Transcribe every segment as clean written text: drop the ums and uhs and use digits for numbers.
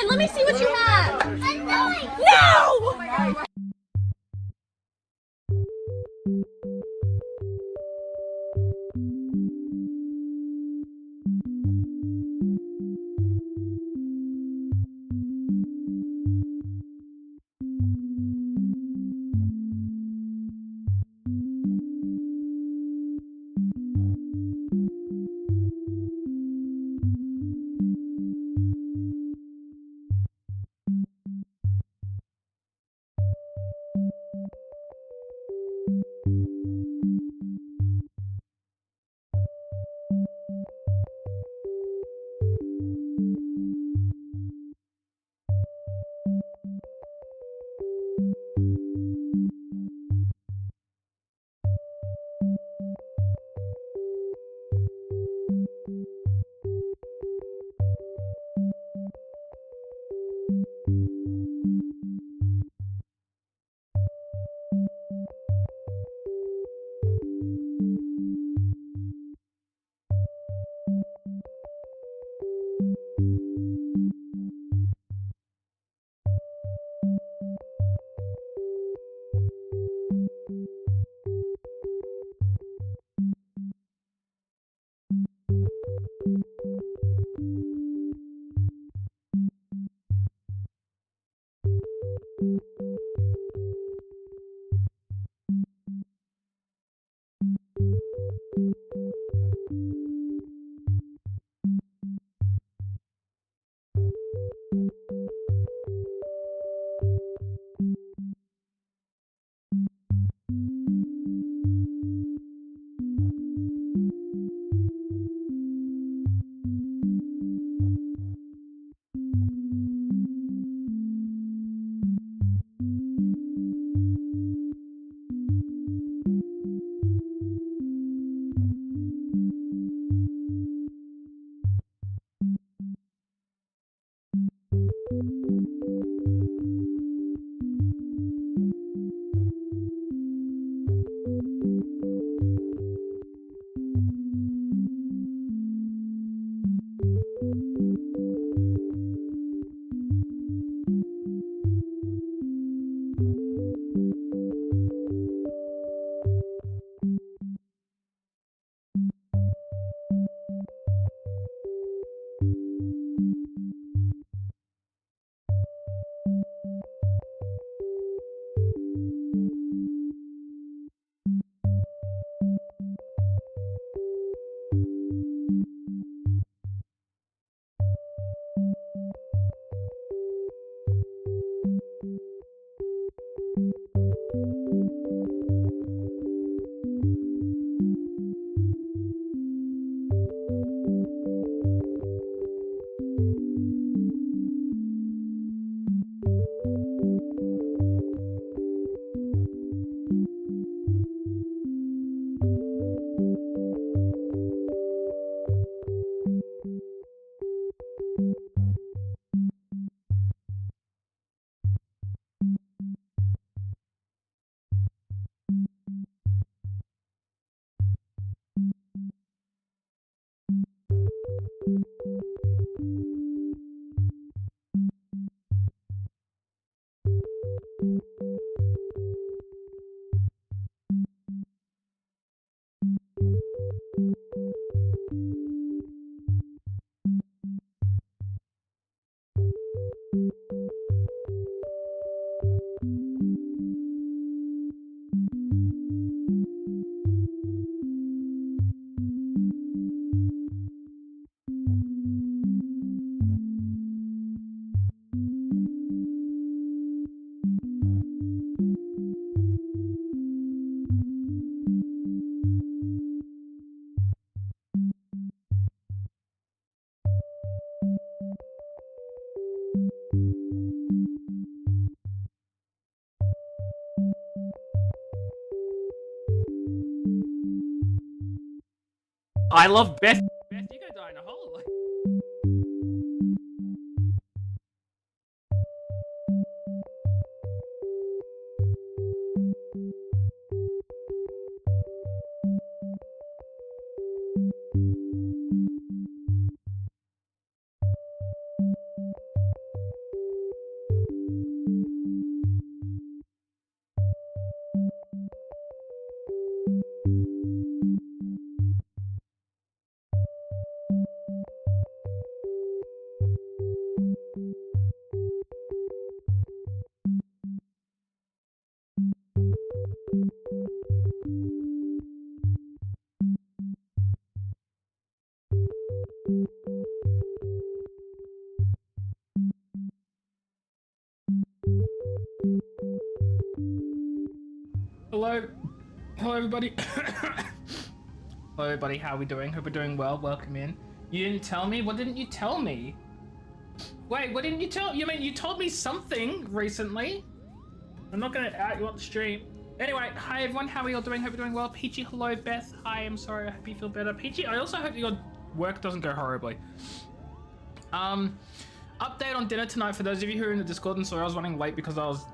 Let me see what you have. No! I love Beth. Beth, you go die in a hole. Hello. Hello, everybody. Hello, everybody. How are we doing? Hope we're doing well. Welcome in. You didn't tell me? What didn't you tell me? Wait, what didn't you tell? You mean you told me something recently? I'm not gonna out you on the stream. Anyway, hi everyone. How are you all doing? Hope you're doing well. Peachy, hello. Beth, hi. I'm sorry. I hope you feel better. Peachy, I also hope your work doesn't go horribly. Update on dinner tonight for those of you who are in the Discord and saw I was running late because I was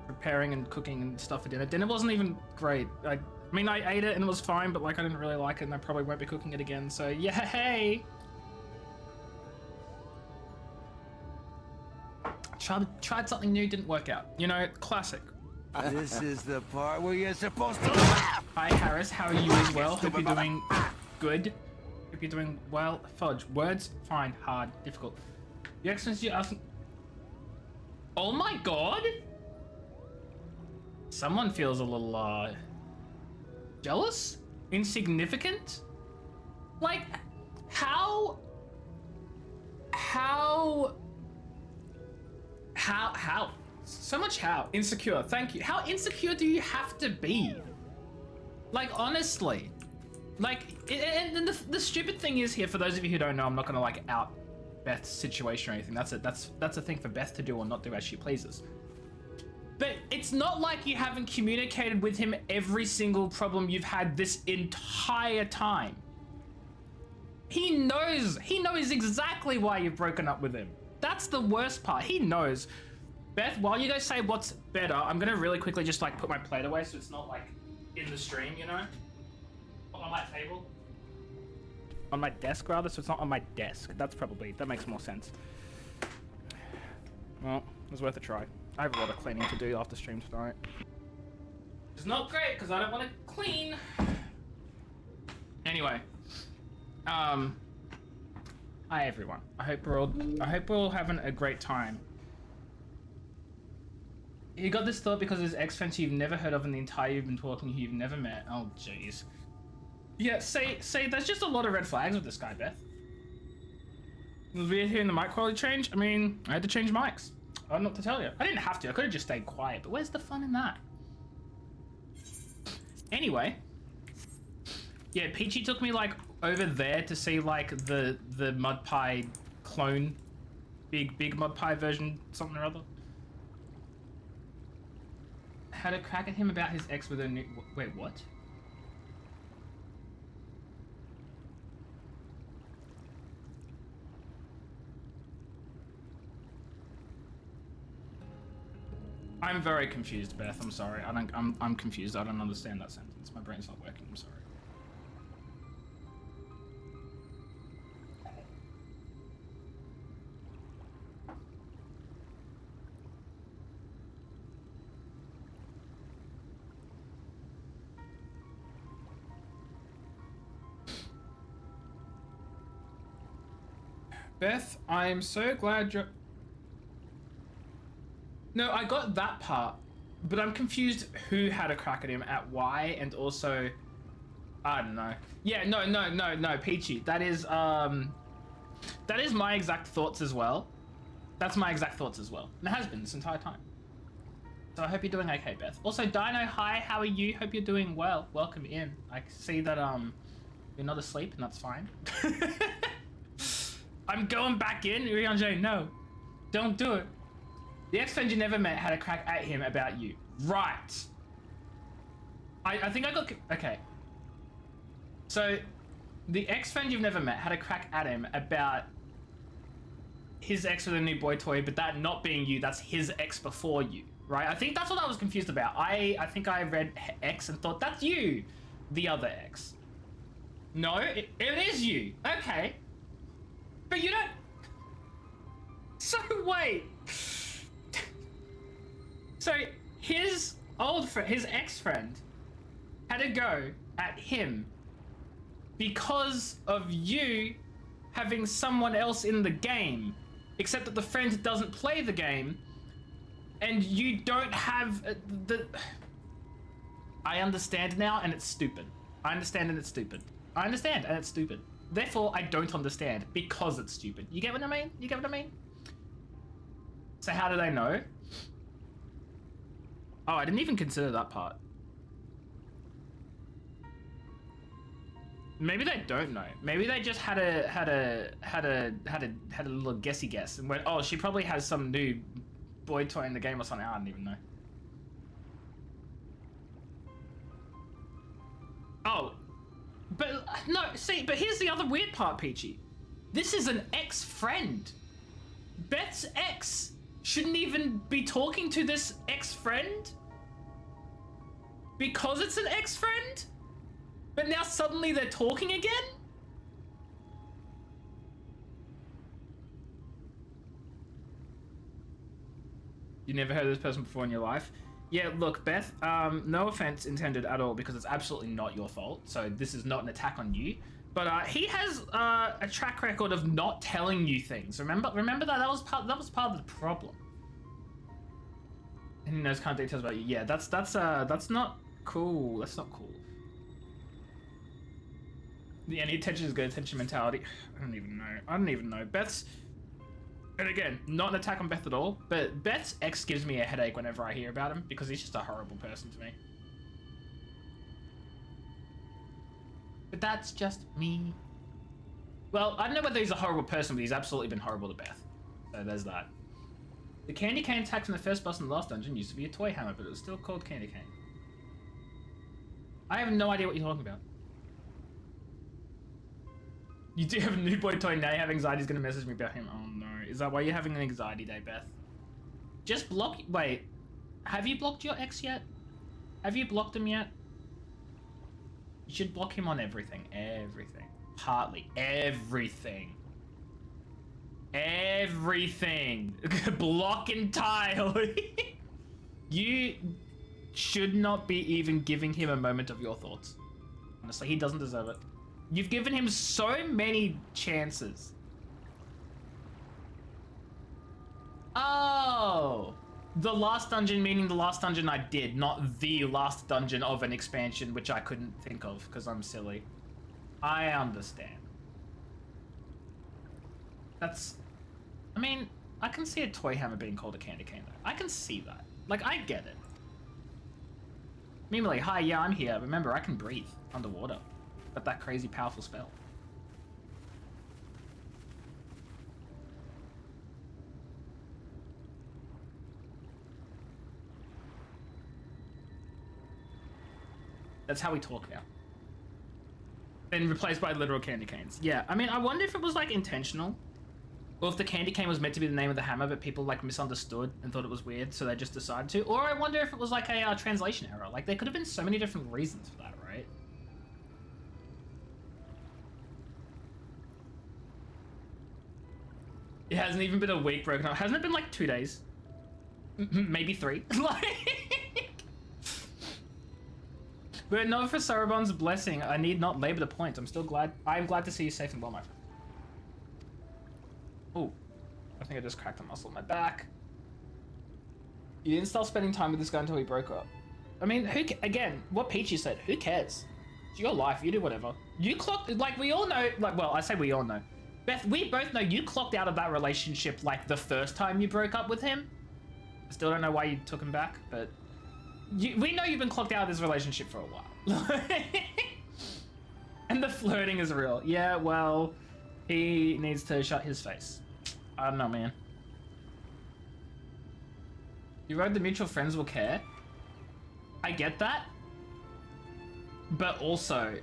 preparing and cooking and stuff for dinner. Dinner wasn't even great. I mean, I ate it and it was fine, but like I didn't really like it and I probably won't be cooking it again. So yeah, hey. Tried something new, didn't work out. You know, classic. This is the part where you're supposed to laugh. Hi Harris, how are you as well? Hope you're doing good. Hope you're doing well. Fudge. Words, fine, hard, difficult. Your Excellency, you asked. Oh my god! Someone feels a little, jealous? Insignificant? Like, how? So much how. Insecure, thank you. How insecure do you have to be? Like, honestly. Like, and the stupid thing is here, for those of you who don't know, I'm not gonna like out Beth's situation or anything. That's a thing for Beth to do or not do as she pleases. But it's not like you haven't communicated with him every single problem you've had this entire time. He knows exactly why you've broken up with him. That's the worst part. He knows. Beth, while you guys say what's better, I'm gonna really quickly just like put my plate away so it's not like in the stream, you know? On my table. On my desk rather, so it's not on my desk. That makes more sense. Well, it was worth a try. I have a lot of cleaning to do after stream tonight. It's not great because I don't want to clean. Anyway, hi everyone. I hope we're all having a great time. He got this thought because his ex-friends you've never heard of in the entire you've been talking who you've never met. Oh jeez. Yeah, say there's just a lot of red flags with this guy, Beth. It was weird hearing the mic quality change. I mean, I had to change mics. I don't know what to tell you. I didn't have to. I could have just stayed quiet, but where's the fun in that? Anyway. Yeah, Peachy took me like over there to see like the mud pie clone. Big mud pie version, something or other. Had a crack at him about his ex with a new... Wait, what? I'm very confused, Beth. I'm sorry. I'm confused. I don't understand that sentence. My brain's not working. I'm sorry. Beth, I'm so glad you're... No, I got that part, but I'm confused who had a crack at him, at why, and also... I don't know. Yeah, no, Peachy. That is my exact thoughts as well. That's my exact thoughts as well. And it has been this entire time. So I hope you're doing okay, Beth. Also, Dino, hi, how are you? Hope you're doing well. Welcome in. I see that, you're not asleep, and that's fine. I'm going back in. Rianjay, no. Don't do it. The ex-friend you never met had a crack at him about you. Right. I think I got... Okay. So, the ex-friend you've never met had a crack at him about his ex with a new boy toy, but that not being you, that's his ex before you, right? I think that's what I was confused about. I think I read ex and thought, that's you, the other ex. No, it is you. Okay. But you don't... So, wait. So, his old friend, his ex-friend, had a go at him because of you having someone else in the game, except that the friend doesn't play the game, and you don't have the... I understand now, and it's stupid. I understand, and it's stupid. I understand, and it's stupid. Therefore, I don't understand, because it's stupid. You get what I mean? You get what I mean? So how do they know? Oh, I didn't even consider that part. Maybe they don't know. Maybe they just had a little guessy guess and went, oh, she probably has some new boy toy in the game or something. I don't even know. Oh, but no, see, but here's the other weird part, Peachy. This is an ex-friend. Beth's ex shouldn't even be talking to this ex-friend because it's an ex-friend, but now suddenly they're talking again? You never heard of this person before in your life? Yeah, look, Beth, no offense intended at all, because it's absolutely not your fault, so this is not an attack on you. But he has a track record of not telling you things. Remember that? That was part of the problem. And he knows kind of details about you. Yeah, that's not cool. That's not cool. The any attention is good attention mentality. I don't even know. Beth's, and again, not an attack on Beth at all, but Beth's ex gives me a headache whenever I hear about him because he's just a horrible person to me. But that's just me. Well, I don't know whether he's a horrible person, but he's absolutely been horrible to Beth. So there's that. The candy cane attack from the first boss in the last dungeon used to be a toy hammer, but it was still called candy cane. I have no idea what you're talking about. You do have a new boy toy now. You have anxiety. He's gonna message me about him. Oh no. Is that why you're having an anxiety day, Beth? Just block. Wait. Have you blocked your ex yet? Have you blocked him yet? You should block him on everything. Everything. Partly. Everything. Everything. Block entirely. You should not be even giving him a moment of your thoughts. Honestly, he doesn't deserve it. You've given him so many chances. Oh, the last dungeon meaning the last dungeon I did, not the last dungeon of an expansion, which I couldn't think of because I'm silly. I understand. That's, I mean, I can see a toy hammer being called a candy cane though. I can see that. Like, I get it. Meanwhile, hi, yeah, I'm here. Remember, I can breathe underwater. But that crazy powerful spell. That's how we talk now. Then replaced by literal candy canes. Yeah, I mean, I wonder if it was like intentional. Or if the candy cane was meant to be the name of the hammer, but people like misunderstood and thought it was weird, so they just decided to. Or I wonder if it was like a translation error. Like, there could have been so many different reasons for that, right? It hasn't even been a week broken up. Hasn't it been like 2 days? Maybe 3. But no, for Sarabon's blessing, I need not labor the point. I'm glad to see you safe and well, my friend. Oh, I think I just cracked a muscle in my back. You didn't start spending time with this guy until we broke up. I mean, again, what Peachy said, who cares? It's your life, you do whatever. You clocked, like, we all know, like, well, I say we all know. Beth, we both know you clocked out of that relationship, like, the first time you broke up with him. I still don't know why you took him back, but... we know you've been clocked out of this relationship for a while. And the flirting is real. Yeah, well, he needs to shut his face. I don't know, man. You wrote the mutual friends will care. I get that. But also...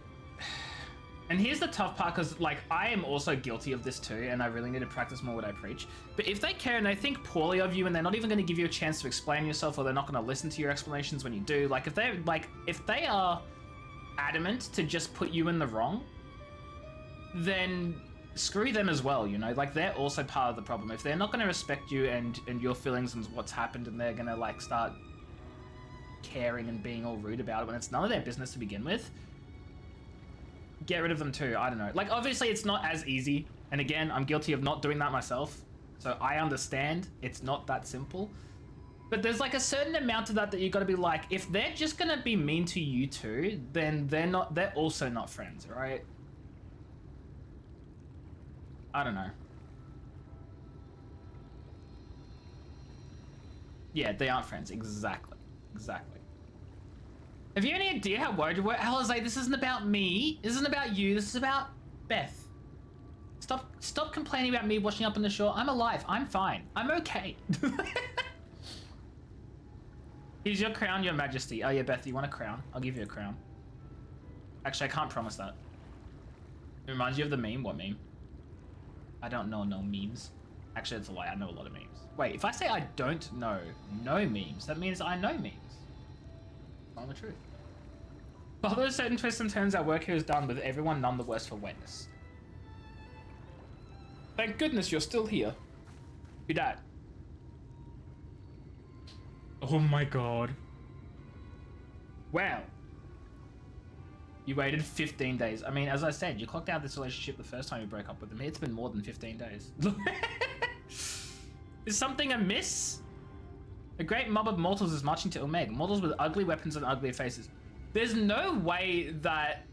And here's the tough part, because, like, I am also guilty of this too, and I really need to practice more what I preach. But if they care and they think poorly of you, and they're not even going to give you a chance to explain yourself, or they're not going to listen to your explanations when you do, like, if they are adamant to just put you in the wrong, then screw them as well, you know? Like, they're also part of the problem. If they're not going to respect you and your feelings and what's happened, and they're going to, like, start caring and being all rude about it when it's none of their business to begin with, get rid of them too. I don't know. Like, obviously it's not as easy. And again, I'm guilty of not doing that myself. So I understand it's not that simple. But there's like a certain amount of that you got to be like, if they're just going to be mean to you too, then they're also not friends, right? I don't know. Yeah, they aren't friends. Exactly. Exactly. Have you any idea how worried you were? Alizé, this isn't about me. This isn't about you. This is about Beth. Stop complaining about me washing up on the shore. I'm alive. I'm fine. I'm okay. Here's your crown, your majesty. Oh yeah, Beth, you want a crown? I'll give you a crown. Actually, I can't promise that. It reminds you of the meme. What meme? I don't know no memes. Actually, it's a lie. I know a lot of memes. Wait, if I say I don't know no memes, that means I know memes. Telling the truth. Although certain twists and turns our work here is done with everyone none the worse for wetness. Thank goodness you're still here. Your dad. Oh my god. Wow. You waited 15 days. I mean, as I said, you clocked out this relationship the first time you broke up with him. It's been more than 15 days. Is something amiss? A great mob of mortals is marching to Omeg. Mortals with ugly weapons and uglier faces. There's no way that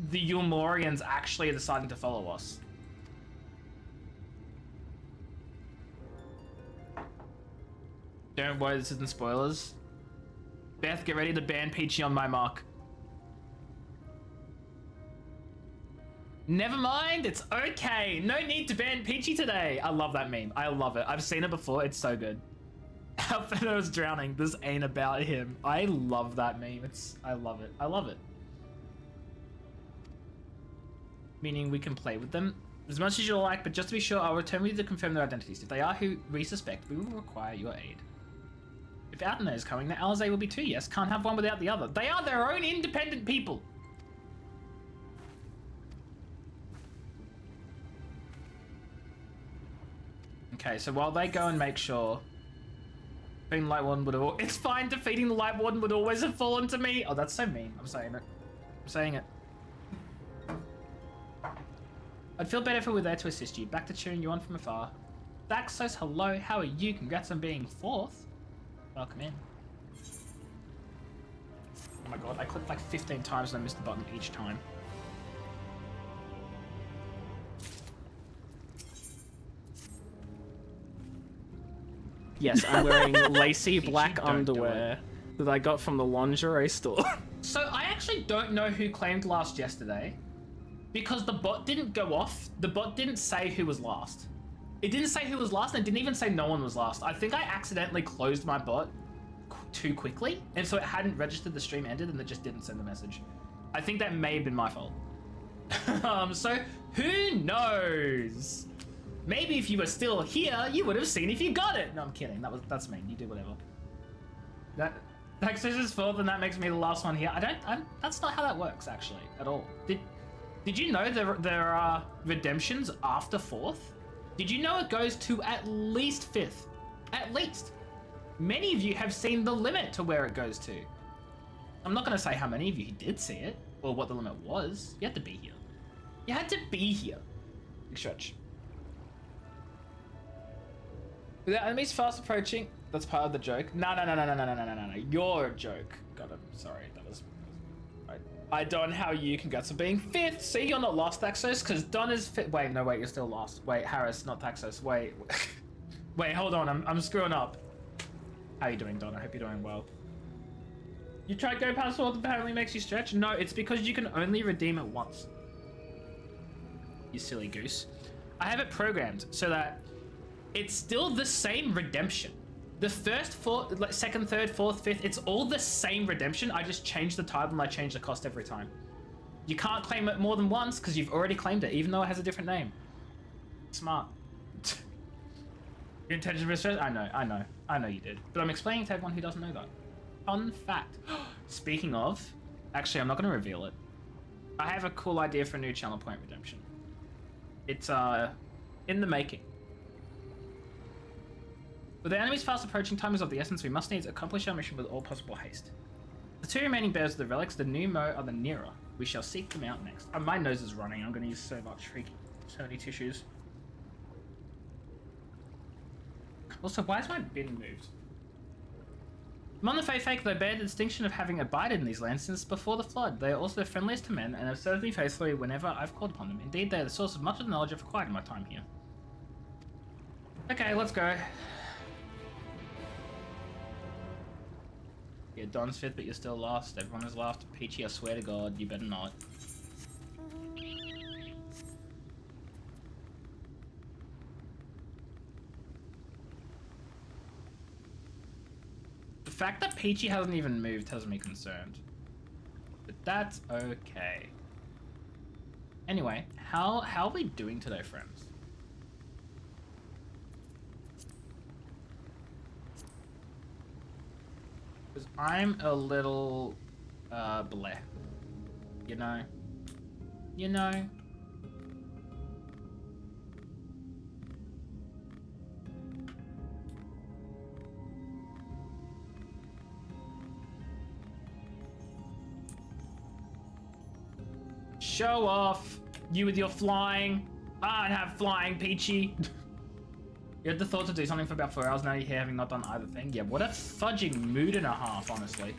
the Yulmorians actually are deciding to follow us. Don't worry, this isn't spoilers. Beth, get ready to ban Peachy on my mark. Never mind, it's okay. No need to ban Peachy today. I love that meme. I love it. I've seen it before. It's so good. Alfredo's drowning. This ain't about him. I love that meme. I love it. I love it. Meaning we can play with them as much as you like, but just to be sure, I'll return with you to confirm their identities. If they are who we suspect, we will require your aid. If Outner is coming, then Alizé will be too, yes. Can't have one without the other. They are their own independent people. Okay, so while they go and make sure... Defeating the Light Warden would have... It's fine, defeating the Light Warden would always have fallen to me. Oh, that's so mean. I'm saying it. I'm saying it. I'd feel better if we were there to assist you. Back to cheering you on from afar. Daxos, hello. How are you? Congrats on being 4th. Welcome in. Oh my god, I clicked like 15 times and I missed the button each time. Yes, I'm wearing lacy black underwear that I got from the lingerie store. So I actually don't know who claimed last yesterday because the bot didn't go off. The bot didn't say who was last. It didn't say who was last and it didn't even say no one was last. I think I accidentally closed my bot too quickly and so it hadn't registered the stream ended and it just didn't send the message. I think that may have been my fault. So who knows? Maybe if you were still here, you would have seen if you got it. No, I'm kidding. That's mean. You do whatever. Daxos is 4th, and that makes me the last one here. That's not how that works, actually, at all. Did you know there are redemptions after 4th? Did you know it goes to at least 5th? At least. Many of you have seen the limit to where it goes to. I'm not going to say how many of you did see it, or what the limit was. You had to be here. You had to be here. Big stretch. With the enemies fast approaching, that's part of the joke. No. You're a joke. Got it. Sorry, that was right. I Don, how are you? Congrats on being 5th. See, you're not lost, Daxos, because Don is 5th. Wait, no, wait, you're still lost. Wait, Harris, not Daxos. Wait, wait, hold on. I'm screwing up. How are you doing, Don? I hope you're doing well. You tried go past 4th, apparently makes you stretch. No, it's because you can only redeem it once. You silly goose. I have it programmed so that it's still the same redemption. The first, 4th, like 2nd, 3rd, 4th, 5th, it's all the same redemption. I just change the title and I change the cost every time. You can't claim it more than once because you've already claimed it, even though it has a different name. Smart. Your intention was stress? I know you did. But I'm explaining to everyone who doesn't know that. Fun fact. Speaking of, actually, I'm not going to reveal it. I have a cool idea for a new channel point redemption. It's in the making. With the enemies fast approaching, time is of the essence. We must needs accomplish our mission with all possible haste. The 2 remaining bears of the relics, the Numo, are the nearer. We shall seek them out next. Oh, my nose is running. I'm going to use so many tissues. Also, why is my bin moved? Among the Fake, they bear the distinction of having abided in these lands since before the flood. They are also the friendliest to men and have served me faithfully whenever I've called upon them. Indeed, they are the source of much of the knowledge I've acquired in my time here. Okay, let's go. Yeah, Don's 5th, but you're still lost. Everyone has laughed. Peachy, I swear to God, you better not. The fact that Peachy hasn't even moved has me concerned. But that's okay. Anyway, how are we doing today, friends? Because I'm a little, bleh. You know? You know? Show off! You with your flying. I don't have flying, Peachy. You had the thought to do something for about 4 hours, now you're here having not done either thing. Yeah, what a fudging mood and a half, honestly.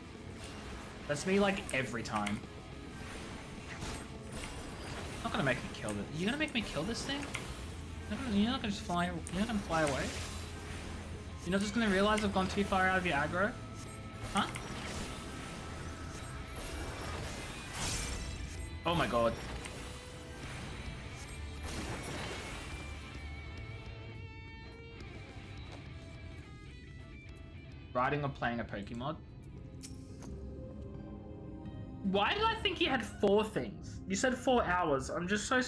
That's me, like, every time. Not gonna make me kill this. You gonna make me kill this thing? You're not gonna just fly. You're not gonna fly away. You're not just gonna realize I've gone too far out of your aggro, huh? Oh my god. Riding or playing a Pokemon? Why did I think you had 4 things? You said 4 hours. I'm just so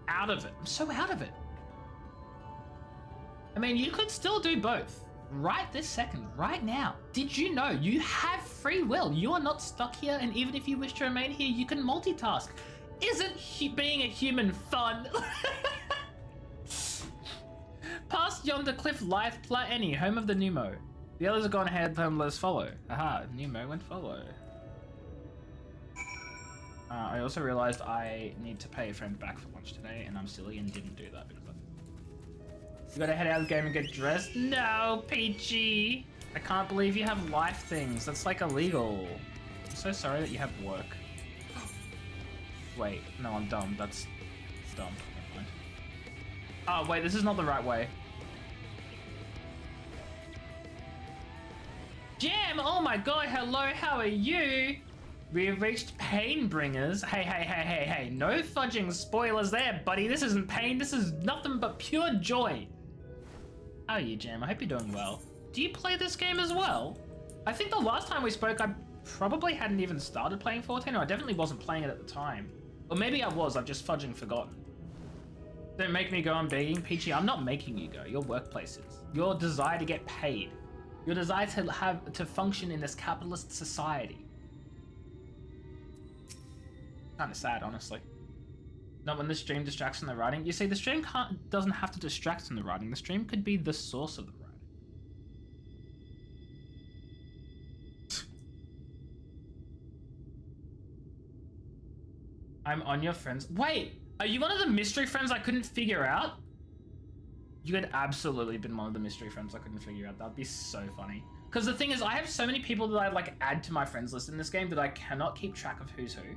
out of it. I'm so out of it. I mean, you could still do both. Right this second, right now. Did you know you have free will? You are not stuck here, and even if you wish to remain here, you can multitask. Isn't being a human fun? Past yonder cliff lieth Plaeny, home of the Numo. The others have gone ahead, them let us follow. Aha, Numo went follow. I also realized I need to pay a friend back for lunch today, and I'm silly and didn't do that because you gotta head out of the game and get dressed? No, Peachy! I can't believe you have life things. That's like illegal. I'm so sorry that you have work. Wait, no, I'm dumb. That's dumb. Never mind. Oh, wait, this is not the right way. Jam! Oh my god, hello, how are you? We have reached Painbringers. Hey, no fudging spoilers there, buddy. This isn't pain, this is nothing but pure joy. How are you, Jam? I hope you're doing well. Do you play this game as well? I think the last time we spoke, I probably hadn't even started playing 14, or I definitely wasn't playing it at the time. Or maybe I was, I've just fudging forgotten. Don't make me go on begging, Peachy. I'm not making you go, your workplace is. Your desire to get paid. Your desire to function in this capitalist society. Kinda sad, honestly. Not when the stream distracts from the writing. You see, the stream doesn't have to distract from the writing. The stream could be the source of the writing. I'm on your friends. Wait, are you one of the mystery friends I couldn't figure out? You had absolutely been one of the mystery friends I couldn't figure out. That'd be so funny. Because the thing is, I have so many people that I like add to my friends list in this game that I cannot keep track of who's who.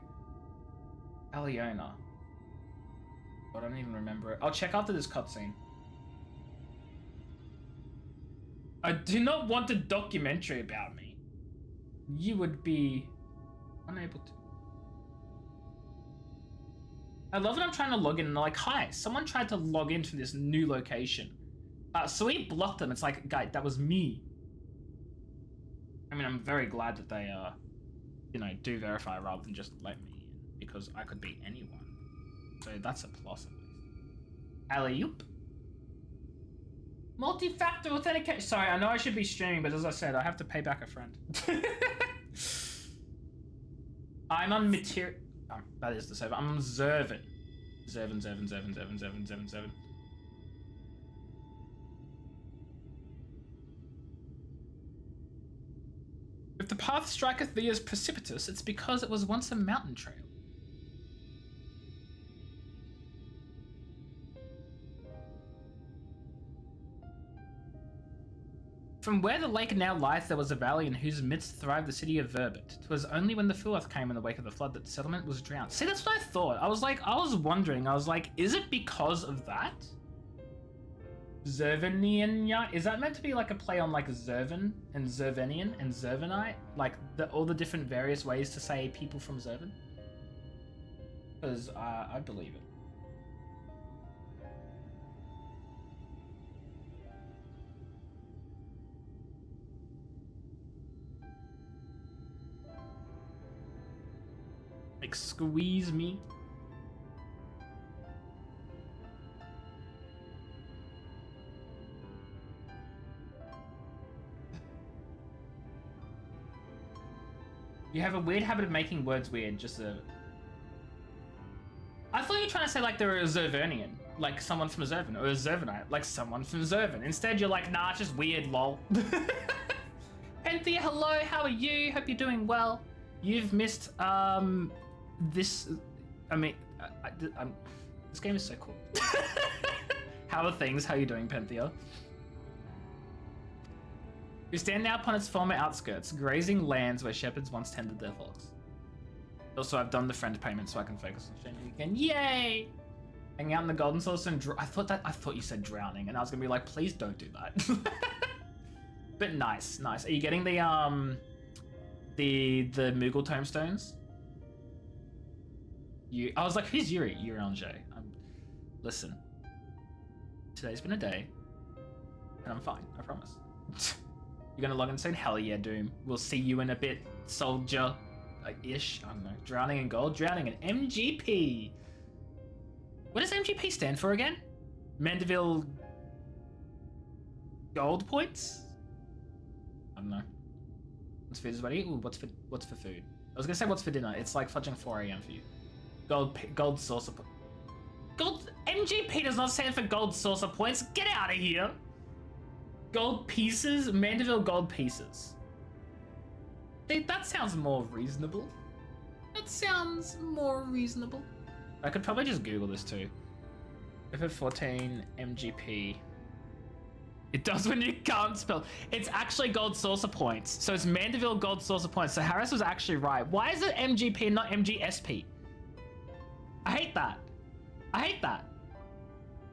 Aliona. I don't even remember it. I'll check after this cutscene. I do not want a documentary about me. You would be unable to. I love when I'm trying to log in and they're like, hi, someone tried to log into this new location. So we blocked them. It's like, guy, that was me. I mean, I'm very glad that they, you know, do verify rather than just let me in, because I could be anyone. So that's a plus at least. Alley-oop. Multi-factor authentication. Sorry, I know I should be streaming, but as I said, I have to pay back a friend. I'm on material. That is the server. I'm on Zervin. Zervin. If the path striketh thee as precipitous, it's because it was once a mountain trail. From where the lake now lieth, there was a valley in whose midst thrived the city of Verbit. 'Twas only when the Fuath came in the wake of the flood that the settlement was drowned. See, that's what I thought. I was wondering, is it because of that? Zervanian? Is that meant to be like a play on like Zervan and Zervanian and Zervanite? Like all the different various ways to say people from Zervan? Because I believe it. Like squeeze me. You have a weird habit of making words weird, just a... I thought you were trying to say like they were a Zervernian, like someone from Zervan, or a Zervanite, like someone from Zervan. Instead you're like, nah, it's just weird, lol. Penthea, hello, how are you? Hope you're doing well. You've missed, this... I mean, this game is so cool. How are things? How are you doing, Penthea? We stand now upon its former outskirts, grazing lands where shepherds once tended their flocks. Also, I've done the friend payment so I can focus on streaming again. Yay! Hanging out in the golden source and I thought you said drowning, and I was gonna be like, please don't do that. But nice. Are you getting the Moogle tombstones? I was like, who's Yuri? Yuri Angé. Listen. Today's been a day, and I'm fine. I promise. You're gonna log in soon? Hell yeah, Doom. We'll see you in a bit, soldier. Ish. I don't know. Drowning in gold. Drowning in MGP. What does MGP stand for again? Mandeville Gold Points? I don't know. What's food is ready? Ooh, what's for food? I was gonna say what's for dinner. It's like fudging 4 AM for you. Gold saucer. Gold MGP does not stand for gold saucer points. Get out of here. Gold pieces? Mandeville gold pieces. That sounds more reasonable. I could probably just Google this too. FF14 MGP. It does when you can't spell. It's actually gold saucer points. So it's Mandeville gold saucer points. So Harris was actually right. Why is it MGP not MGSP? I hate that.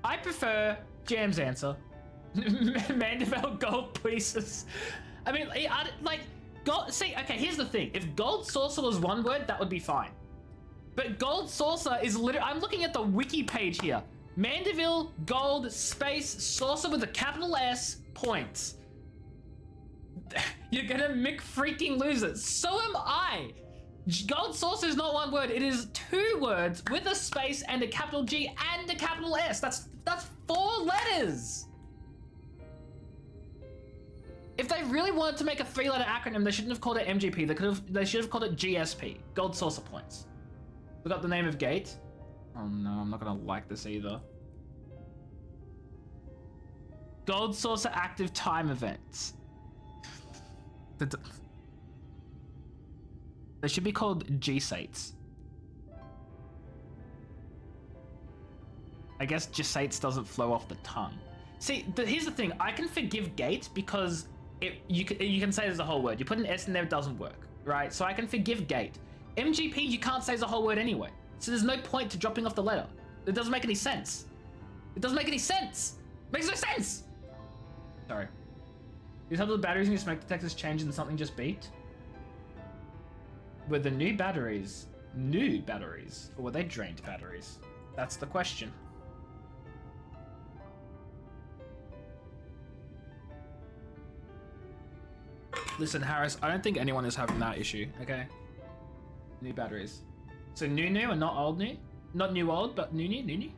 I prefer Jam's answer. Mandeville gold pieces. I mean, like, gold. See, okay, here's the thing. If gold saucer was one word, that would be fine. But gold saucer is literally. I'm looking at the wiki page here. Mandeville gold space saucer with a capital S points. You're gonna freaking lose it. So am I. Gold saucer is not one word. It is 2 words with a space and a capital G and a capital S. That's 4 letters. If they really wanted to make a 3-letter acronym, they shouldn't have called it MGP. They should have called it GSP. Gold saucer points. Look up the name of gate. Oh no, I'm not gonna like this either. Gold saucer active time events. They should be called G-Sates. I guess G-Sates doesn't flow off the tongue. See, here's the thing. I can forgive gate because you can say there's a whole word. You put an S in there, it doesn't work, right? So I can forgive gate. MGP, you can't say as a whole word anyway. So there's no point to dropping off the letter. It doesn't make any sense. Makes no sense! Sorry. You tell the batteries in your smoke detectors changed and something just beeped? Were the new batteries, or were they drained batteries? That's the question. Listen, Harris, I don't think anyone is having that issue, okay? New batteries. So new and not old new? Not new old, but new?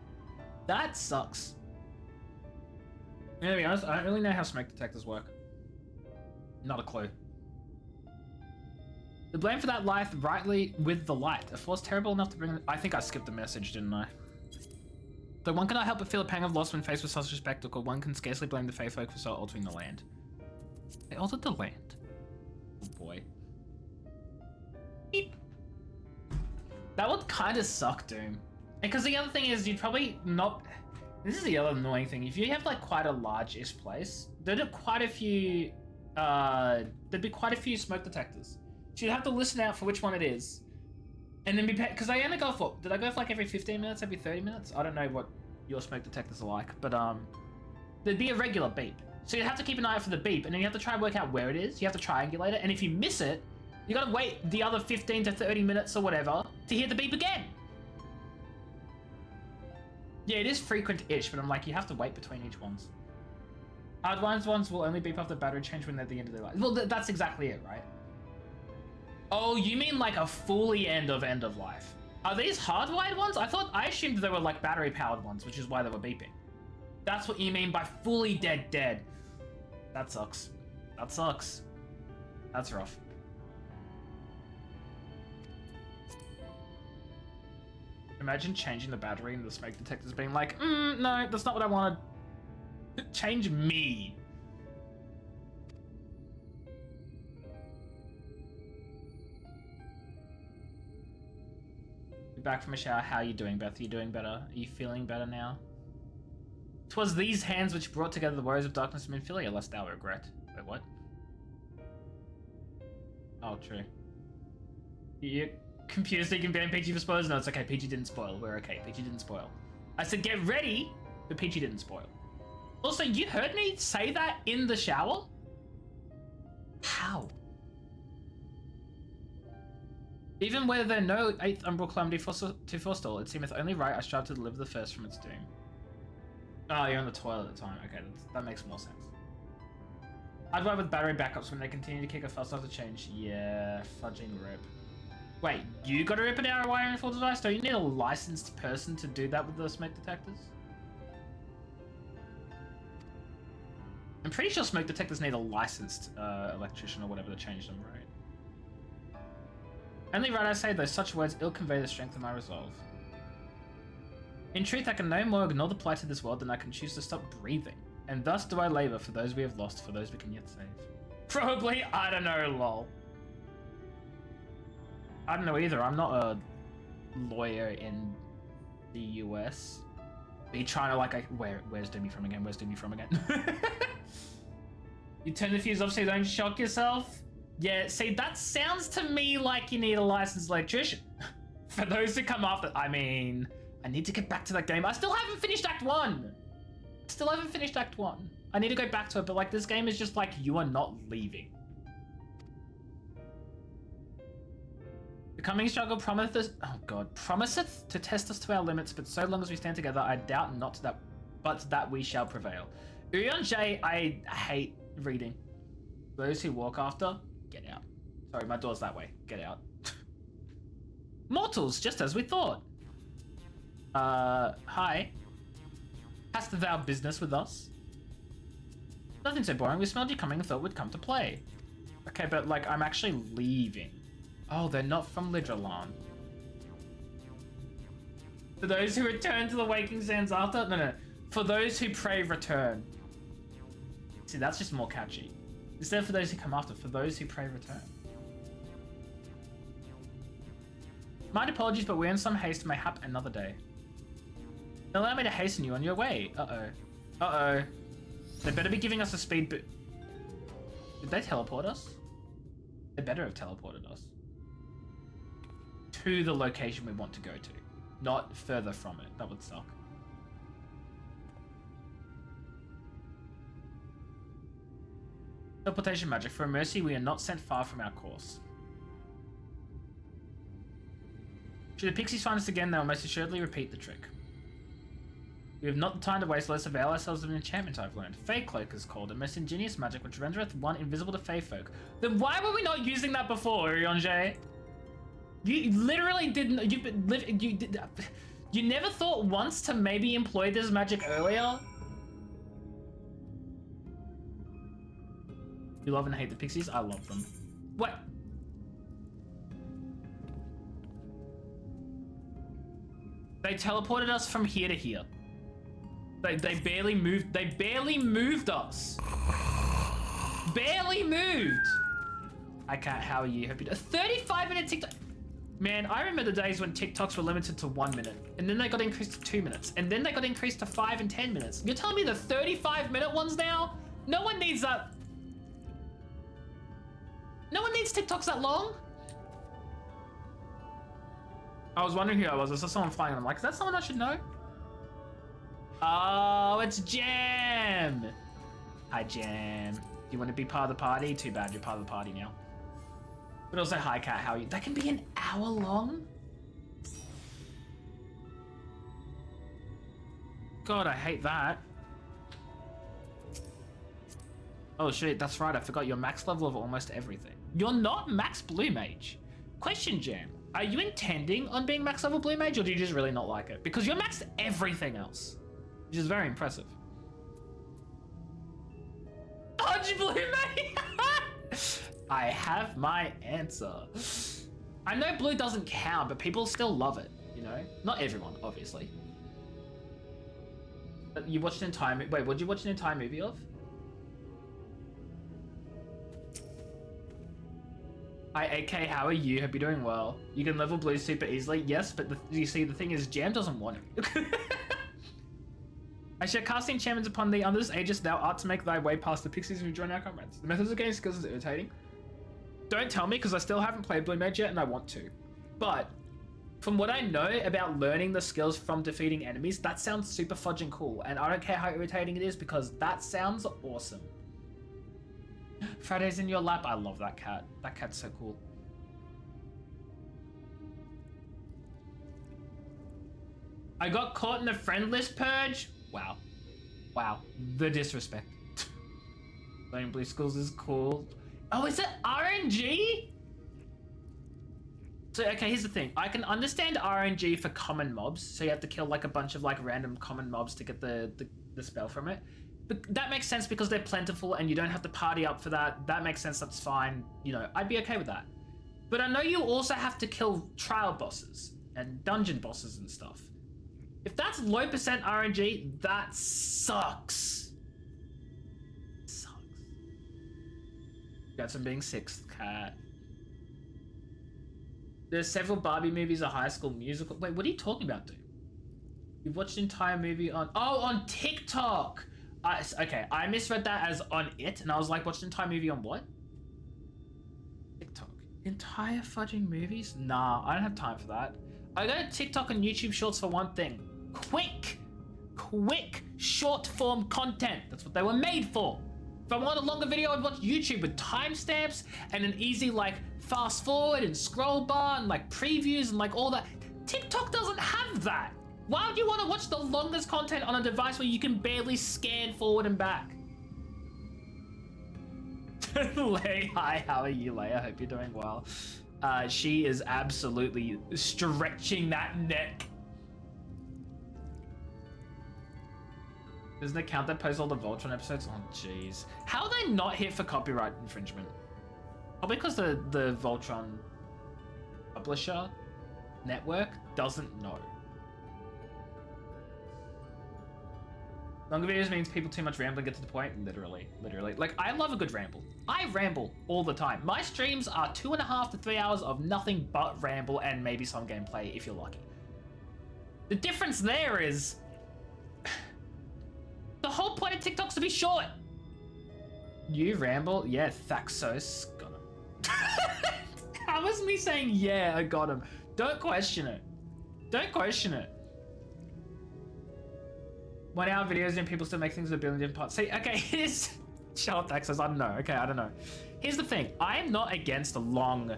That sucks. And to be honest, I don't really know how smoke detectors work. Not a clue. The blame for that life rightly with the light. A force terrible enough to bring... I think I skipped the message, didn't I? Though one cannot help but feel a pang of loss when faced with such a spectacle, one can scarcely blame the Fae folk for so altering the land. They altered the land? Oh boy. Beep. That would kind of suck, Doom. Because the other thing is, you'd probably not... This is the other annoying thing. If you have like quite a large-ish place, there'd be quite a few smoke detectors. So you'd have to listen out for which one it is. And then because I only go for... Did I go for like every 15 minutes, every 30 minutes? I don't know what your smoke detectors are like, but there'd be a regular beep. So you'd have to keep an eye out for the beep, and then you have to try and work out where it is. You have to triangulate it, and if you miss it, you gotta wait the other 15 to 30 minutes or whatever to hear the beep again. Yeah, it is frequent-ish, but I'm like, you have to wait between each ones. Hardwired ones will only beep after battery change when they're at the end of their life. Well, that's exactly it, right? Oh, you mean like a fully end of life. Are these hardwired ones? I assumed they were like battery-powered ones, which is why they were beeping. That's what you mean by fully dead. That sucks. That sucks. That's rough. Imagine changing the battery and the smoke detectors being like, no, that's not what I wanted. Change me. You're back from a shower. How are you doing, Beth? Are you doing better? Are you feeling better now? 'Twas these hands which brought together the warriors of darkness and Minfilia, lest thou regret. Wait, what? Oh, true. You confused, so you can ban PG for spoilers? No, it's okay. PG didn't spoil. We're okay. PG didn't spoil. I said get ready, but PG didn't spoil. Also, you heard me say that in the shower? How? Even where there no 8th Umbral Calamity to forestall, it seemeth only right I strive to deliver the first from its doom. Oh, you're on the toilet at the time. Okay, that makes more sense. I'd ride with battery backups when they continue to kick a fast after change. Yeah, fudging rip. Wait, you got to rip an arrow wire in full device? Don't you need a licensed person to do that with the smoke detectors? I'm pretty sure smoke detectors need a licensed electrician or whatever to change them, right? Only right I say, though such words ill convey the strength of my resolve. In truth, I can no more ignore the plight of this world than I can choose to stop breathing. And thus do I labor for those we have lost, for those we can yet save. Probably, I don't know, lol. I don't know either. I'm not a lawyer in the US. Be trying to like, where's Demi from again? Where's Demi from again? You turn the fuse off so you don't shock yourself? Yeah, see, that sounds to me like you need a licensed electrician. For those who come after, I mean, I need to get back to that game. I still haven't finished Act 1. Still haven't finished Act 1. I need to go back to it, but like this game is just like, you are not leaving. The coming struggle promiseth, oh god, promiseth to test us to our limits, but so long as we stand together, I doubt not that, but that we shall prevail. Urion J, I hate reading. Those who walk after, get out. Sorry, my door's that way. Get out. Mortals, just as we thought. Hi. Hast thou business with us? Nothing so boring. We smelled you coming and thought we'd come to play. Okay, but like, I'm actually leaving. Oh, they're not from Lidralan. For those who return to the waking sands after? No. For those who pray, return. See, that's just more catchy. Instead of for those who come after, for those who pray, return. Mind apologies, but we're in some haste, mayhap another day. Allow me to hasten you on your way. Uh-oh. They better be giving us a speed boost. Did they teleport us? They better have teleported us. To the location we want to go to. Not further from it. That would suck. Teleportation magic. For a mercy, we are not sent far from our course. Should the pixies find us again, they will most assuredly repeat the trick. We have not the time to waste, let us avail ourselves of an enchantment I've learned. Fey Cloak is called, a most ingenious magic which rendereth one invisible to Fey folk. Then why were we not using that before, Urionje? You literally didn't. You never thought once to maybe employ this magic earlier? You love and hate the pixies? I love them. What? They teleported us from here to here. They barely moved. They barely moved us. Barely moved. I can't. How are you? Hope you. A 35-minute TikTok. Man, I remember the days when TikToks were limited to 1 minute, and then they got increased to 2 minutes, and then they got increased to 5 and 10 minutes. You're telling me the 35-minute ones now? No one needs that. No one needs TikToks that long. I was wondering who I was. I saw someone flying, and I'm like, is that someone I should know? Oh, it's Jam! Hi, Jam. Do you want to be part of the party? Too bad, you're part of the party now. But also, hi, Kat, how are you? That can be an hour long? God, I hate that. Oh shit, that's right, I forgot you're max level of almost everything. You're not max blue mage. Question, Jam. Are you intending on being max level blue mage, or do you just really not like it? Because you're maxed everything else, which is very impressive. Dodge blue mage! I have my answer. I know blue doesn't count, but people still love it, you know? Not everyone, obviously. But you watched an entire movie. Wait, what did you watch an entire movie of? Hi, AK, how are you? Hope you're doing well. You can level blue super easily. Yes, but you see, the thing is, Jam doesn't want it. I share casting champions upon thee under this aegis, thou art to make thy way past the pixies who join our comrades. The methods of gaining skills is irritating. Don't tell me, because I still haven't played Blue Mage yet, and I want to. But from what I know about learning the skills from defeating enemies, that sounds super fudging cool, and I don't care how irritating it is, because that sounds awesome. Friday's in your lap. I love that cat. That cat's so cool. I got caught in the friend list purge. Wow. Wow. The disrespect. Learning blue skills is cool. Oh, is it RNG? So, okay, here's the thing. I can understand RNG for common mobs. So you have to kill like a bunch of like random common mobs to get the spell from it. But that makes sense because they're plentiful and you don't have to party up for that. That makes sense, that's fine. You know, I'd be okay with that. But I know you also have to kill trial bosses and dungeon bosses and stuff. If that's low percent RNG, that sucks. Sucks. Got some being sixth, cat. There's several Barbie movies, a High School Musical. Wait, what are you talking about, dude? You've watched the entire movie on... Oh, on TikTok! Okay, I misread that as on it, and I was like, watch the entire movie on what? TikTok. Entire fudging movies? Nah, I don't have time for that. I go to TikTok and YouTube Shorts for one thing. Quick, short form content. That's what they were made for. If I want a longer video, I'd watch YouTube with timestamps and an easy like fast forward and scroll bar and like previews and like all that. TikTok doesn't have that. Why would you want to watch the longest content on a device where you can barely scan forward and back? Lay, hi, how are you, Leia? I hope you're doing well. She is absolutely stretching that neck. Doesn't it count that post all the Voltron episodes? Oh, jeez. How are they not hit for copyright infringement? Probably because the Voltron publisher network doesn't know. Longer videos means people too much rambling get to the point. Literally. Like, I love a good ramble. I ramble all the time. My streams are 2.5 to 3 hours of nothing but ramble and maybe some gameplay if you're lucky. The difference there is... the whole point of TikTok's to be short. You ramble? Yeah, Thaxos. Got him. How was me saying, yeah, I got him? Don't question it. Don't question it. 1 hour videos and people still make things with a billion different parts. See, okay, here's... Shut up, Texas. I don't know. Okay, I don't know. Here's the thing. I am not against long,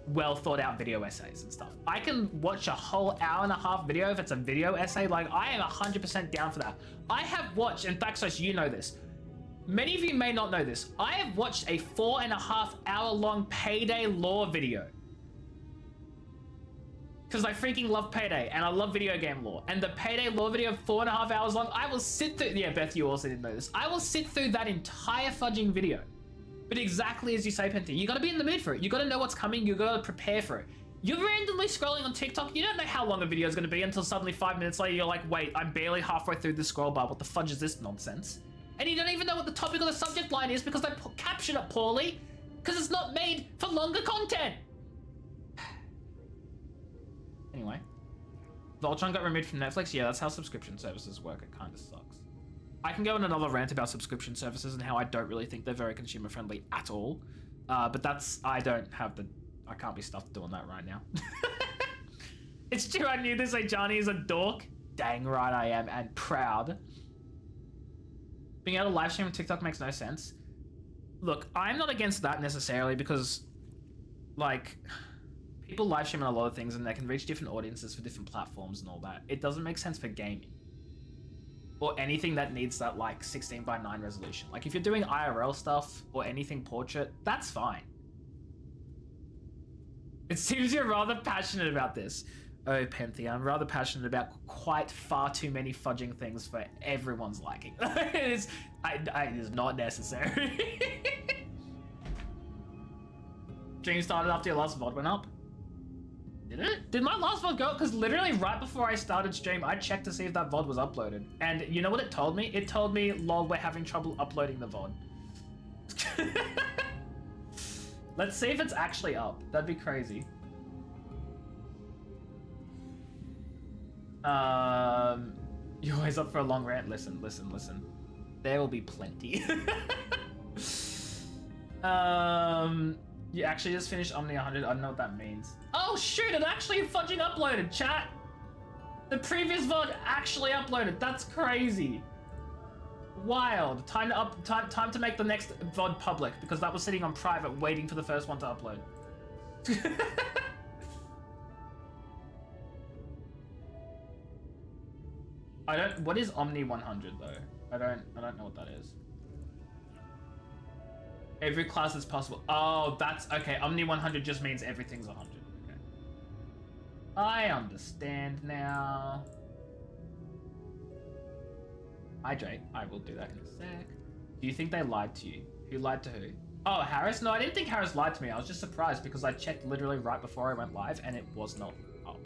well thought out video essays and stuff. I can watch a whole hour-and-a-half video if it's a video essay. Like, I am 100% down for that. I have watched, and Thaxos, you know this. Many of you may not know this. I have watched a 4.5 hour long Payday lore video. Because I freaking love Payday, and I love video game lore. And the Payday lore video, 4.5 hours long, I will sit through... Yeah, Beth, you also didn't know this. I will sit through that entire fudging video. But exactly as you say, Penti, you gotta be in the mood for it. You gotta know what's coming, you gotta prepare for it. You're randomly scrolling on TikTok, you don't know how long a video is gonna be until suddenly 5 minutes later you're like, wait, I'm barely halfway through the scroll bar, what the fudge is this nonsense? And you don't even know what the topic or the subject line is because they captured it poorly, because it's not made for longer content. Anyway, Voltron got removed from Netflix. Yeah, that's how subscription services work. It kind of sucks. I can go on another rant about subscription services and how I don't really think they're very consumer friendly at all. But that's, I can't be stuffed doing that right now. It's true, I knew this. Johnny is a dork. Dang right I am, and proud. Being able to live stream on TikTok makes no sense. Look, I'm not against that necessarily because, like, people live stream on a lot of things and they can reach different audiences for different platforms and all that. It doesn't make sense for gaming. Or anything that needs that, like, 16:9 resolution. Like, if you're doing IRL stuff or anything portrait, that's fine. It seems you're rather passionate about this. Oh, Penthea, I'm rather passionate about quite far too many fudging things for everyone's liking. It is not necessary. Stream started after your last VOD went up. Did it? Did my last VOD go up? Because literally right before I started stream, I checked to see if that VOD was uploaded. And you know what it told me? It told me, lol, we're having trouble uploading the VOD. Let's see if it's actually up. That'd be crazy. You're always up for a long rant. Listen. There will be plenty. You actually just finished Omni 100. I don't know what that means. Oh shoot! It actually fudging uploaded, chat. The previous VOD actually uploaded. That's crazy. Wild. Time to make the next VOD public because that was sitting on private, waiting for the first one to upload. What is Omni 100 though? I don't know what that is. Every class is possible. Oh, that's okay. Omni 100 just means everything's 100. Okay. I understand now. Hydrate. I will do that in a sec. Do you think they lied to you? Who lied to who? Oh, Harris? No, I didn't think Harris lied to me. I was just surprised because I checked literally right before I went live and it was not up.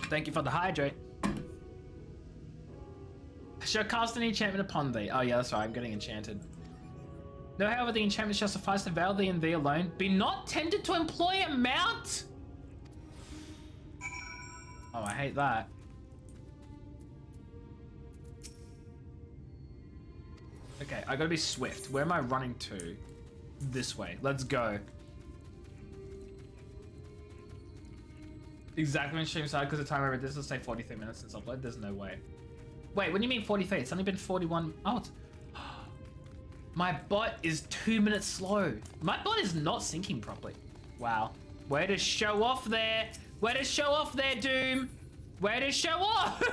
Thank you for the hydrate. Shall cast an enchantment upon thee. Oh yeah, that's right, I'm getting enchanted. No, however, the enchantment shall suffice to veil thee and thee alone. Be not tempted to employ a mount! Oh, I hate that. Okay, I gotta be swift. Where am I running to? This way. Let's go. Exactly when stream started, because the time I read this will say 43 minutes since upload. There's no way. Wait, what do you mean 43? It's only been 41. Oh, it's... My bot is 2 minutes slow. My bot is not syncing properly. Wow. Way to show off there. Way to show off there, Doom. Way to show off.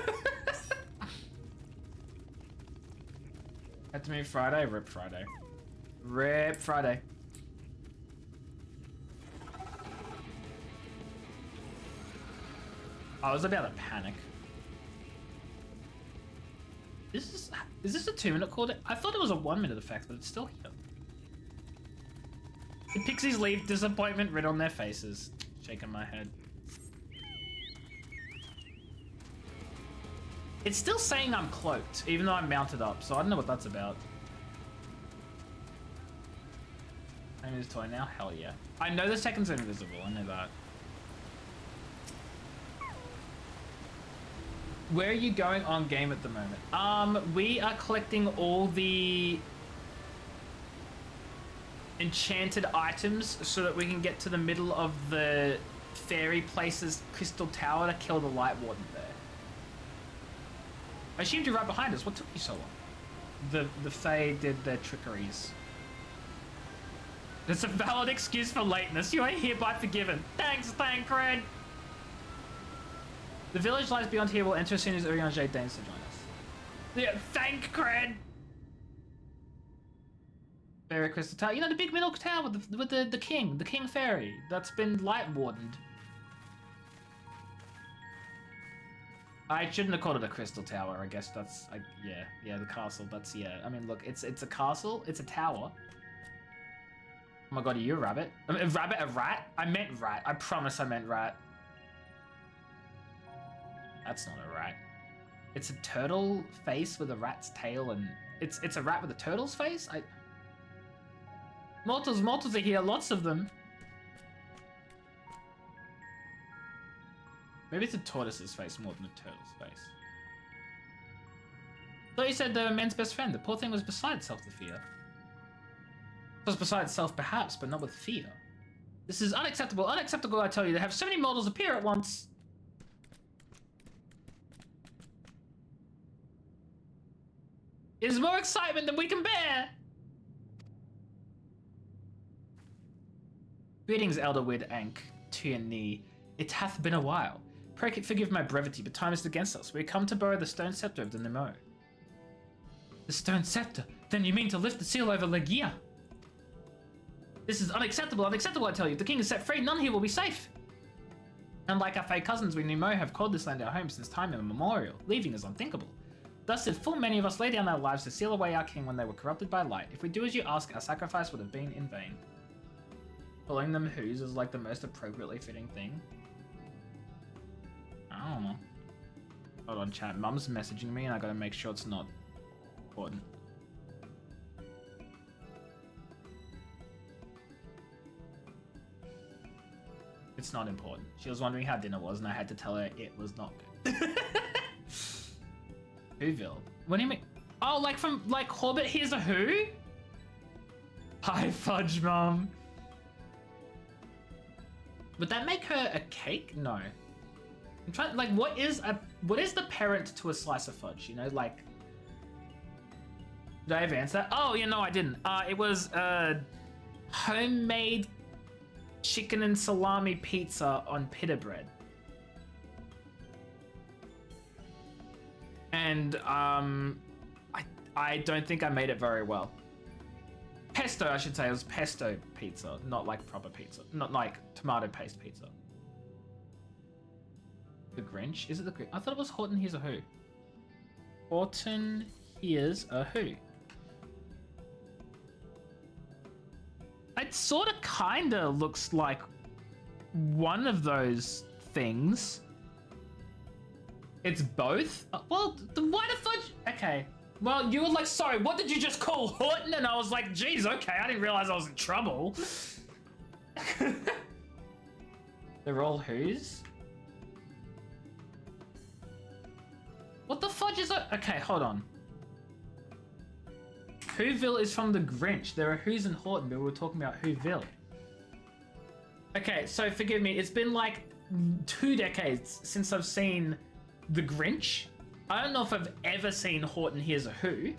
Had to move Friday. Rip Friday. Rip Friday. I was about to panic. Is this a 2 minute cooldown? I thought it was a 1 minute effect, but it's still here. The pixies leave disappointment written on their faces. Shaking my head. It's still saying I'm cloaked, even though I'm mounted up, so I don't know what that's about. I'm his toy now? Hell yeah. I know the seconds are invisible, I know that. Where are you going on game at the moment? We are collecting all the enchanted items so that we can get to the middle of the fairy place's crystal tower to kill the light warden there. I assumed you're right behind us. What took you so long? The Fae did their trickeries. It's a valid excuse for lateness. You are hereby forgiven. Thanks, Thancred. The village lies beyond here will enter as soon as Urian Jade deigns to join us. Yeah, thank Cred! Fairy Crystal Tower. You know, the big middle tower with the king fairy. That's been light wardened. I shouldn't have called it a crystal tower. I guess that's, yeah, the castle. That's, yeah. I mean, look, it's a castle. It's a tower. Oh my god, are you a rabbit? I mean, a rat? I meant rat. I promise I meant rat. That's not a rat. It's a turtle face with a rat's tail, and it's a rat with a turtle's face? Mortals are here, lots of them. Maybe it's a tortoise's face more than a turtle's face. I thought you said the man's best friend. The poor thing was beside itself with fear. It was beside itself perhaps, but not with fear. This is unacceptable. Unacceptable, I tell you, to have so many mortals appear at once. is more excitement than we can bear. Greetings, Elder Wid Ank, to your knee. It hath been a while. Pray forgive my brevity, but time is against us. We come to borrow the stone scepter of the Nemo. The stone scepter? Then you mean to lift the seal over Legia? This is unacceptable, unacceptable, I tell you. If the king is set free, none here will be safe. Unlike our fey cousins, we Nemo have called this land our home since time immemorial. Leaving is unthinkable. Thus did full many of us lay down our lives to seal away our king when they were corrupted by light. If we do as you ask, our sacrifice would have been in vain. Calling them whos is like the most appropriately fitting thing. I don't know. Hold on, chat. Mum's messaging me and I gotta make sure it's not important. It's not important. She was wondering how dinner was and I had to tell her it was not good. Whoville? What do you mean? Oh, like from, like, Hobbit Here's a Who? Hi, Fudge Mum. Would that make her a cake? No. I'm trying, like, what is the parent to a slice of fudge? You know, like, did I advance that? Oh, yeah, no, I didn't. It was homemade chicken and salami pizza on pita bread. And I don't think I made it very well. Pesto, I should say. It was pesto pizza, not like proper pizza. Not like tomato paste pizza. The Grinch? Is it the Grinch? I thought it was Horton Hears a Who. Horton Hears a Who. It sort of kinda looks like one of those things. It's both? Well, why the fudge? Okay. Well, you were like, sorry, what did you just call Horton? And I was like, geez, okay, I didn't realize I was in trouble. They're all whos? What the fudge is that? Okay, hold on. Whoville is from the Grinch. There are whos in Horton, but we were talking about Whoville. Okay, so forgive me, it's been like 2 decades since I've seen the Grinch. I don't know if I've ever seen Horton Hears a Who.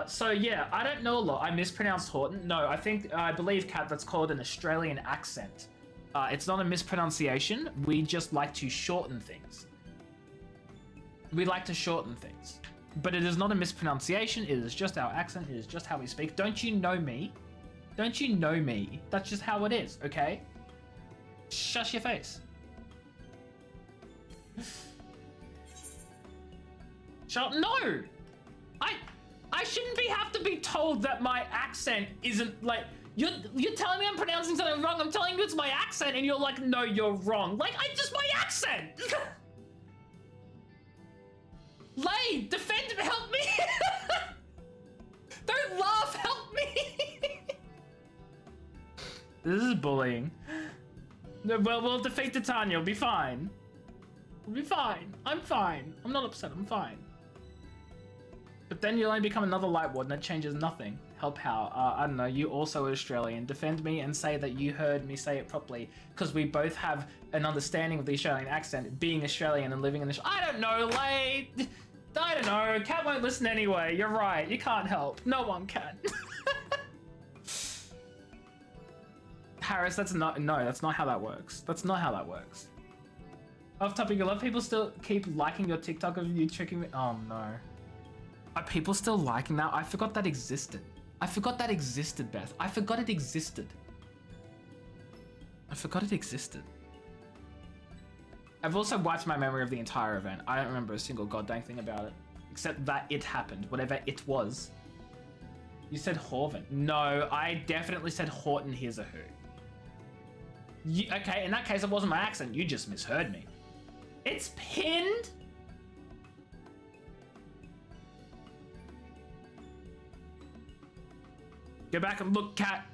So yeah, I don't know a lot. I mispronounced Horton. No, I believe, Kat, that's called an Australian accent. It's not a mispronunciation. We just like to shorten things. We like to shorten things. But it is not a mispronunciation. It is just our accent. It is just how we speak. Don't you know me? Don't you know me? That's just how it is, okay? Shush your face. Shut. No! I shouldn't have to be told that my accent isn't like you're telling me I'm pronouncing something wrong. I'm telling you it's my accent, and you're like, no, you're wrong. Like, I just my accent. Lay, defend, help me. Don't laugh, help me. This is bullying. Well, we'll defeat Titania. We'll be fine. We'll be fine. I'm fine. I'm not upset. I'm fine. But then you'll only become another Light Warden. That changes nothing. Help how? I don't know. You also are Australian. Defend me and say that you heard me say it properly, because we both have an understanding of the Australian accent, being Australian and living in the... I don't know, Lay. I don't know. Cat won't listen anyway. You're right. You can't help. No one can. Harris, that's not how that works. That's not how that works. Off topic, a lot of people still keep liking your TikTok of you tricking me. Oh no. Are people still liking that? I forgot that existed. I forgot that existed, Beth. I forgot it existed. I forgot it existed. I've also wiped my memory of the entire event. I don't remember a single goddamn thing about it. Except that it happened, whatever it was. You said Horvin. No, I definitely said Horton Hears a Who. Okay, in that case, it wasn't my accent. You just misheard me. It's pinned? Go back and look, cat.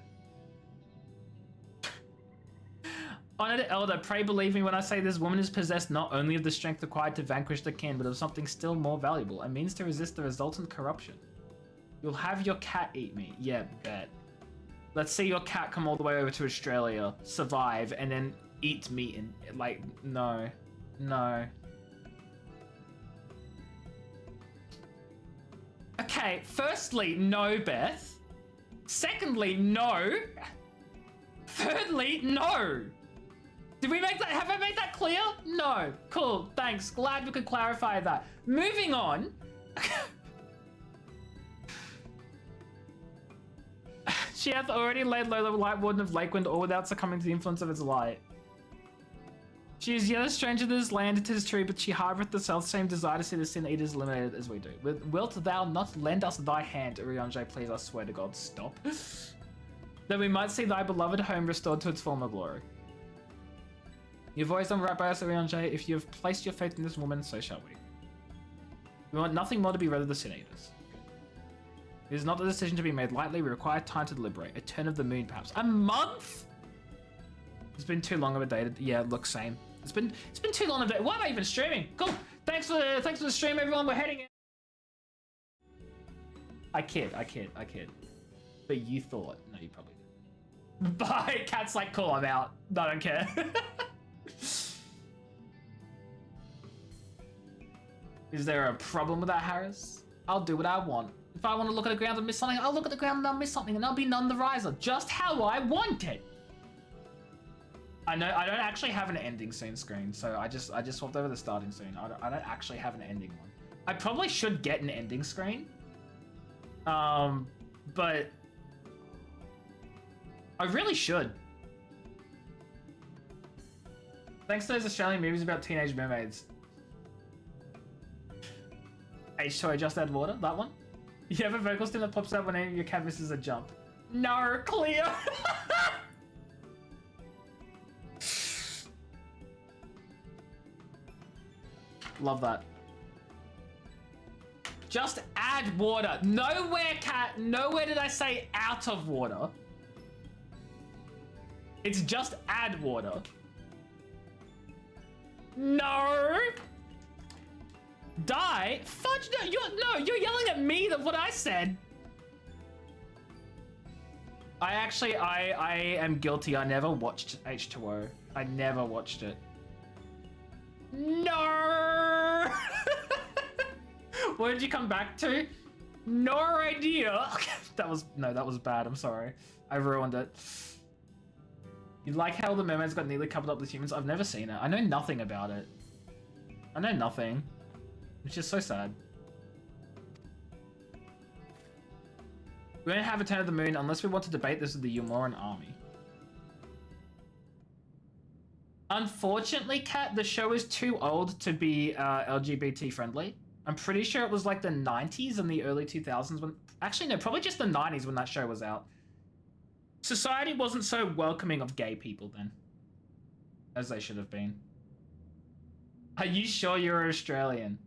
Honored Elder, pray believe me when I say this woman is possessed not only of the strength required to vanquish the kin, but of something still more valuable, a means to resist the resultant corruption. You'll have your cat eat me. Yeah, bet. Let's see your cat come all the way over to Australia, survive, and then eat me and, like, no. No. A Okay, firstly, no, Beth. Secondly, no. Thirdly, no. Did we make that? Have I made that clear? No. Cool. Thanks. Glad we could clarify that. Moving on. She hath already laid low the light warden of Lakewind, all without succumbing to the influence of its light. She is yet a stranger to this land, it is true, but she harboureth the self-same desire to see the sin eaters eliminated as we do. Wilt thou not lend us thy hand, Urianger, please, I swear to God, stop. That we might see thy beloved home restored to its former glory. You've always done right by us, Urianger. If you have placed your faith in this woman, so shall we. We want nothing more to be rid of the sin eaters. It is not a decision to be made lightly. We require time to deliberate. A turn of the moon, perhaps. A month? It's been too long of a day. Yeah, look, same. It's been too long of a day. Why am I even streaming? Cool. Thanks for the stream, everyone. We're heading in. I kid. But you thought. No, you probably didn't. Bye. Cat's like, cool, I'm out. I don't care. Is there a problem with that, Harris? I'll do what I want. If I want to look at the ground and miss something, I'll look at the ground and I'll miss something, and I'll be none the riser. Just how I want it. I know I don't actually have an ending scene screen, so I just swapped over the starting screen. I don't actually have an ending one. I probably should get an ending screen. But I really should. Thanks to those Australian movies about teenage mermaids. H2O Just Add Water, that one? You have a vocal stem that pops out when any of your cat misses a jump. No, clear! Love that. Just add water. Nowhere, cat. Nowhere did I say out of water. It's just add water. No. Die? Fudge, no, you're yelling at me than what I said. I am guilty. I never watched H2O. I never watched it. No. What did you come back to? No idea. that was bad. I'm sorry. I ruined it. You like how the mermaids got neatly coupled up with humans? I've never seen it. I know nothing about it. I know nothing. Which is so sad. We don't have a turn of the moon unless we want to debate this with the Umoran army. Unfortunately, Kat, the show is too old to be LGBT friendly. I'm pretty sure it was like the 90s and the early 2000s when... Actually, no, probably just the 90s when that show was out. Society wasn't so welcoming of gay people then. As they should have been. Are you sure you're Australian?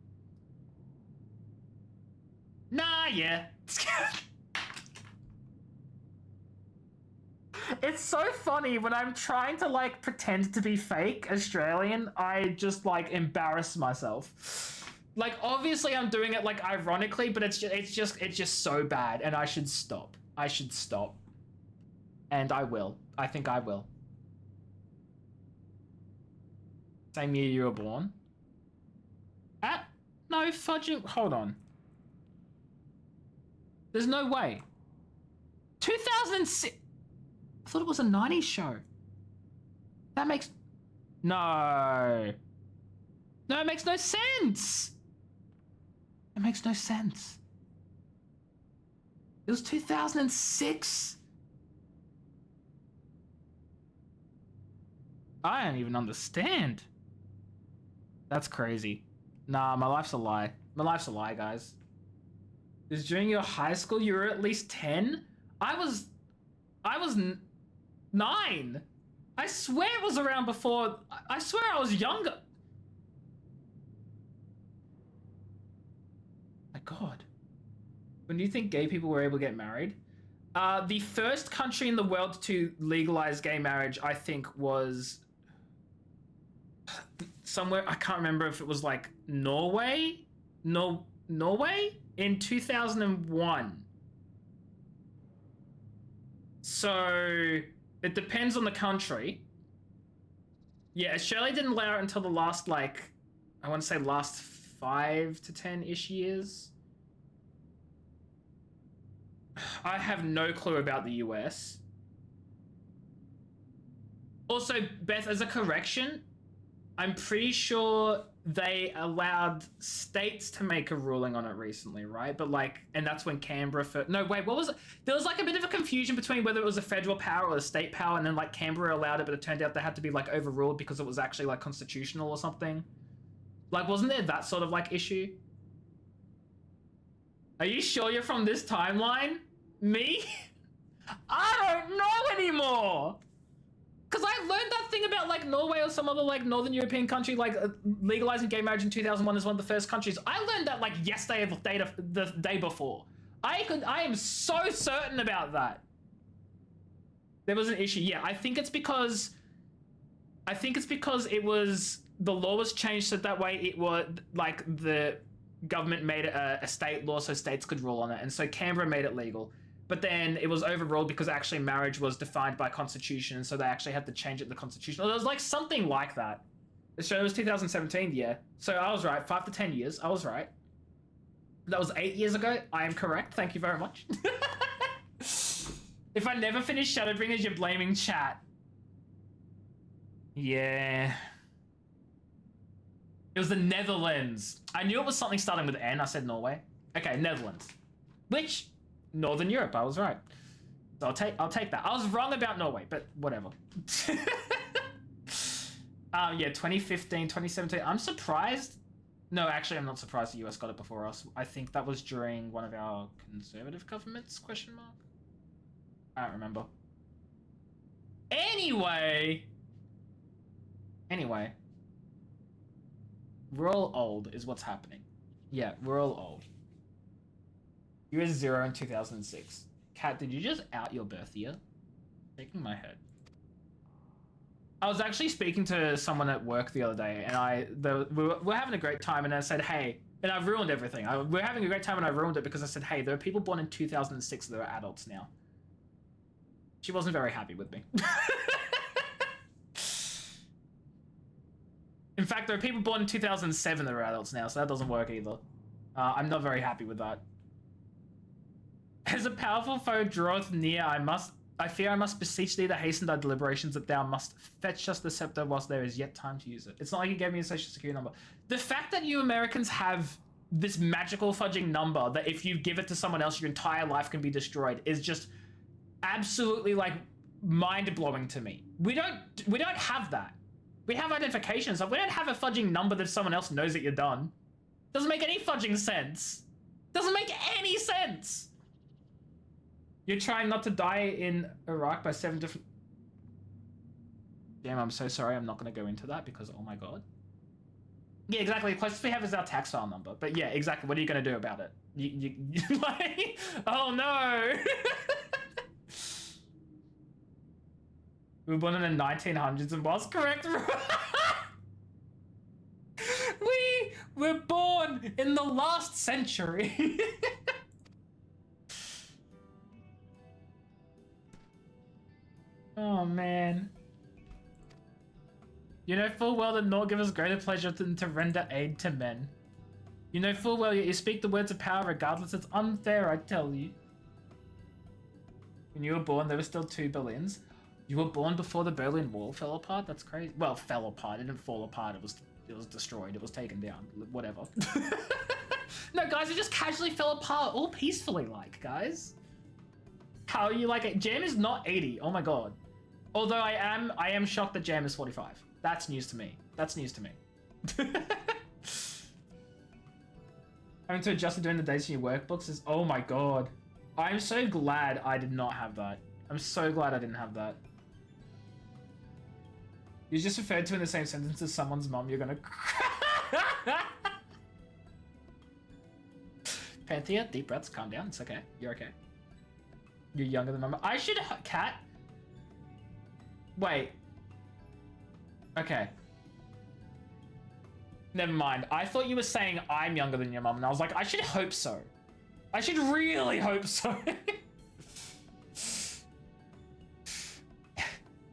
Nah, yeah. It's so funny when I'm trying to like pretend to be fake Australian, I just like embarrass myself. Like obviously I'm doing it like ironically, but it's just so bad and I should stop. I should stop. And I will. I think I will. Same year you were born? No fudging. Hold on. There's no way. 2006. I thought it was a 90s show. That makes... No. No, it makes no sense. It makes no sense. It was 2006. I don't even understand. That's crazy. Nah, my life's a lie. My life's a lie, guys. Is during your high school you were at least 10? I was 9. I swear it was around before. I swear I was younger. My God. When do you think gay people were able to get married? The first country in the world to legalize gay marriage, I think, was somewhere. I can't remember if it was like Norway. Norway in 2001. So it depends on the country. Yeah, Australia didn't allow it until the last, like, I want to say last 5 to 10-ish years. I have no clue about the US. Also, Beth, as a correction, I'm pretty sure they allowed states to make a ruling on it recently, right? But like, and that's when Canberra no, wait, what was it? There was like a bit of a confusion between whether it was a federal power or a state power, and then like Canberra allowed it, but it turned out they had to be like overruled because it was actually like constitutional or something. Like, wasn't there that sort of like issue? Are you sure you're from this timeline? Me? I don't know anymore! Because I learned that thing about like Norway or some other like Northern European country like legalizing gay marriage in 2001 as one of the first countries. I learned that like yesterday of the day before. I am so certain about that. There was an issue. Yeah, I think it's because it was, the law was changed so that way it was like the government made it a state law so states could rule on it. And so Canberra made it legal. But then it was overruled because actually marriage was defined by constitution, and so they actually had to change it to the constitution. It was like something like that. So it was 2017, yeah. So I was right, 5 to 10 years, I was right. That was 8 years ago, I am correct, thank you very much. If I never finish Shadowbringers, you're blaming chat. Yeah. It was the Netherlands. I knew it was something starting with N, I said Norway. Okay, Netherlands. Which... Northern Europe, I was right. So I'll take that. I was wrong about Norway, but whatever. Yeah, 2015, 2017. I'm surprised. No, actually, I'm not surprised the US got it before us. I think that was during one of our conservative governments, question mark? I don't remember. Anyway. We're all old is what's happening. Yeah, we're all old. You were 0 in 2006. Kat, did you just out your birth year? Shaking my head. I was actually speaking to someone at work the other day, and we were having a great time, and I said, hey, and I've ruined everything. We're having a great time, and I ruined it because I said, hey, there are people born in 2006 that are adults now. She wasn't very happy with me. In fact, there are people born in 2007 that are adults now, so that doesn't work either. I'm not very happy with that. As a powerful foe draweth near, I fear I must beseech thee to hasten thy deliberations, that thou must fetch us the scepter whilst there is yet time to use it. It's not like you gave me a social security number. The fact that you Americans have this magical fudging number that if you give it to someone else, your entire life can be destroyed is just absolutely like mind-blowing to me. We don't have that. We have identifications. We don't have a fudging number that someone else knows that you're done. Doesn't make any fudging sense. Doesn't make any sense. You're trying not to die in Iraq by 7 different... Damn, I'm so sorry. I'm not going to go into that because, oh my god. Yeah, exactly. The closest we have is our tax file number. But yeah, exactly. What are you going to do about it? You like... Oh no! We were born in the 1900s and was correct. We were born in the last century. Oh man. You know full well that naught giveth greater pleasure than to render aid to men. You know full well yet you speak the words of power regardless, it's unfair, I tell you. When you were born, there were still 2 Berlins. You were born before the Berlin Wall fell apart? That's crazy. Well, fell apart. It didn't fall apart. It was destroyed. It was taken down. Whatever. No, guys, it just casually fell apart. All peacefully, like, guys. How are you like it? Jam is not 80. Oh my god. Although I am shocked that Jam is 45. That's news to me. That's news to me. Having to adjust to doing the dates in your workbooks is... Oh my god. I'm so glad I did not have that. I'm so glad I didn't have that. You just referred to in the same sentence as someone's mom, you're gonna... Panthea, deep breaths, calm down, it's okay. You're okay. You're younger than mama. I should... Cat? Wait. Okay. Never mind. I thought you were saying I'm younger than your mum, and I was like, I should hope so. I should really hope so.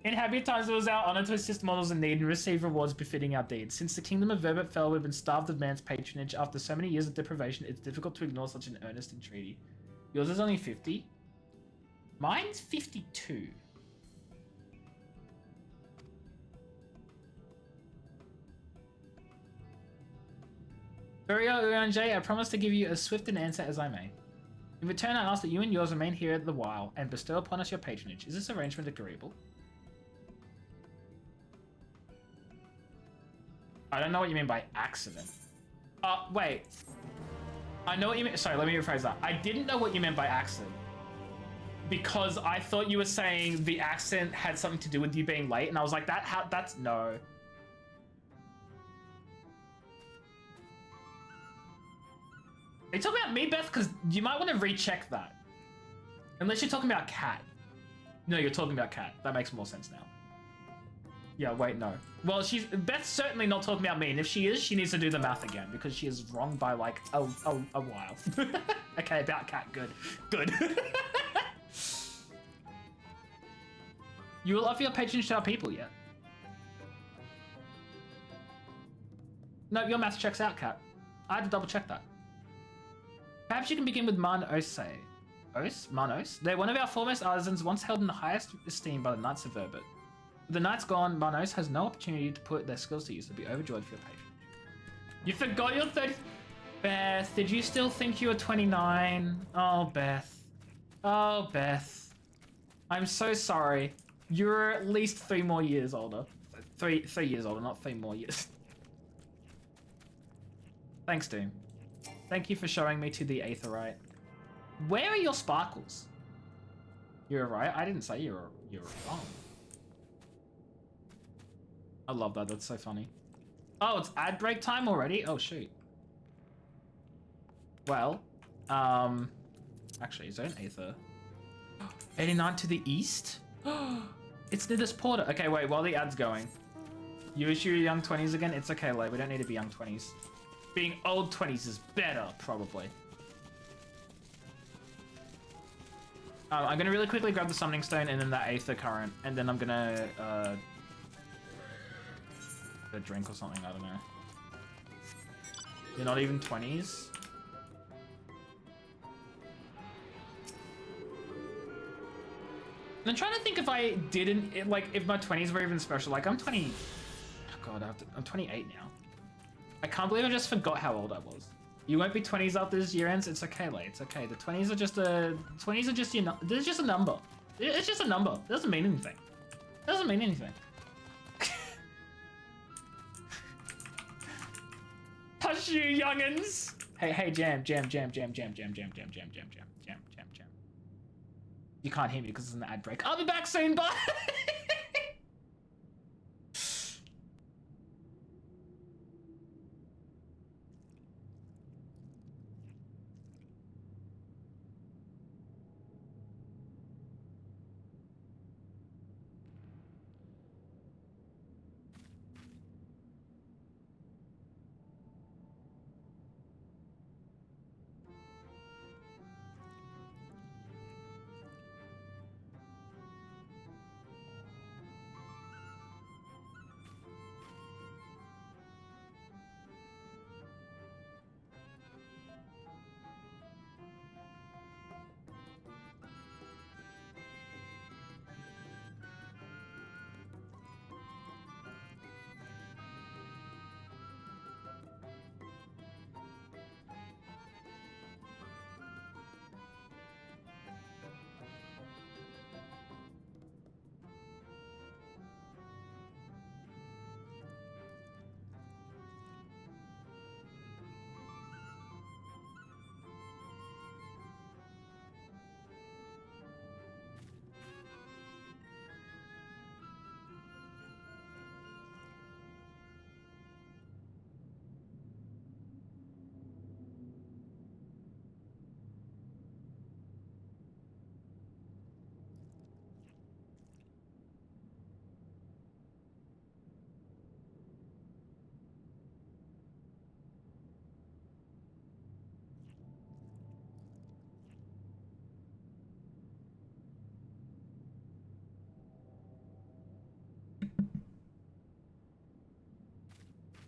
In happier times, it was our honor to assist models in need and receive rewards befitting our deeds. Since the kingdom of Verbet fell, we've been starved of man's patronage. After so many years of deprivation, it's difficult to ignore such an earnest entreaty. Yours is only 50? Mine's 52. Very well, Jay, I promise to give you as swift an answer as I may. In return, I ask that you and yours remain here at the while and bestow upon us your patronage. Is this arrangement agreeable? I don't know what you mean by accident. Wait. I know what you mean. Sorry, let me rephrase that. I didn't know what you meant by accident. Because I thought you were saying the accent had something to do with you being late, and I was like, that's no. Are you talking about me, Beth? Because you might want to recheck that. Unless you're talking about Cat. No, you're talking about Cat. That makes more sense now. Yeah, wait, no. Well, Beth's certainly not talking about me, and if she is, she needs to do the math again, because she is wrong by, like, a while. Okay, about Cat, good. Good. You will offer your patronage to our people yet? No, your math checks out, Cat. I had to double check that. Perhaps you can begin with Man Ose. Manos? They're one of our foremost artisans, once held in the highest esteem by the Knights of Verbit. With the Knights gone, Manos has no opportunity to put their skills to use. To be overjoyed for your patronage. You forgot your 30... Beth, did you still think you were 29? Oh, Beth. Oh, Beth. I'm so sorry. You're at least 3 more years older. 3 years older, not 3 more years. Thanks, Doom. Thank you for showing me to the Aetherite. Where are your sparkles? You're right. I didn't say you're wrong. I love that. That's so funny. Oh, it's ad break time already? Oh, shoot. Well, actually, is there an Aether? 89 to the east? It's near this porter. Okay, wait, while the ad's going. You issue your young 20s again? It's okay, Lay. We don't need to be young 20s. Being old 20s is better, probably. I'm gonna really quickly grab the summoning stone and then that Aether current, and then I'm gonna a drink or something, I don't know. You're not even 20s? I'm trying to think if I didn't, if my 20s were even special. Like, I'm 20... Oh god, I'm 28 now. I can't believe I just forgot how old I was. You won't be 20s after this year ends. It's okay, Lay. It's okay. The 20s are just a... 20s are just your... There's just a number. It's just a number. It doesn't mean anything. It doesn't mean anything. Hush you, youngins! Hey, Jam. You can't hear me because it's an ad break. I'll be back soon, bye!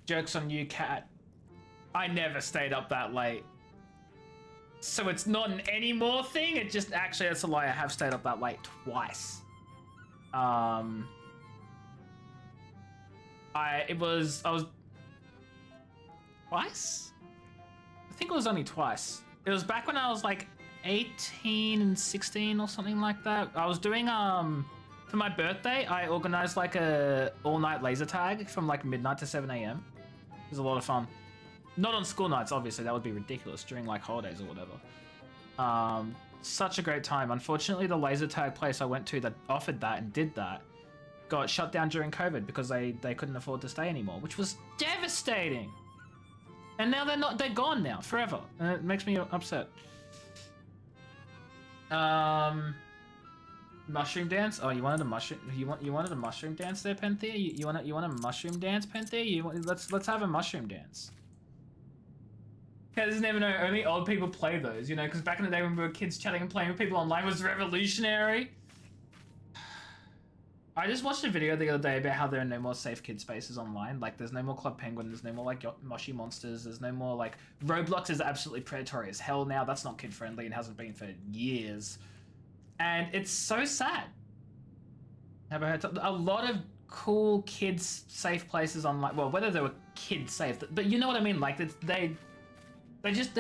Joke's on you, Cat. I never stayed up that late. So it's not an anymore thing. It just actually, that's a lie. I have stayed up that late twice. I was twice. I think it was only twice. It was back when I was like 18 and 16 or something like that. I was doing for my birthday, I organized like a all-night laser tag from like midnight to 7 a.m. It was a lot of fun. Not on school nights, obviously. That would be ridiculous during like holidays or whatever. Such a great time. Unfortunately, the laser tag place I went to that offered that and did that got shut down during COVID because they couldn't afford to stay anymore, which was devastating. And now they're gone now forever, and it makes me upset. Mushroom dance? Oh, you wanted a mushroom? You wanted a mushroom dance there, Penthea? You want a mushroom dance, Penthea? Let's have a mushroom dance. Because never know, only old people play those, you know, because back in the day when we were kids, chatting and playing with people online was revolutionary. I just watched a video the other day about how there are no more safe kid spaces online. Like, there's no more Club Penguin, there's no more, like, Moshi Monsters, there's no more, like... Roblox is absolutely predatory as hell now. That's not kid-friendly and hasn't been for years. And it's so sad. Have I heard a lot of cool kids safe places online? Well, whether they were kid safe, but you know what I mean? Like, they're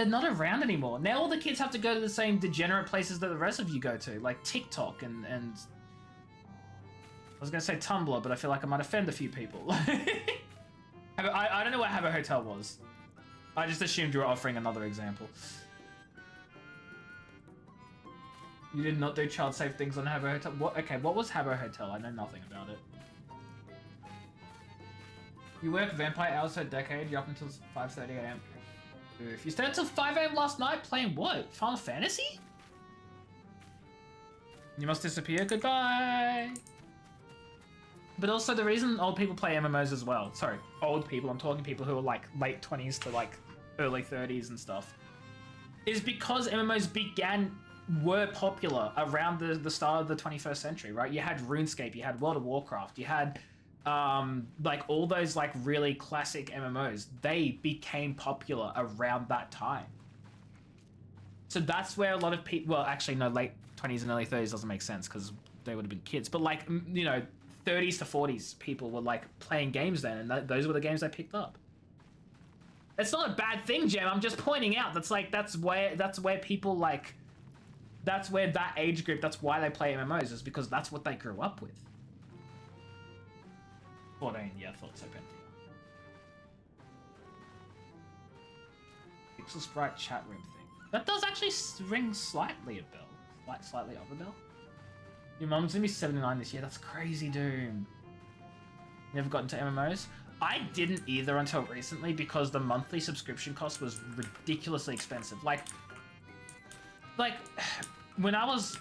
not around anymore. Now all the kids have to go to the same degenerate places that the rest of you go to, like TikTok and I was gonna say Tumblr, but I feel like I might offend a few people. I don't know what Habbo Hotel was. I just assumed you were offering another example. You did not do child-safe things on Habbo Hotel? What? Okay, what was Habbo Hotel? I know nothing about it. You work vampire hours for a decade, you're up until 5:30 a.m. If you stayed until 5 a.m. last night playing what? Final Fantasy? You must disappear, goodbye! But also the reason old people play MMOs as well, sorry, old people, I'm talking people who are like late 20s to like early 30s and stuff, is because MMOs were popular around the start of the 21st century, right? You had RuneScape, you had World of Warcraft, you had like all those like really classic MMOs. They became popular around that time. So that's where a lot of people, well, actually no, late 20s and early 30s doesn't make sense because they would have been kids, but like, you know, 30s to 40s people were like playing games then, and those were the games they picked up. It's not a bad thing, Gem. I'm just pointing out that's where people like, that's where that age group, that's why they play MMOs, is because that's what they grew up with. 14, yeah, I thought so, Penthea. Pixel Sprite chat room thing. That does actually ring slightly a bell. Slightly of a bell. Your mom's gonna be 79 this year. That's crazy, Doom. Never got into MMOs? I didn't either until recently because the monthly subscription cost was ridiculously expensive. Like when I was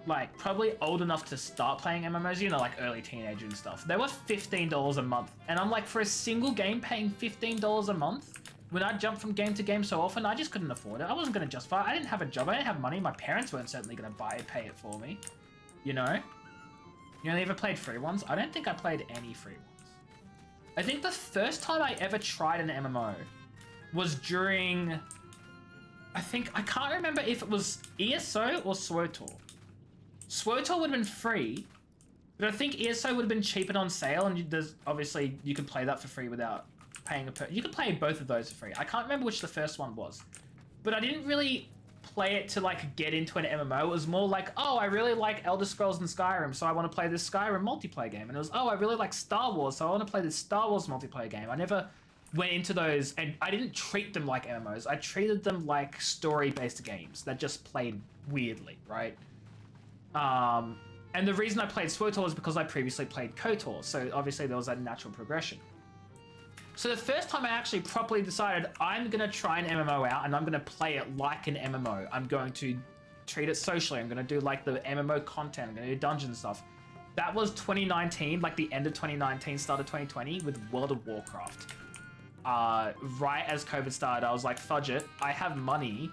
like probably old enough to start playing MMOs, you know, like early teenager and stuff, they were $15 a month. And I'm like, for a single game paying $15 a month, when I jumped from game to game so often, I just couldn't afford it. I wasn't gonna justify it. I didn't have a job, I didn't have money. My parents weren't certainly gonna pay it for me. You know? You only ever played free ones? I don't think I played any free ones. I think the first time I ever tried an MMO was during, I can't remember if it was ESO or SWTOR. SWTOR would have been free, but I think ESO would have been cheaper on sale, and there's obviously you could play that for free without paying you could play both of those for free. I can't remember which the first one was, but I didn't really play it to like get into an MMO. It was more like, oh, I really like Elder Scrolls and Skyrim, so I want to play this Skyrim multiplayer game. And it was, oh, I really like Star Wars, so I want to play this Star Wars multiplayer game. I never went into those, and I didn't treat them like MMOs. I treated them like story-based games that just played weirdly, right? And the reason I played SWTOR was because I previously played KOTOR, so obviously there was that natural progression. So the first time I actually properly decided I'm going to try an MMO out and I'm going to play it like an MMO. I'm going to treat it socially. I'm going to do like the MMO content. I'm going to do dungeon stuff. That was 2019, like the end of 2019, start of 2020 with World of Warcraft. Right as COVID started, I was like, fudge it. I have money.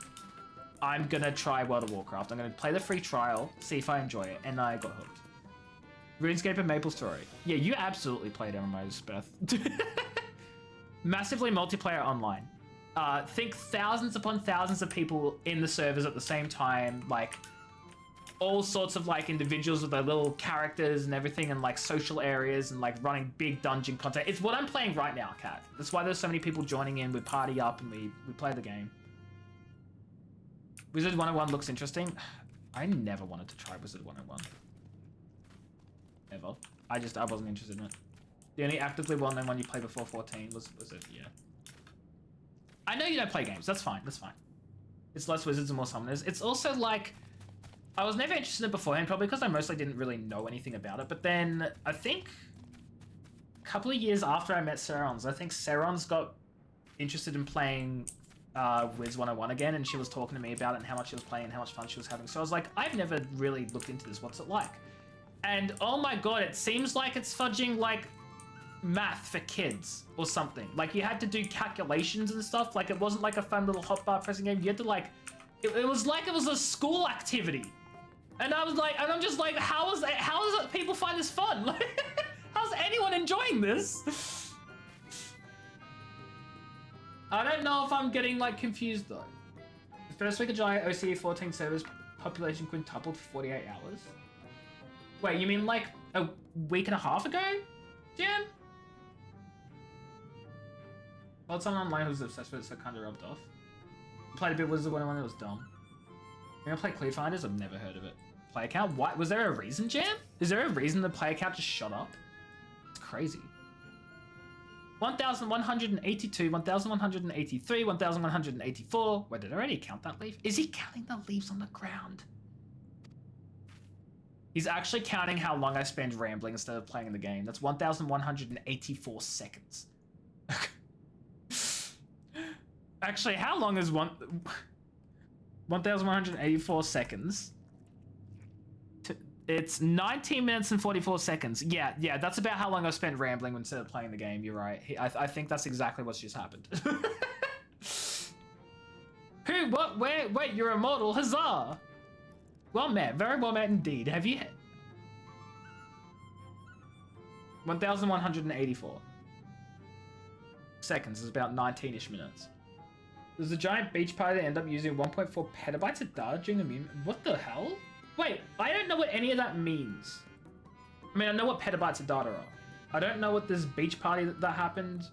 I'm going to try World of Warcraft. I'm going to play the free trial, see if I enjoy it. And I got hooked. RuneScape and MapleStory. Yeah, you absolutely played MMOs, Beth. Massively multiplayer online. think thousands upon thousands of people in the servers at the same time, like all sorts of like individuals with their little characters and everything, and like social areas and like running big dungeon content. It's what I'm playing right now, Kat. That's why there's so many people joining in. We party up and we play the game. Wizard 101 looks interesting. I never wanted to try Wizard 101. Ever. I wasn't interested in it. The only actively well-known one you played before 14 was it, yeah. I know you don't play games, that's fine, that's fine. It's less wizards and more summoners. It's also like, I was never interested in it beforehand, probably because I mostly didn't really know anything about it, but then I think a couple of years after I met Serons, I think Serons got interested in playing Wiz 101 again, and she was talking to me about it and how much she was playing and how much fun she was having. So I was like, I've never really looked into this, what's it like? And oh my god, it seems like it's fudging like math for kids or something. Like you had to do calculations and stuff. Like it wasn't like a fun little hotbar pressing game. You had to like, it was like it was a school activity. And I was like, and I'm just like, how is it people find this fun? Like, how's anyone enjoying this? I don't know if I'm getting like confused though. The first week of July, OCE 14 servers population quintupled for 48 hours. Wait, you mean like a week and a half ago, Jim? Well, someone online who was obsessed with it, so kind of rubbed off. Played a bit Wizard 101, it was dumb. You gonna play Clue Finders? I've never heard of it. Play account? What? Was there a reason, Jam? Is there a reason the play account just shut up? It's crazy. 1,182, 1,183, 1,184. Wait, did I already count that leaf? Is he counting the leaves on the ground? He's actually counting how long I spend rambling instead of playing the game. That's 1,184 seconds. Actually, how long is 1,184 seconds? It's 19 minutes and 44 seconds. Yeah, that's about how long I spent rambling instead of playing the game. You're right. I think that's exactly what's just happened. Who? What? Where? Wait, you're immortal. Huzzah! Well met. Very well met indeed. Have you... 1,184 seconds is about 19-ish minutes. There's a giant beach party that ended up using 1.4 petabytes of data during the moon. What the hell? Wait, I don't know what any of that means. I mean, I know what petabytes of data are. I don't know what this beach party that happened.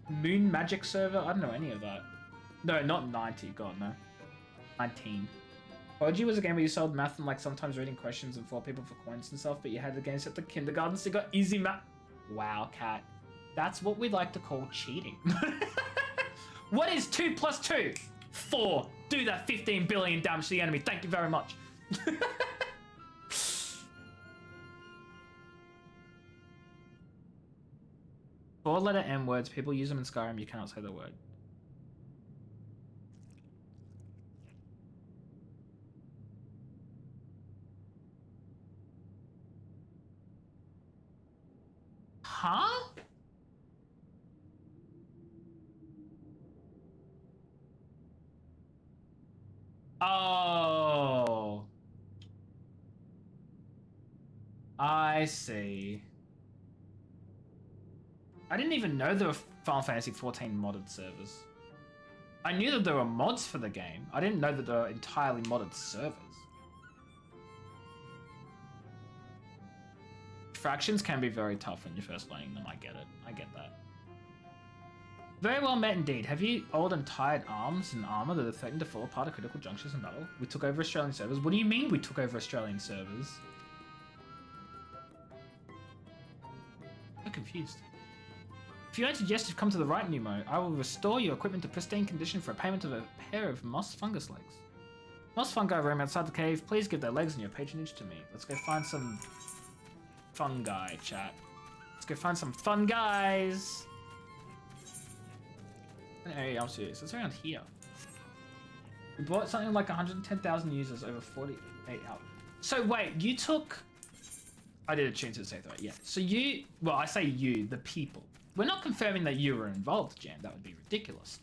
Moon magic server? I don't know any of that. No, not 90. God, no. 19. OG was a game where you sold math and like sometimes reading questions and fought people for coins and stuff, but you had the game set to kindergarten, so you got easy math. Wow, Cat. That's what we like to call cheating. What is 2 plus 2? 4. Do that 15 billion damage to the enemy. Thank you very much. 4-letter M words. People use them in Skyrim. You cannot say the word. Huh? Oh. I see. I didn't even know there were Final Fantasy 14 modded servers. I knew that there were mods for the game. I didn't know that there were entirely modded servers. Fractions can be very tough when you're first learning them. I get it. I get that. Very well met indeed. Have you old and tired arms and armor that are threatened to fall apart at critical junctures in battle? We took over Australian servers. What do you mean we took over Australian servers? I'm confused. If you entered yes, you've come to the right, Numo. I will restore your equipment to pristine condition for a payment of a pair of moss fungus legs. Moss fungi roam outside the cave. Please give their legs and your patronage to me. Let's go find some fungi, chat. Let's go find some fun guys. Hey, I'm serious. It's around here. We bought something like 110,000 users over 48 hours. So wait, you took... I did a tune to say that, yeah. So you... Well, I say you, the people. We're not confirming that you were involved, Jam. That would be ridiculous.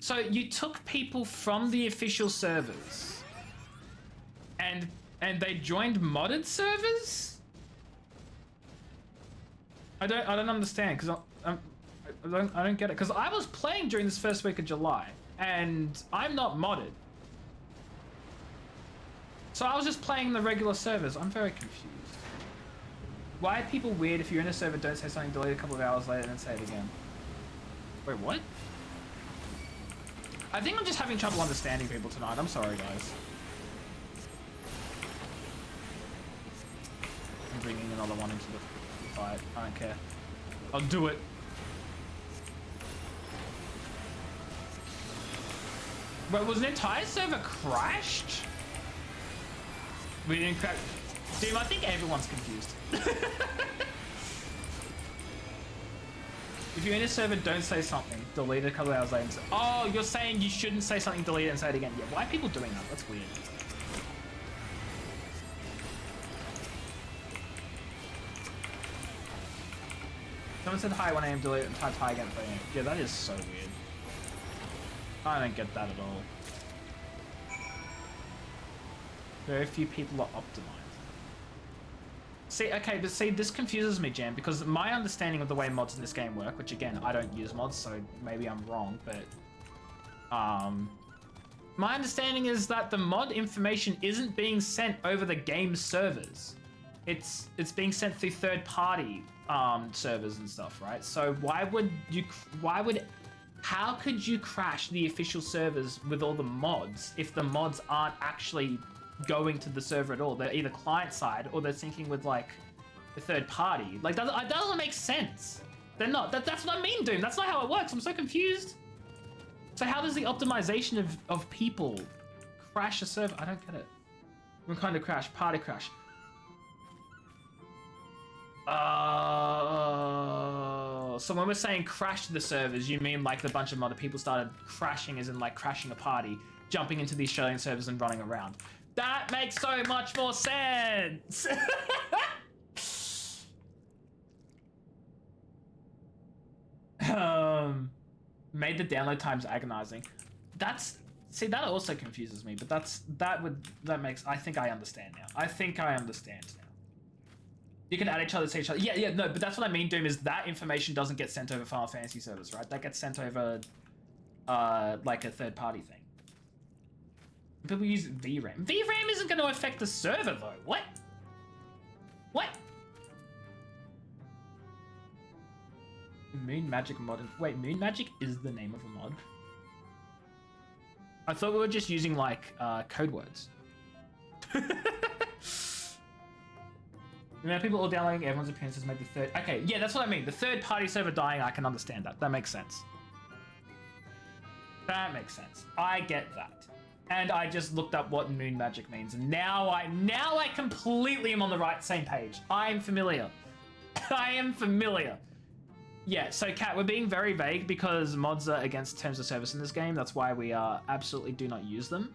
So you took people from the official servers and they joined modded servers? I don't understand, because I'm I don't get it. Because I was playing during this first week of July, and I'm not modded. So I was just playing the regular servers. I'm very confused. Why are people weird if you're in a server, don't say something, delete a couple of hours later, and then say it again? Wait, what? I think I'm just having trouble understanding people tonight. I'm sorry, guys. I'm bringing another one into the fight. I don't care. I'll do it. Wait, was an entire server crashed? We didn't crash. Dude, I think everyone's confused. If you're in a server, don't say something. Delete it a couple hours later. And say, oh, you're saying you shouldn't say something, delete it, and say it again. Yeah, why are people doing that? That's weird. Someone said hi 1 AM, delete it, and typed hi again 3 AM. Yeah, that is so weird. I don't get that at all. Very few people are optimized. See, okay, but see, this confuses me, Jam, because my understanding of the way mods in this game work, which again, I don't use mods, so maybe I'm wrong, but my understanding is that the mod information isn't being sent over the game servers. It's being sent through third-party servers and stuff, right? So how could you crash the official servers with all the mods if the mods aren't actually going to the server at all? They're either client side or they're syncing with like the third party. Like that doesn't make sense. They're not. That's what I mean, Doom. That's not how it works. I'm so confused. So how does the optimization of people crash a server? I don't get it. What kind of crash? Party crash. So when we're saying crash the servers, you mean like the bunch of modded people started crashing, as in like crashing a party, jumping into the Australian servers and running around. That makes so much more sense. Made the download times agonizing. See, that also confuses me, but that makes, I think I understand now. I think I understand now. You can add each other to each other. Yeah, no, but that's what I mean, Doom, is that information doesn't get sent over Final Fantasy servers, right? That gets sent over, like a third-party thing. People use VRAM. VRAM isn't going to affect the server, though. What? What? Moon Magic mod. Wait, Moon Magic is the name of a mod? I thought we were just using, like, code words. You know, people all downloading everyone's appearances make the third... Okay, yeah, that's what I mean. The third-party server dying, I can understand that. That makes sense. That makes sense. I get that. And I just looked up what Moon Magic means. And now I completely am on the same page. I am familiar. I am familiar. Yeah, so Kat, we're being very vague because mods are against terms of service in this game. That's why we absolutely do not use them.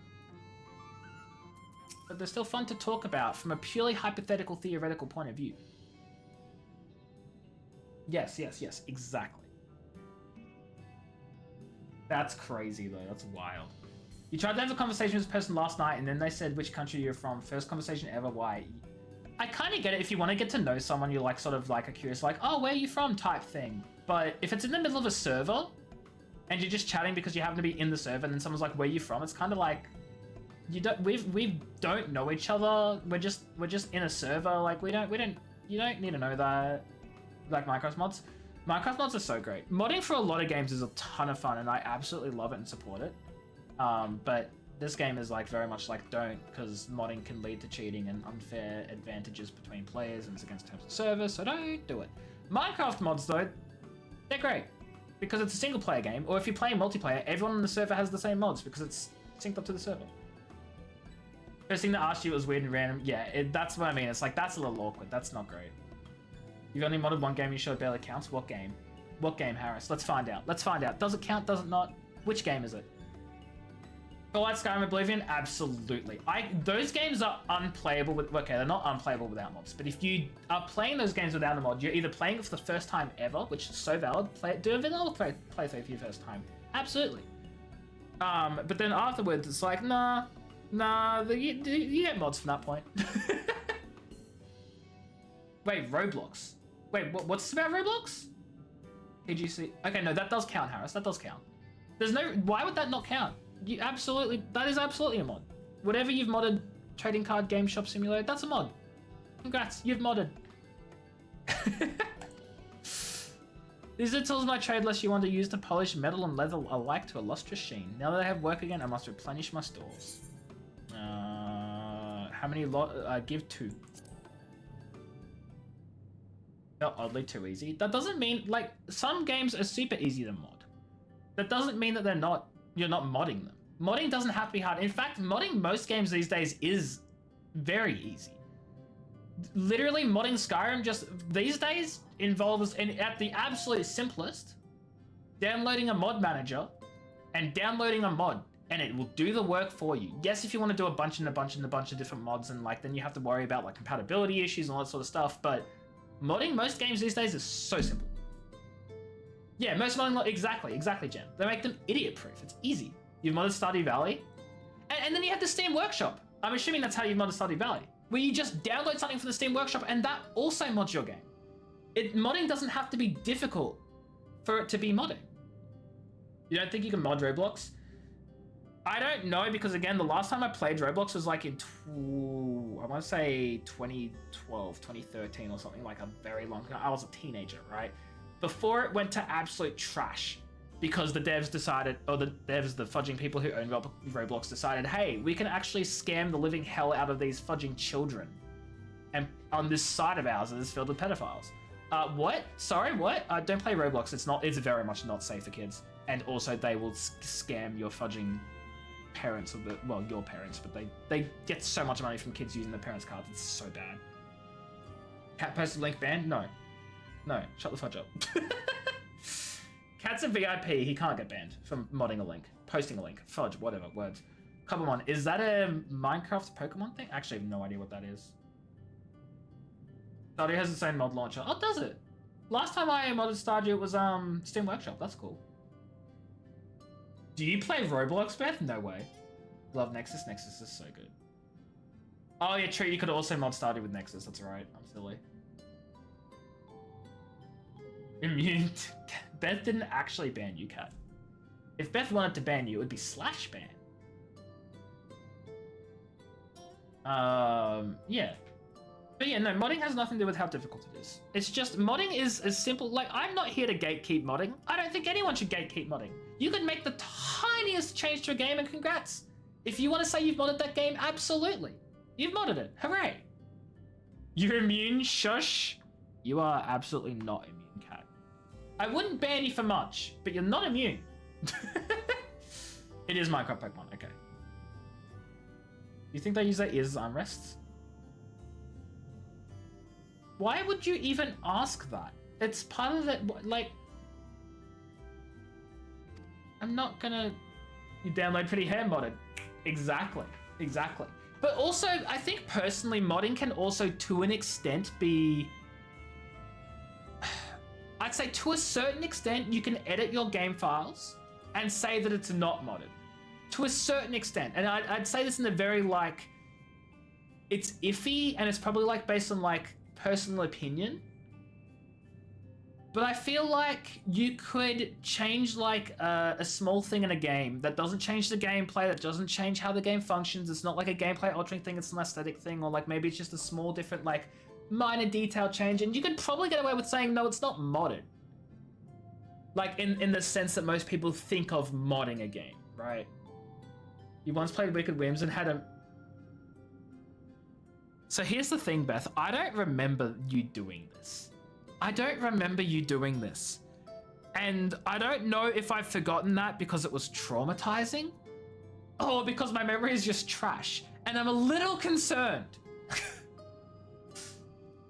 But they're still fun to talk about from a purely hypothetical, theoretical point of view. Yes, exactly. That's crazy though, that's wild. You tried to have a conversation with this person last night and then they said which country you're from. First conversation ever, why? I kind of get it if you want to get to know someone, you're like sort of like a curious like, oh, where are you from type thing. But if it's in the middle of a server and you're just chatting because you happen to be in the server and then someone's like, where are you from? It's kind of like, we don't know each other. We're just in a server. Like you don't need to know that. Like Minecraft mods. Minecraft mods are so great. Modding for a lot of games is a ton of fun and I absolutely love it and support it. But this game is like very much like don't, because modding can lead to cheating and unfair advantages between players and it's against terms of service, so don't do it. Minecraft mods though, they're great because it's a single player game, or if you're playing multiplayer, everyone on the server has the same mods because it's synced up to the server. First thing that asked you was weird and random. Yeah, that's what I mean. It's like, that's a little awkward. That's not great. You've only modded one game you showed barely counts. What game? What game, Harris? Let's find out. Let's find out. Does it count? Does it not? Which game is it? Fallout, Skyrim, Oblivion? Absolutely. Those games are unplayable with... Okay, they're not unplayable without mods. But if you are playing those games without a mod, you're either playing it for the first time ever, which is so valid. Do a vanilla playthrough for your first time. Absolutely. But then afterwards, it's like, nah, you get mods from that point. Wait, Roblox. Wait, what's about Roblox? PGC. Okay, no, that does count, Harris. That does count. There's no. Why would that not count? You absolutely. That is absolutely a mod. Whatever you've modded, trading card game shop simulator. That's a mod. Congrats, you've modded. These are tools my trade list you want to use to polish metal and leather alike to a lustrous sheen. Now that I have work again, I must replenish my stores. How many give 2. They're oddly too easy. That doesn't mean, like, some games are super easy to mod. That doesn't mean that you're not modding them. Modding doesn't have to be hard. In fact, modding most games these days is very easy. Literally, modding Skyrim just these days involves, at the absolute simplest, downloading a mod manager and downloading a mod, and it will do the work for you. Yes, if you want to do a bunch of different mods, and like then you have to worry about like compatibility issues and all that sort of stuff. But modding most games these days is so simple. Yeah, most modding, exactly, Jen. They make them idiot-proof. It's easy. You've modded Stardew Valley, and then you have the Steam Workshop. I'm assuming that's how you've modded Stardew Valley, where you just download something from the Steam Workshop, and that also mods your game. Modding doesn't have to be difficult for it to be modding. You don't think you can mod Roblox? I don't know, because again, the last time I played Roblox was like in, I want to say 2012, 2013 or something, like a very long time. I was a teenager, right? Before it went to absolute trash, because the devs decided, or the fudging people who own Roblox decided, hey, we can actually scam the living hell out of these fudging children. And on this site of ours that is filled with pedophiles. What? Sorry, what? Don't play Roblox. It's very much not safe for kids. And also they will scam your fudging parents, well, your parents, but they get so much money from kids using their parents' cards. It's so bad. Cat posted link banned? No, shut the fudge up. Cat's a VIP. He can't get banned from modding a link, posting a link, fudge, whatever words. Cobblemon, is that a Minecraft Pokemon thing? Actually, I have no idea what that is. Stardew has its own mod launcher. Oh, does it? Last time I modded Stardew, it was Steam Workshop. That's cool. Do you play Roblox, Beth? No way. Love Nexus. Nexus is so good. Oh yeah, true. You could also mod Stardew with Nexus. That's right. I'm silly. Immune. Beth didn't actually ban you, Kat. If Beth wanted to ban you, it would be /ban. Yeah. But yeah, no, modding has nothing to do with how difficult it is. It's just, modding is as simple, like, I'm not here to gatekeep modding. I don't think anyone should gatekeep modding. You can make the tiniest change to a game and congrats. If you want to say you've modded that game, absolutely. You've modded it, hooray. You're immune, shush. You are absolutely not immune, Kat. I wouldn't ban you for much, but you're not immune. It is Minecraft Pokemon, okay. You think they use their ears as armrests? Why would you even ask that? It's part of the, like... I'm not gonna... You download pretty hair modded. Exactly. But also, I think personally, modding can also, to an extent, be... I'd say to a certain extent, you can edit your game files and say that it's not modded. To a certain extent. And I'd say this in a very, like... It's iffy, and it's probably, like, based on, like, personal opinion. But I feel like you could change, like, a small thing in a game that doesn't change the gameplay, that doesn't change how the game functions. It's not like a gameplay altering thing, it's an aesthetic thing, or like maybe it's just a small different, like, minor detail change, and you could probably get away with saying, no, it's not modded. Like, in the sense that most people think of modding a game, right? You once played Wicked Whims and had a... So here's the thing, Beth. I don't remember you doing this. I don't remember you doing this. And I don't know if I've forgotten that because it was traumatizing or because my memory is just trash. And I'm a little concerned.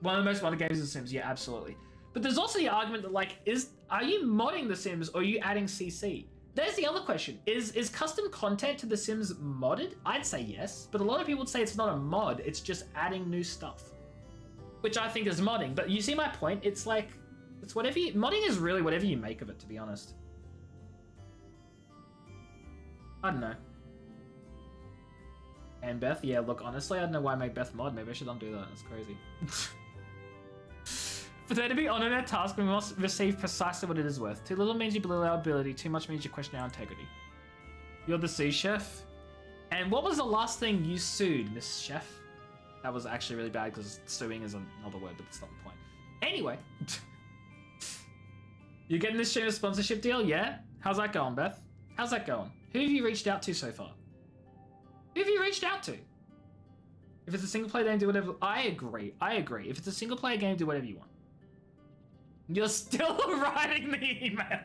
One of the most modded games is The Sims, yeah, absolutely. But there's also the argument that, like, are you modding The Sims or are you adding CC? There's the other question. Is custom content to The Sims modded? I'd say yes, but a lot of people would say it's not a mod, it's just adding new stuff. Which I think is modding, but you see my point? It's like, it's whatever you... Modding is really whatever you make of it, to be honest. I don't know. And Beth, yeah, look, honestly, I don't know why I made Beth mod. Maybe I should undo that. That's crazy. For there to be honor in our task, we must receive precisely what it is worth. Too little means you belittle our ability. Too much means you question our integrity. You're the sous chef. And what was the last thing you sued, Miss Chef? That was actually really bad because suing is another word, but that's not the point. Anyway. You getting this streamer sponsorship deal? Yeah? How's that going, Beth? How's that going? Who have you reached out to so far? Who have you reached out to? If it's a single player game, do whatever. I agree. If it's a single player game, do whatever you want. You're still writing the email.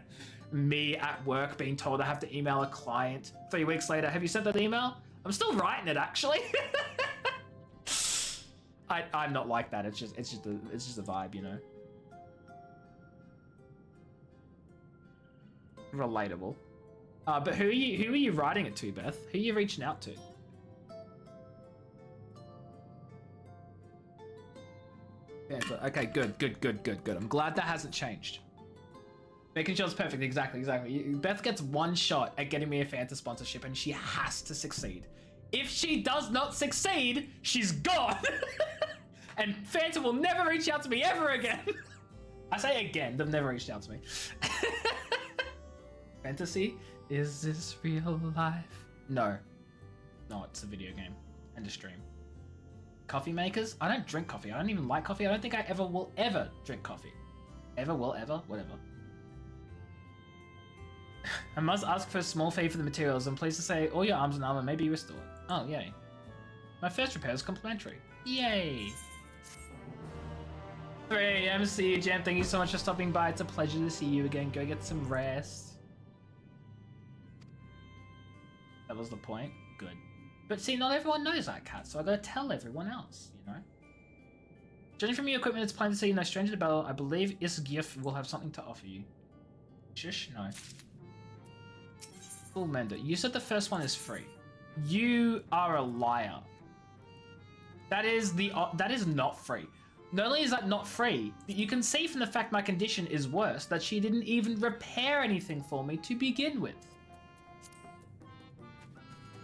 Me at work being told I have to email a client 3 weeks later. Have you sent that email? I'm still writing it, actually. I'm not like that. It's just a vibe, you know. Relatable. But who are you writing it to, Beth? Who are you reaching out to? Yeah, okay, good. I'm glad that hasn't changed. Making sure it's perfect, exactly. Beth gets one shot at getting me a Fanta sponsorship and she has to succeed. If she does not succeed, she's gone. And Fanta will never reach out to me ever again. I say again, they've never reached out to me. Fantasy? Is this real life? No, it's a video game and a stream. Coffee makers? I don't drink coffee. I don't even like coffee. I don't think I ever will ever drink coffee. Ever, whatever. I must ask for a small fee for the materials. I'm pleased to say all your arms and armor may be restored. Oh, yay. My first repair is complimentary. Yay. 3 a.m. See you, Jam. Thank you so much for stopping by. It's a pleasure to see you again. Go get some rest. That was the point. Good. But see, not everyone knows that, Cat, so I gotta tell everyone else, you know? Judging from your equipment, it's plain to see no stranger to battle. I believe XIV will have something to offer you. Shush, no. Full Mender, you said the first one is free. You are a liar. That is not free. Not only is that not free, but you can see from the fact my condition is worse that she didn't even repair anything for me to begin with.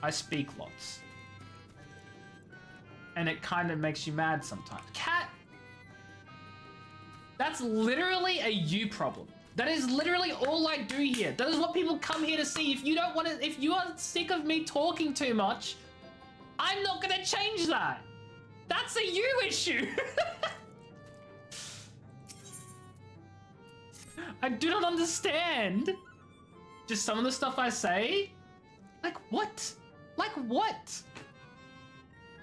I speak lots. And it kind of makes you mad sometimes. Cat! That's literally a you problem. That is literally all I do here. That is what people come here to see. If you don't want to, if you are sick of me talking too much, I'm not gonna change that. That's a you issue. I do not understand. Just some of the stuff I say? Like what? Like what?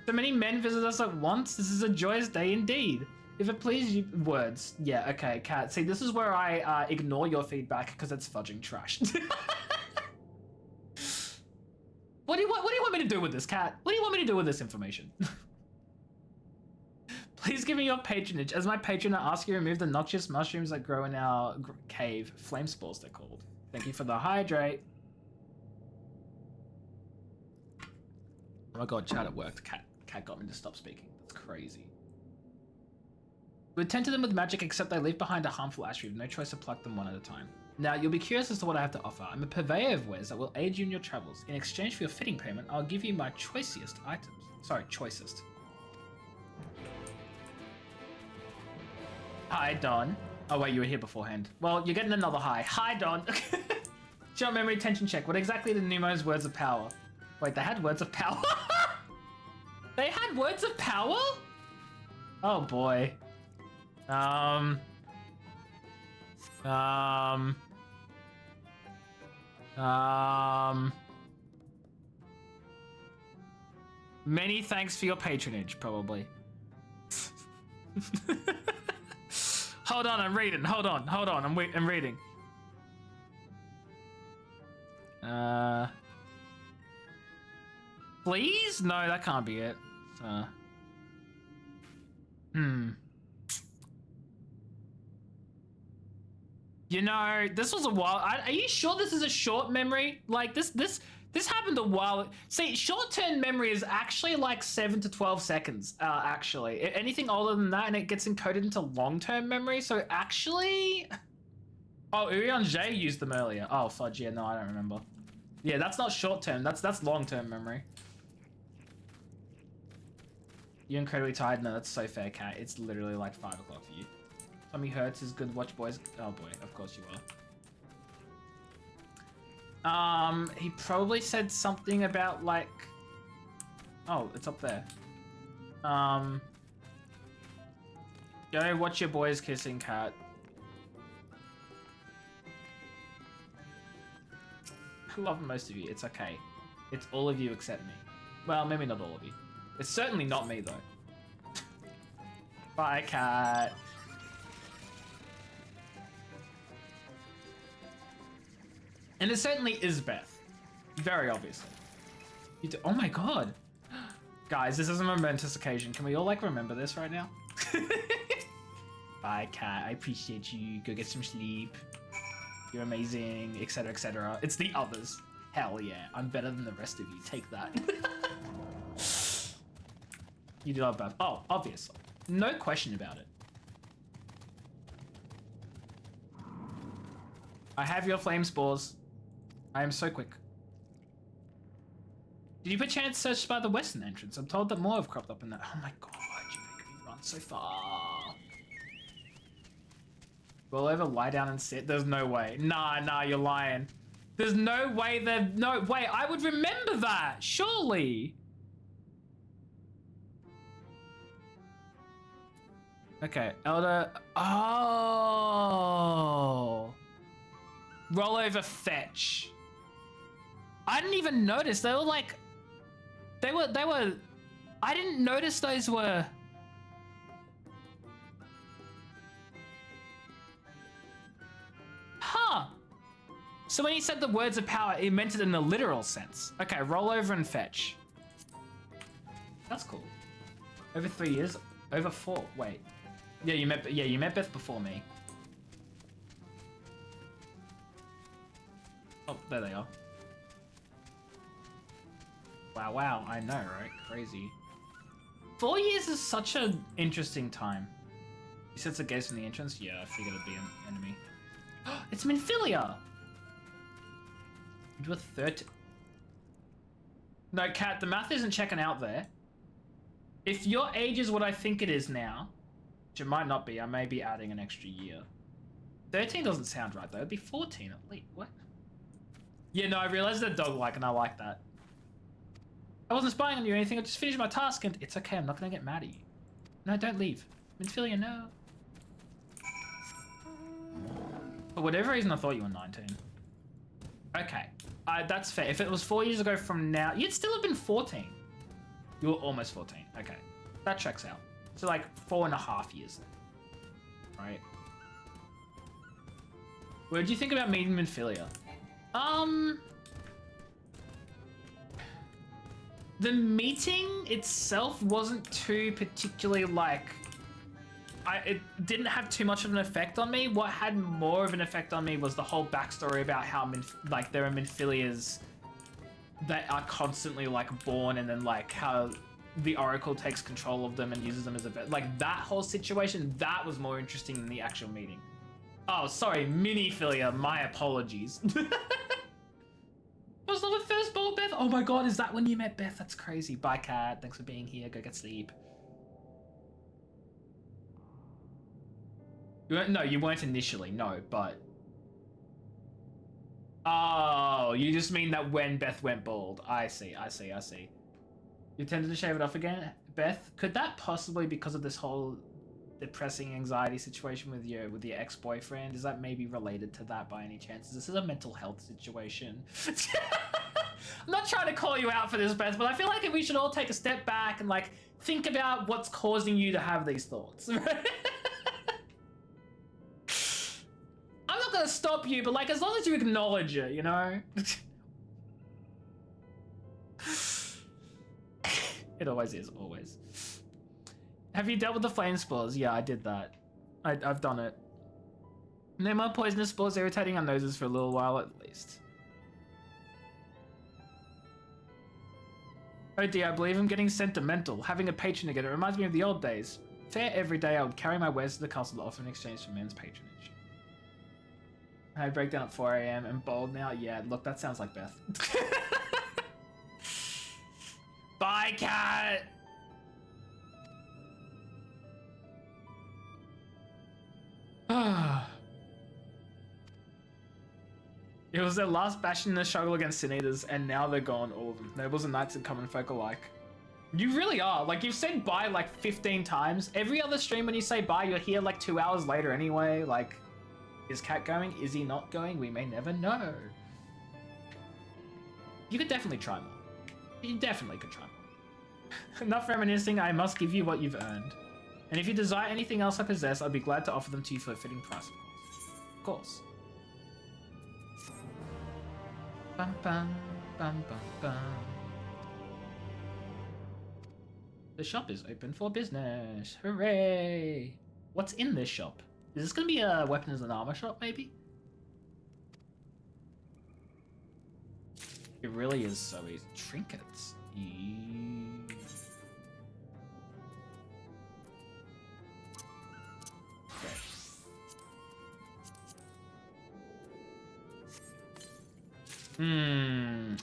So many men visit us at once? This is a joyous day indeed. If it pleases you, words. Yeah, okay, Cat. See, this is where I ignore your feedback because it's fudging trash. What do you want me to do with this, Cat? What do you want me to do with this information? Please give me your patronage. As my patron, I ask you to remove the noxious mushrooms that grow in our cave. Flame spores, they're called. Thank you for the hydrate. Oh my god, chat, it worked. Cat got me to stop speaking. That's crazy. We tend to them with magic, except they leave behind a harmful ash tree with no choice to pluck them one at a time. Now, you'll be curious as to what I have to offer. I'm a purveyor of wares that will aid you in your travels. In exchange for your fitting payment, I'll give you my choicest items. Sorry, choicest. Hi, Don. Oh wait, you were here beforehand. Well, you're getting another hi. Hi, Don. Short memory tension check. What exactly are Nemo's words of power? Wait, they had words of power? They had words of power? Oh boy. Many thanks for your patronage, probably. Hold on, I'm reading. Hold on, I'm reading. Please? No, that can't be it. You know, this was a while. Are you sure this is a short memory? Like this happened a while. See, short-term memory is actually like 7 to 12 seconds. Actually, anything older than that, and it gets encoded into long-term memory. So actually, oh, Urion J used them earlier. Oh fudge, yeah, no, I don't remember. Yeah, that's not short-term. That's long-term memory. You're incredibly tired. No, that's so fair, Cat. It's literally like 5 o'clock for you. Tommy Hertz is good. Watch boys. Oh boy, of course you are. He probably said something about like. Oh, it's up there. Go watch your boys kissing, cat. I love most of you. It's okay. It's all of you except me. Well, maybe not all of you. It's certainly not me though. Bye, cat. And it certainly is Beth. Very obviously. Oh my god. Guys, this is a momentous occasion. Can we all like remember this right now? Bye, cat. I appreciate you. Go get some sleep. You're amazing, etc., etc. It's the others. Hell yeah. I'm better than the rest of you. Take that. You do love Beth. Oh, obviously. No question about it. I have your flame spores. I am so quick. Did you perchance search by the western entrance? I'm told that more have cropped up in that. Oh my god, you make me run so far. Roll over, lie down, and sit. There's no way. Nah, you're lying. There's no way that. No way. I would remember that. Surely. Okay, Elder. Oh. Roll over, fetch. I didn't even notice. They were like. They were. I didn't notice those were. Huh. So when he said the words of power, he meant it in the literal sense. Okay, roll over and fetch. That's cool. Over 3 years? Over 4. Wait. Yeah, you met Beth before me. Oh, there they are. Wow, I know, right? Crazy. 4 years is such an interesting time. He sets a gaze from the entrance? Yeah, I figured it'd be an enemy. It's Minfilia! You do a 30. No, Cat, the math isn't checking out there. If your age is what I think it is now, which it might not be, I may be adding an extra year. 13 doesn't sound right though, it'd be 14 at least. What? Yeah, no, I realized they're dog-like and I like that. I wasn't spying on you or anything, I just finished my task and it's okay, I'm not gonna get mad at you. No, don't leave. Minfilia, no. For whatever reason, I thought you were 19. Okay, that's fair. If it was 4 years ago from now, you'd still have been 14. You were almost 14. Okay, that checks out. So like 4.5 years then, right? What did you think about meeting Minfilia? The meeting itself wasn't too particularly like. It didn't have too much of an effect on me. What had more of an effect on me was the whole backstory about how there are Minfilias that are constantly like born, and then like how the Oracle takes control of them and uses them as a like that whole situation. That was more interesting than the actual meeting. Oh, sorry, Minifilia. My apologies. Was that the first ball, Beth? Oh my god, is that when you met Beth? That's crazy. Bye, cat. Thanks for being here. Go get sleep. No, you weren't initially, no, but... Oh, you just mean that when Beth went bald. I see. You tended to shave it off again, Beth? Could that possibly be because of this whole depressing anxiety situation with your ex-boyfriend? Is that maybe related to that by any chance? This is a mental health situation. I'm not trying to call you out for this, Beth, but I feel like we should all take a step back and like think about what's causing you to have these thoughts, right? I'm not gonna stop you, but like as long as you acknowledge it, you know? It always is, always. Have you dealt with the flame spores? Yeah, I did that. I've done it. No more poisonous spores irritating our noses for a little while at least. Oh dear, I believe I'm getting sentimental. Having a patron again, it reminds me of the old days. Fair every day, I would carry my wares to the castle to offer in exchange for men's patronage. I break down at 4 AM and bold now. Yeah, look, that sounds like Beth. Bye, cat! It was their last bastion in the struggle against Sin Eaters, and now they're gone, all of them. Nobles and knights and common folk alike. You really are. Like, you've said bye like 15 times. Every other stream when you say bye, you're here like 2 hours later anyway. Like, is Cat going? Is he not going? We may never know. You could definitely try more. You definitely could try more. Enough reminiscing, I must give you what you've earned. And if you desire anything else I possess, I'd be glad to offer them to you for a fitting price, of course. Bum, bum, bum, bum, bum. The shop is open for business. Hooray! What's in this shop? Is this going to be a weapons and armor shop, maybe? It really is so easy. Trinkets.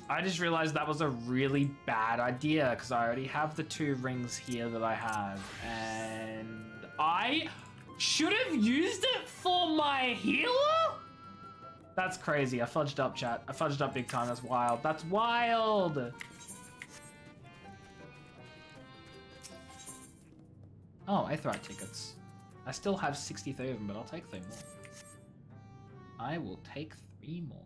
I just realized that was a really bad idea because I already have the 2 rings here that I have, and I should have used it for my healer? That's crazy. I fudged up, chat. I fudged up big time. That's wild. That's wild. Oh, Aetheryte tickets. I still have 63 of them, but I'll take 3 more. I will take 3 more.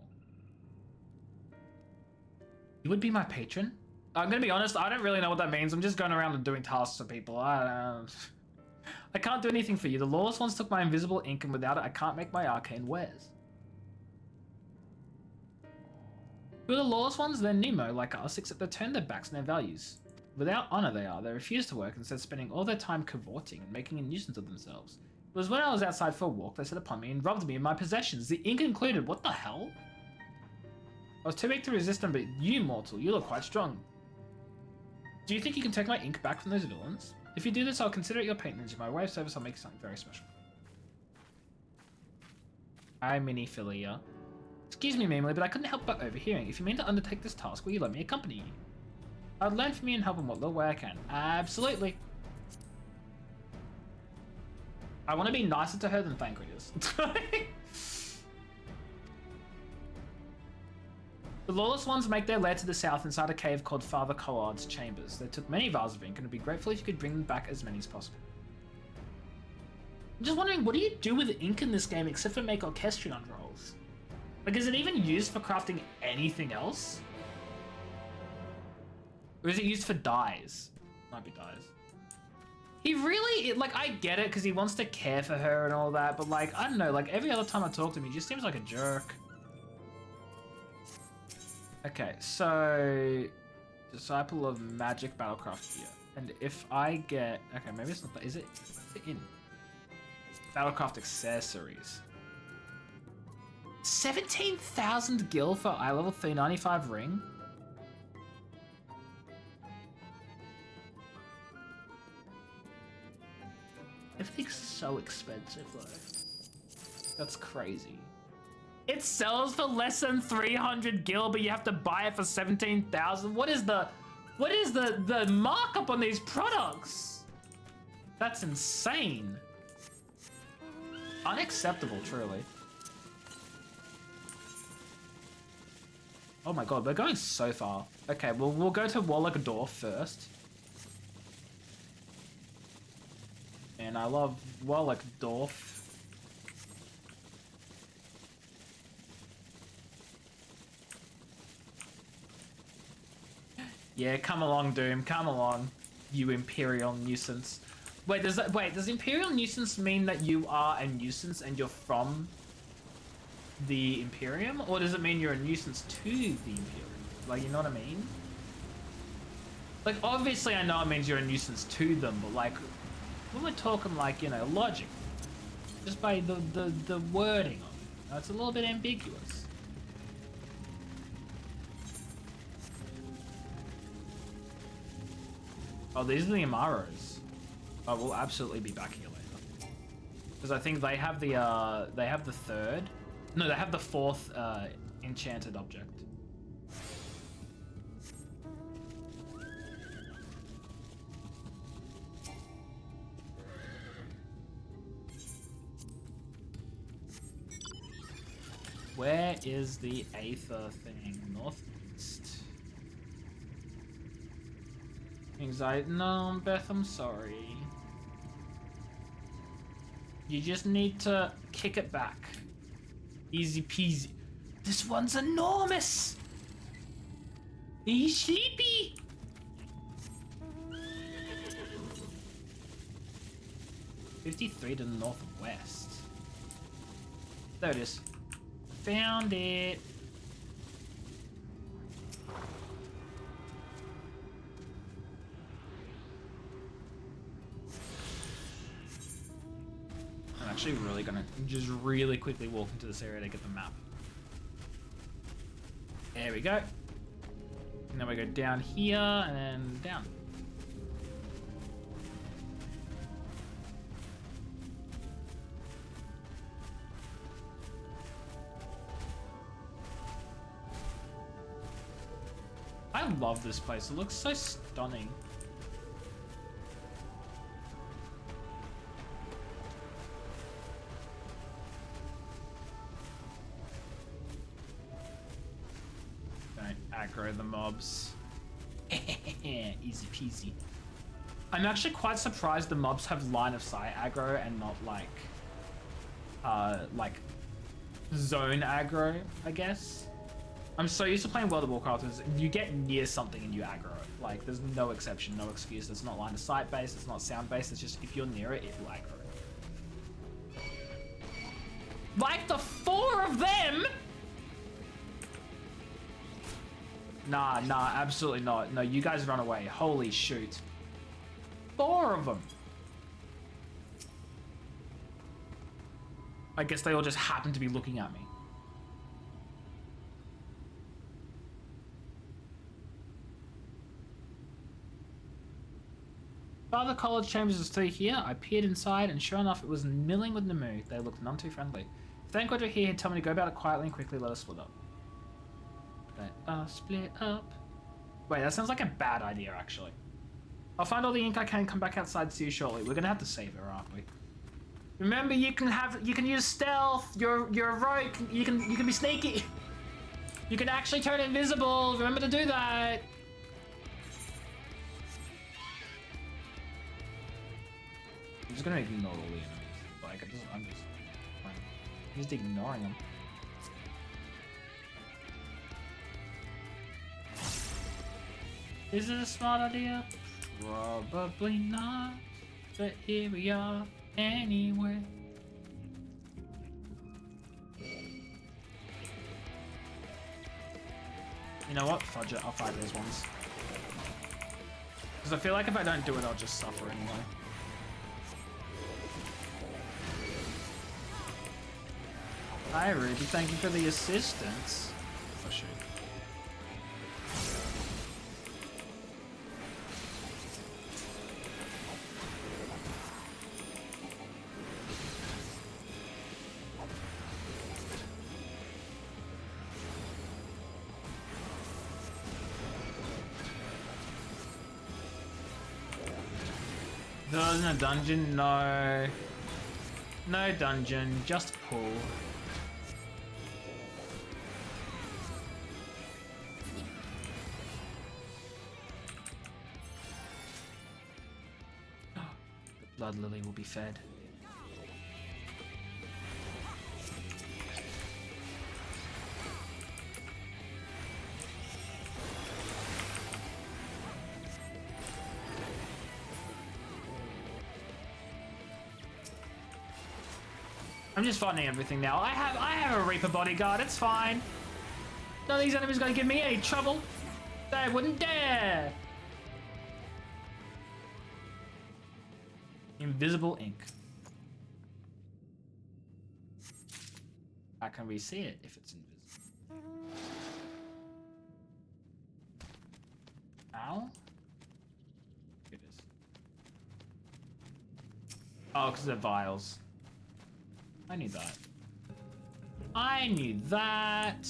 You would be my patron? I'm gonna be honest, I don't really know what that means. I'm just going around and doing tasks for people. I can't do anything for you. The lawless ones took my invisible ink, and without it, I can't make my arcane wares. Who are the lawless ones? They're Nemo, like us, except they turn their backs on their values. Without honor they are. They refuse to work, instead spending all their time cavorting and making a nuisance of themselves. It was when I was outside for a walk, they set upon me and robbed me of my possessions, the ink included. What the hell? I was too weak to resist them, but you, mortal, you look quite strong. Do you think you can take my ink back from those villains? If you do this, I'll consider it your patronage. In my way of service, I'll make something very special. Hi, Mini Philia. Excuse me, Mamely, but I couldn't help but overhearing. If you mean to undertake this task, will you let me accompany you? I'd learn from you and help in what little way I can. Absolutely. I want to be nicer to her than Thancred is. The lawless ones make their lair to the south inside a cave called Father Collard's Chambers. They took many vials of ink and would be grateful if you could bring them back as many as possible. I'm just wondering, what do you do with ink in this game except for make orchestrion rolls? Like, is it even used for crafting anything else? Or is it used for dyes? Might be dyes. He really, like, I get it because he wants to care for her and all that, but like, I don't know, like every other time I talk to him, he just seems like a jerk. Okay, so Disciple of Magic Battlecraft gear. And if I get, okay, maybe it's not that, is it in? Battlecraft accessories. 17,000 gil for eye level 395 ring? Everything's so expensive though. That's crazy. It sells for less than 300 gil, but you have to buy it for 17,000. What is the markup on these products? That's insane. Unacceptable, truly. Oh my god, we're going so far. Okay, well, we'll go to Warlock Door first. And I love Warlock Dorf. Yeah, come along, Doom. Come along, you Imperial nuisance. Wait, does Imperial nuisance mean that you are a nuisance and you're from the Imperium? Or does it mean you're a nuisance to the Imperium? Like, you know what I mean? Like, obviously I know it means you're a nuisance to them, but like, when we're talking like, you know, logic, just by the wording of it, you know, it's a little bit ambiguous. Oh, these are the Amaros. Oh, we'll absolutely be back here later. Because I think they have the third. No, they have the fourth enchanted object. Where is the Aether thing? Northeast. Anxiety. No, Beth, I'm sorry. You just need to kick it back. Easy peasy. This one's enormous! He's sleepy! $53 to the northwest. There it is. Found it. I'm actually really gonna just really quickly walk into this area to get the map. There we go. And then we go down here and then down. I love this place. It looks so stunning. Don't aggro the mobs. Easy peasy. I'm actually quite surprised the mobs have line of sight aggro and not like zone aggro, I guess. I'm so used to playing World of Warcraft, you get near something and you aggro it. Like, there's no exception, no excuse. It's not line of sight based, it's not sound based, it's just if you're near it, it will aggro. Like the 4 of them? Nah, absolutely not. No, you guys run away. Holy shoot. 4 of them. I guess they all just happen to be looking at me. Father College Chambers is still here. I peered inside, and sure enough, it was milling with Namu. They looked none too friendly. Thank God you're here. Tell me to go about it quietly and quickly let us split up. Let us split up. Wait, that sounds like a bad idea, actually. I'll find all the ink I can and come back outside to see you shortly. We're gonna have to save her, aren't we? Remember, you can use stealth. You're a rogue. You can be sneaky. You can actually turn invisible. Remember to do that. I'm just gonna ignore all the enemies. Like, I'm just ignoring them. Is it a smart idea? Probably not. But here we are anyway. You know what? Fudge it. I'll fight these ones. Because I feel like if I don't do it, I'll just suffer anyway. Hi Ruby, thank you for the assistance. Oh shoot. There's no dungeon, no. No dungeon, just pull. Blood Lily will be fed. I'm just fighting everything now. I have a Reaper bodyguard, it's fine. None of these enemies are gonna give me any trouble. They wouldn't dare. Invisible ink. How can we see it if it's invisible? Ow? It is. Oh, because they're vials. I knew that. I knew that.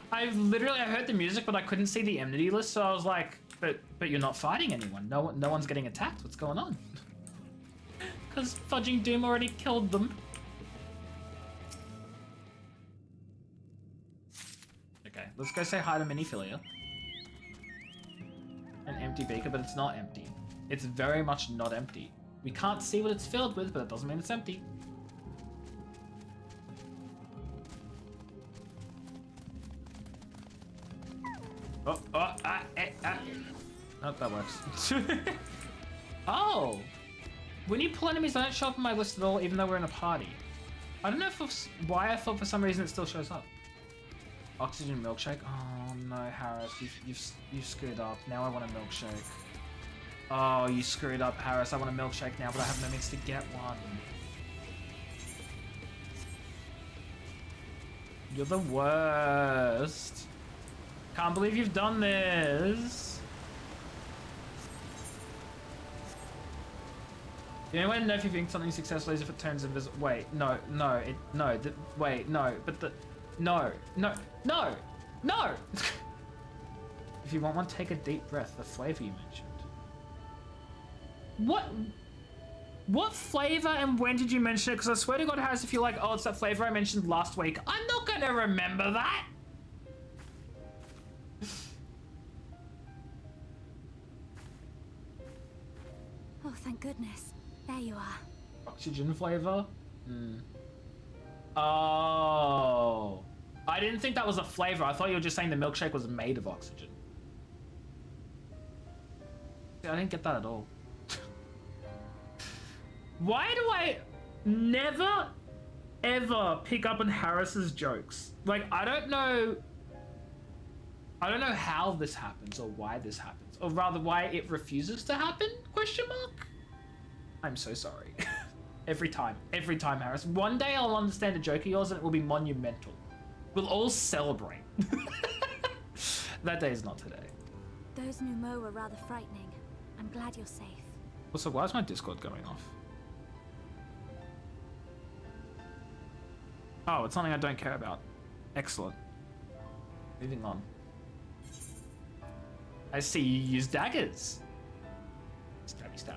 I heard the music, but I couldn't see the enmity list, so I was like, but you're not fighting anyone. No one's getting attacked. What's going on? because fudging Doom already killed them. Okay, let's go say hi to Miniphilia. An empty beaker, but it's not empty. It's very much not empty. We can't see what it's filled with, but it doesn't mean it's empty. Oh, that works. Oh! When you pull enemies, they don't show up on my list at all, even though we're in a party. I don't know why I thought for some reason it still shows up. Oxygen milkshake? Oh no, Harris, you've screwed up. Now I want a milkshake. Oh, you screwed up, Harris. I want a milkshake now, but I have no means to get one. You're the worst. Can't believe you've done this. The only way to know if you've inked something successfully is if it turns invisible. Wait, no. Wait, no. But the, no. If you want one, take a deep breath. The flavor you mentioned. What flavor and when did you mention it? Because I swear to God, Harris, if you're like, oh, it's that flavor I mentioned last week, I'm not gonna remember that. Oh, thank goodness. There you are. Oxygen flavor? Oh. I didn't think that was a flavor. I thought you were just saying the milkshake was made of oxygen. I didn't get that at all. Why do I never, ever pick up on Harris's jokes? Like, I don't know how this happens or why this happens. Or rather, why it refuses to happen? Question mark? I'm so sorry. Every time, Harris. One day I'll understand a joke of yours and it will be monumental. We'll all celebrate. That day is not today. Those Numo were rather frightening. I'm glad you're safe. Also, why is my Discord going off? Oh, it's something I don't care about. Excellent. Moving on. I see you use daggers. Stabby stab.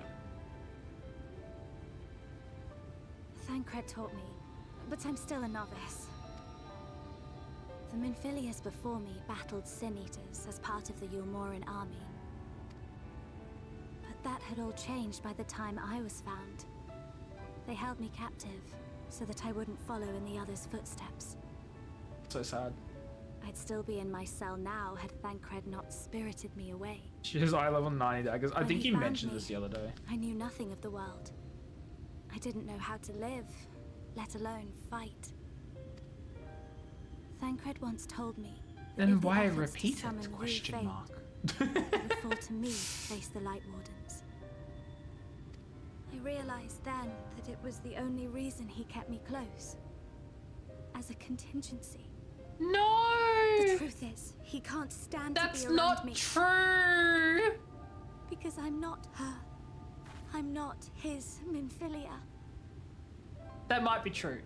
Thancred taught me, but I'm still a novice. The Minfilias before me battled Sin Eaters as part of the Yulmoran army. But that had all changed by the time I was found. They held me captive, so that I wouldn't follow in the others' footsteps. So sad. I'd still be in my cell now had Thancred not spirited me away. She has eye level 90 daggers. I When think he you found mentioned me, this the other day. I knew nothing of the world. I didn't know how to live, let alone fight. Thancred once told me that Then if the why efforts to repeat summon it? Wu Question failed, mark. it would fall to me to face the Light Wardens. I realized then that it was the only reason he kept me close. As a contingency. No! The truth is, he can't stand That's to be around me. not true! Because I'm not her. I'm not his Minfilia. That might be true.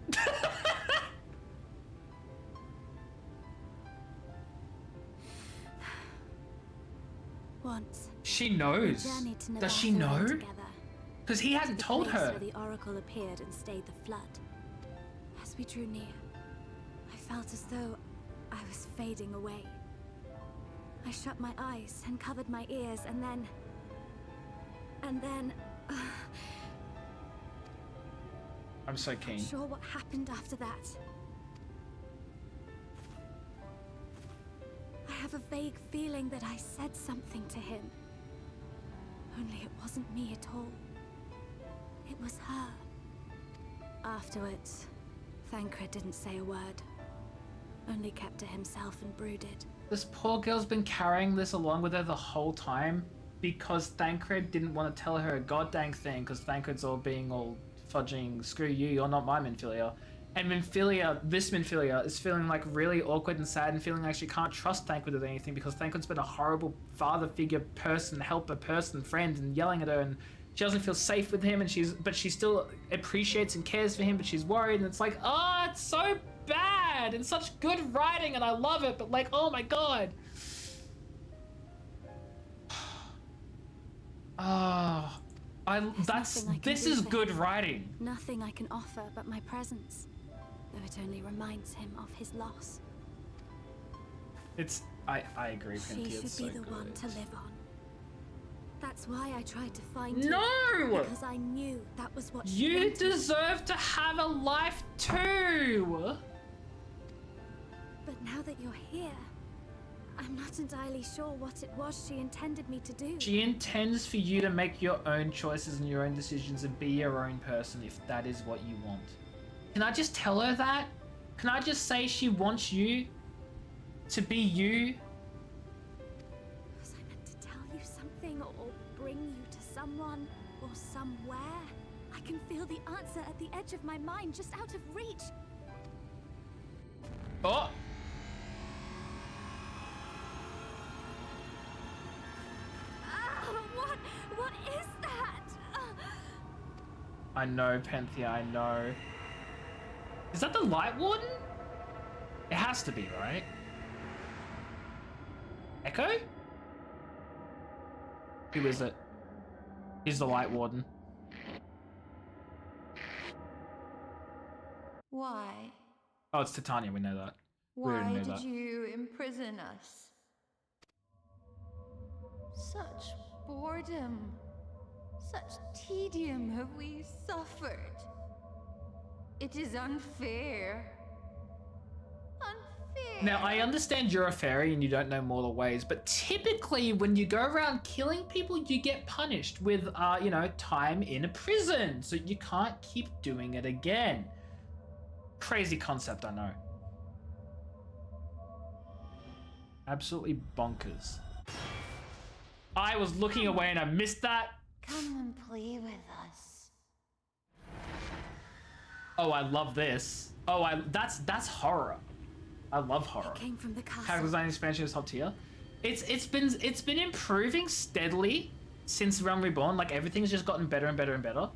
Once. She knows. We journeyed to Does she Navartha know? together. Because he hasn't The told place her. where the oracle appeared and stayed the flood. As we drew near, I felt as though I was fading away. I shut my eyes and covered my ears, and then... I'm so keen. Not sure what happened after that. I have a vague feeling that I said something to him. Only it wasn't me at all. It was her. Afterwards, Thancred didn't say a word. Only kept to himself and brooded. This poor girl's been carrying this along with her the whole time because Thancred didn't want to tell her a goddamn thing because Thancred's all being all fudging, screw you, you're not my Minfilia. And Minfilia, this Minfilia, is feeling like really awkward and sad and feeling like she can't trust Thancred with anything because Thancred's been a horrible father figure, person, helper, person, friend, and yelling at her, and she doesn't feel safe with him, and she still appreciates and cares for him, but she's worried, and it's like, oh, it's so bad and such good writing, and I love it, but like, oh my god. Oh. This is good writing. Nothing I can offer but my presence, though it only reminds him of his loss. I agree, Pinky. She should It's be so the good. one to live on. That's why I tried to find you. No! Because I knew that was what she You wanted. deserve to have a life too! But now that you're here, I'm not entirely sure what it was she intended me to do. She intends for you to make your own choices and your own decisions and be your own person if that is what you want. Can I just tell her that? Can I just say she wants you to be you? Was I meant to tell you something or bring you to someone or somewhere? I can feel the answer at the edge of my mind, just out of reach. Oh! What is that? I know, Penthea, I know. Is that the Light Warden? It has to be, right? Echo? Who is it? He's the Light Warden. Why? Oh, it's Titania, we know that. We already Why knew did that. you imprison us? Such boredom, such tedium have we suffered. It is unfair. Unfair. Now, I understand you're a fairy and you don't know mortal ways, but typically when you go around killing people, you get punished with, you know, time in a prison. So you can't keep doing it again. Crazy concept, I know. Absolutely bonkers. I was looking away and I missed that. Come and play with us. Oh, I love this. Oh, that's horror. I love horror. It came from the castle. Character design expansion is top tier. It's been improving steadily since Realm Reborn. Like everything's just gotten better and better and better.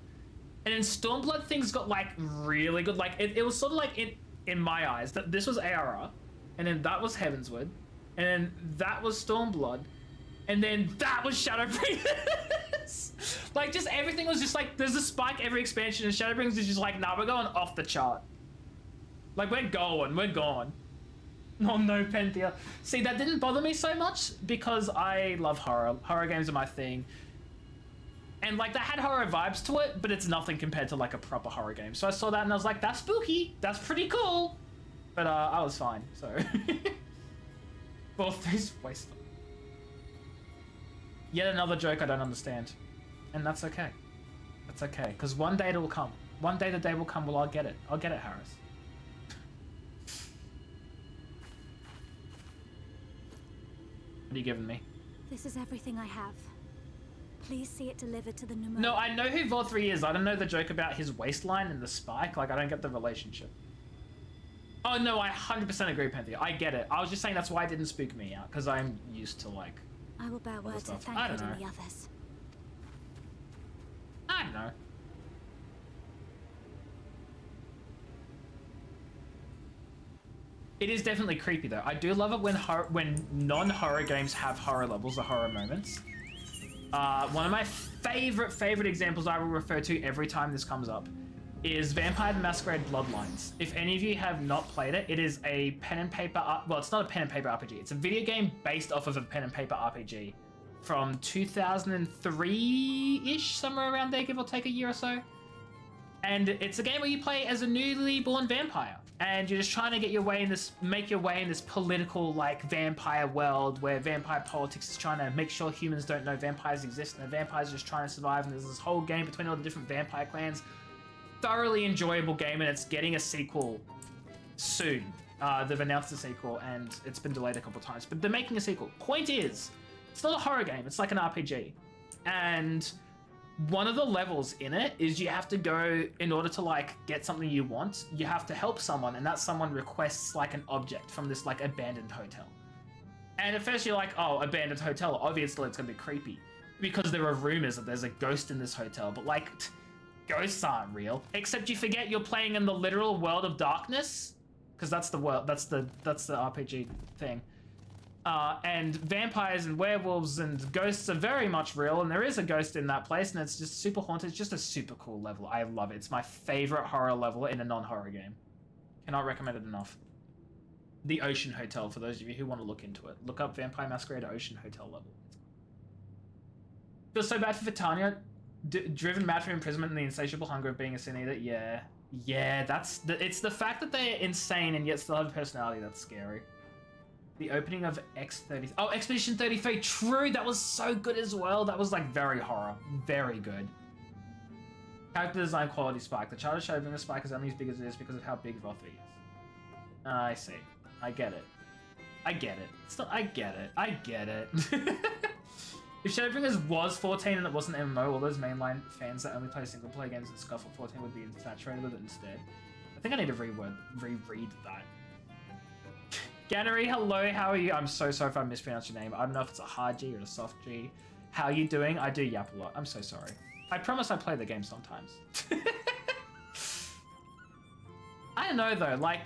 And then Stormblood things got like really good. Like it was sort of like in my eyes that this was ARR, and then that was Heavensward, and then that was Stormblood, and then that was Shadowbringers. Like just everything was just like there's a spike every expansion, and Shadowbringers is just like nah, we're going off the chart. Like we're gone. Oh no, Penthea. See, that didn't bother me so much because I love horror. Horror games are my thing. And like that had horror vibes to it, but it's nothing compared to like a proper horror game. So I saw that and I was like, that's spooky. That's pretty cool. But I was fine, so. Both these waste. Yet another joke I don't understand. And that's okay. That's okay, because one day it will come. One day the day will come, well, I'll get it. I'll get it, Harris. What are you giving me? This is everything I have. Please see it delivered to the Numero. No, I know who Vol3 is. I don't know the joke about his waistline and the spike. Like, I don't get the relationship. Oh, no, I 100% agree, Penthea. I get it. I was just saying that's why it didn't spook me out, because I'm used to, like... I will bear word to stuff. I Thancred don't and the know. others. I don't know. It is definitely creepy, though. I do love it when non-horror games have horror levels or horror moments. One of my favorite examples I will refer to every time this comes up is Vampire the Masquerade Bloodlines. If any of you have not played it, it is a pen and paper... well, it's not a pen and paper RPG. It's a video game based off of a pen and paper RPG from 2003-ish, somewhere around there, give or take a year or so. And it's a game where you play as a newly born vampire. And you're just trying to get your way in this, make your way in this political, like, vampire world where vampire politics is trying to make sure humans don't know vampires exist and the vampires are just trying to survive. And there's this whole game between all the different vampire clans. Thoroughly enjoyable game, and it's getting a sequel soon. They've announced a sequel, and it's been delayed a couple times, but they're making a sequel. Point is, it's not a horror game, it's like an RPG. And one of the levels in it is you have to go, in order to like get something you want, you have to help someone, and that someone requests like an object from this like abandoned hotel. And at first you're like, oh, abandoned hotel, obviously it's gonna be creepy, because there are rumors that there's a ghost in this hotel, but like, ghosts aren't real. Except you forget you're playing in the literal world of darkness, because that's the world, that's the RPG thing. And vampires and werewolves and ghosts are very much real, and there is a ghost in that place, and it's just super haunted. It's just a super cool level. I love it. It's my favorite horror level in a non-horror game. Cannot recommend it enough. The Ocean Hotel, for those of you who want to look into it. Look up Vampire Masquerade Ocean Hotel level. Feels so bad for Tanya. Driven mad from imprisonment and the insatiable hunger of being a sin eater. Yeah. Yeah, it's the fact that they're insane and yet still have a personality that's scary. The opening of X30. Oh, Expedition 33. True, that was so good as well. That was like very horror. Very good. Character design quality spike. The child of Shadowbringers spike is only as big as it is because of how big Vothy is. I see. I get it. I get it. I get it. I get it. If Shadowbringers was 14 and it wasn't MMO, all those mainline fans that only play single player games and scuff at 14 would be infatuated with it instead. I think I need to reread that. Gannery, hello, how are you? I'm so sorry if I mispronounced your name. I don't know if it's a hard G or a soft G. How are you doing? I do yap a lot. I'm so sorry. I promise I play the game sometimes. I don't know though, like,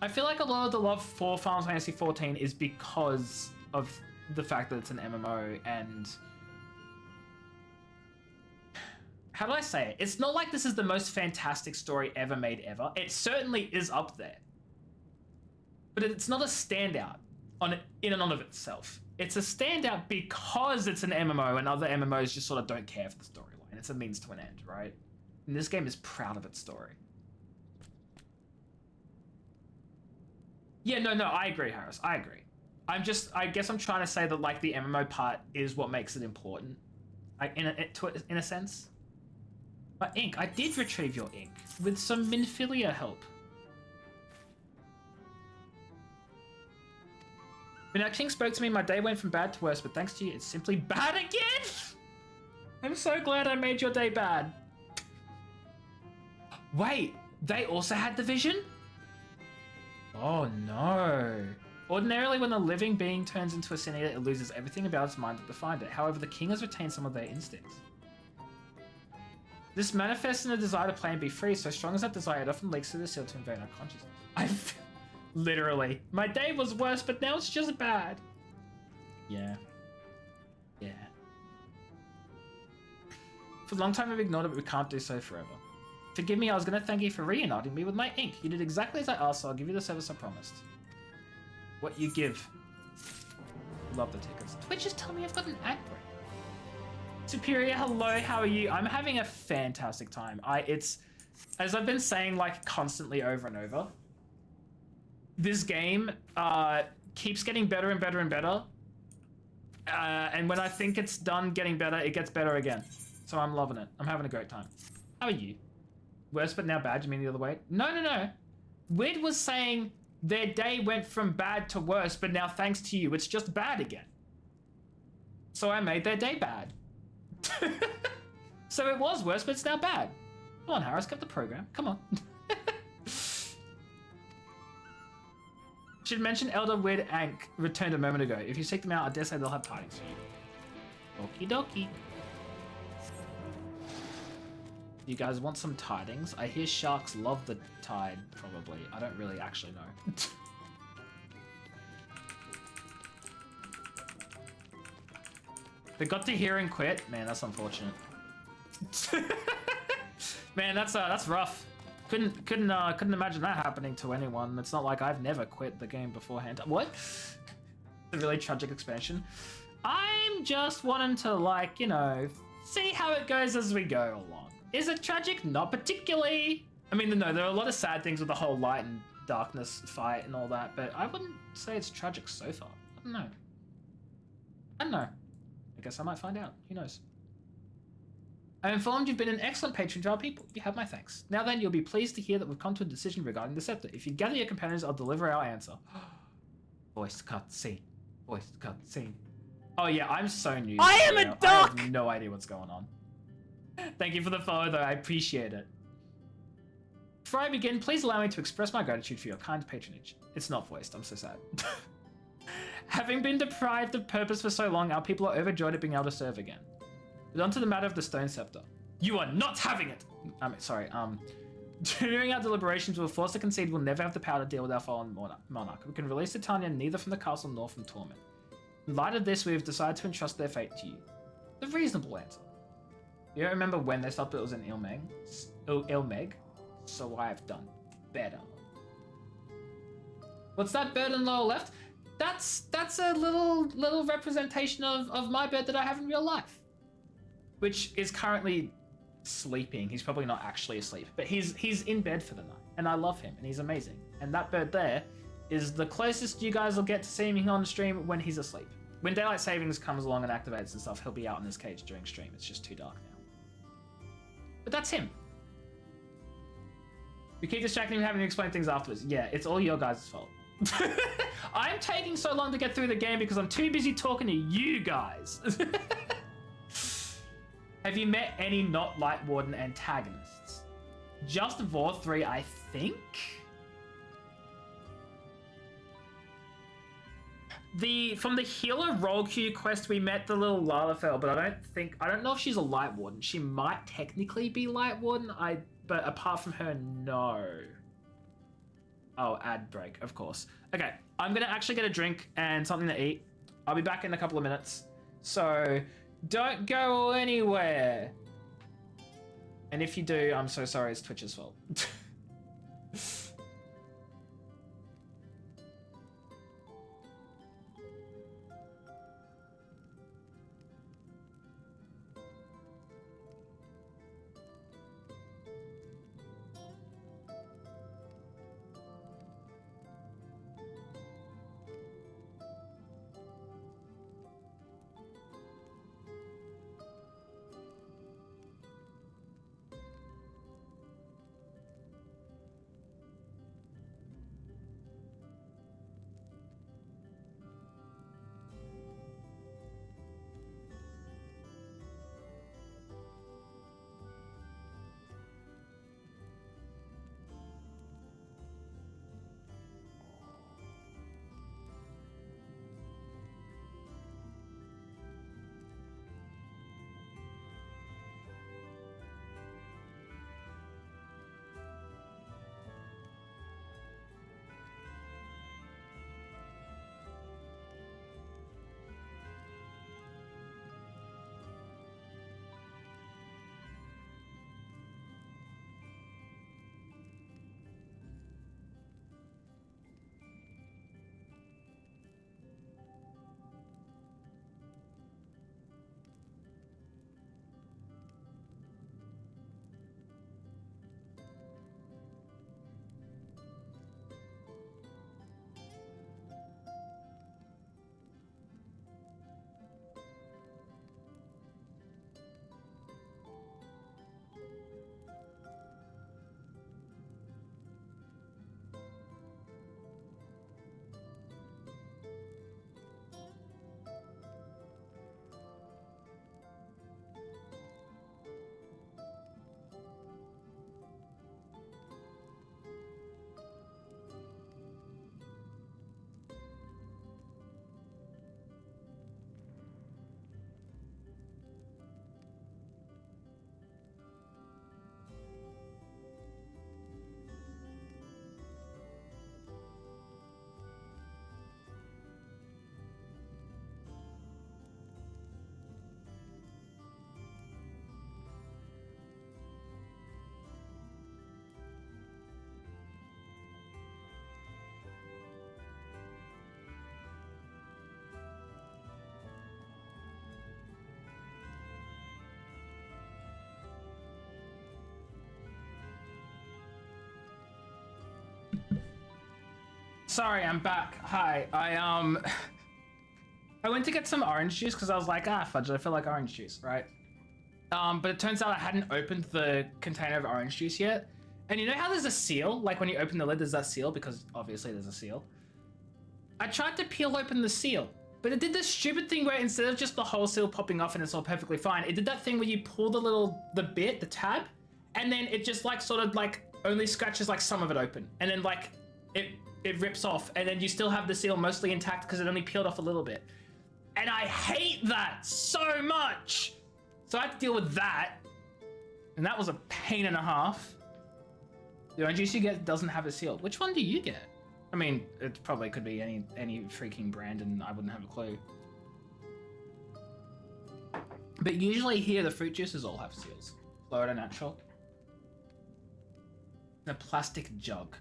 I feel like a lot of the love for Final Fantasy XIV is because of the fact that it's an MMO and... How do I say it? It's not like this is the most fantastic story ever made ever. It certainly is up there. But it's not a standout in and of itself. It's a standout because it's an MMO and other MMOs just sort of don't care for the storyline. It's a means to an end, right? And this game is proud of its story. Yeah, no, I agree, Harris. I agree. I guess I'm trying to say that like the MMO part is what makes it important, like in a sense. But ink, I did retrieve your ink with some Minfilia help. When our king spoke to me, my day went from bad to worse, but thanks to you, it's simply bad again! I'm so glad I made your day bad. Wait, they also had the vision? Oh no. Ordinarily, when a living being turns into a sin eater, it loses everything about its mind that defined it. However, the king has retained some of their instincts. This manifests in a desire to play and be free. So strong as that desire, it often leaks through the seal to invade our consciousness. Literally. My day was worse, but now it's just bad. Yeah. Yeah. For a long time I've ignored it, but we can't do so forever. Forgive me, I was going to thank you for reuniting me with my ink. You did exactly as I asked, so I'll give you the service I promised. What you give. Love the tickets. Twitch just tell me I've got an ad break. Superior, hello, how are you? I'm having a fantastic time. It's, as I've been saying like constantly over and over, this game keeps getting better and better and better. And when I think it's done getting better, it gets better again. So I'm loving it. I'm having a great time. How are you? Worse but now bad, you mean the other way? No. Wid was saying their day went from bad to worse, but now thanks to you, it's just bad again. So I made their day bad. So it was worse, but it's now bad. Come on, Harris, get the program. Come on. Should mention Elder Wid Ank returned a moment ago. If you seek them out, I dare say they'll have tidings for you. Okie dokie. You guys want some tidings? I hear sharks love the tide, probably. I don't really actually know. They got to hear and quit? Man, that's unfortunate. Man, that's rough. Couldn't imagine that happening to anyone. It's not like I've never quit the game beforehand. What? It's a really tragic expansion. I'm just wanting to, like, you know, see how it goes as we go along. Is it tragic? Not particularly. I mean, no, there are a lot of sad things with the whole light and darkness fight and all that, but I wouldn't say it's tragic so far. I don't know. I guess I might find out. Who knows? I'm informed you've been an excellent patron to our people. You have my thanks. Now then, you'll be pleased to hear that we've come to a decision regarding the scepter. If you gather your companions, I'll deliver our answer. Voice cut scene. Voice cut scene. Oh yeah, I'm so new. I am a duck! I have no idea what's going on. Thank you for the follow, though. I appreciate it. Before I begin, please allow me to express my gratitude for your kind patronage. It's not voiced. I'm so sad. Having been deprived of purpose for so long, our people are overjoyed at being able to serve again. But on to the matter of the stone scepter. You are not having it! During our deliberations, we were forced to concede we'll never have the power to deal with our fallen monarch. We can release Titania neither from the castle nor from torment. In light of this, we've decided to entrust their fate to you. The reasonable answer. You don't remember when they stopped it was in Ilmeg, so I have done better. What's that bird on the lower left? That's a little representation of my bird that I have in real life, which is currently sleeping. He's probably not actually asleep, but he's in bed for the night, and I love him, and he's amazing. And that bird there is the closest you guys will get to seeing him on stream when he's asleep. When daylight savings comes along and activates and stuff, he'll be out in his cage during stream. It's just too dark now. But that's him. We keep distracting him having to explain things afterwards. Yeah, it's all your guys' fault. I'm taking so long to get through the game because I'm too busy talking to you guys. Have you met any not Light Warden antagonists? Just Vor 3, I think? From the healer roll queue quest, we met the little Lalafell, but I don't know if she's a Light Warden. She might technically be Light Warden, but apart from her, no. Oh, ad break, of course. Okay, I'm gonna actually get a drink and something to eat. I'll be back in a couple of minutes. So, don't go anywhere. And if you do, I'm so sorry, it's Twitch's fault. Sorry, I'm back. Hi. I went to get some orange juice because I was like, fudge, I feel like orange juice, right? But it turns out I hadn't opened the container of orange juice yet. And you know how there's a seal? Like when you open the lid, there's that seal because obviously there's a seal. I tried to peel open the seal, but it did this stupid thing where instead of just the whole seal popping off and it's all perfectly fine, it did that thing where you pull the tab, and then it just like sort of like only scratches like some of it open. And then like it rips off, and then you still have the seal mostly intact because it only peeled off a little bit. And I hate that so much. So I had to deal with that. And that was a pain and a half. The orange juice you get doesn't have a seal. Which one do you get? I mean, it probably could be any freaking brand and I wouldn't have a clue. But usually here, the fruit juices all have seals. Florida Natural. In a plastic jug.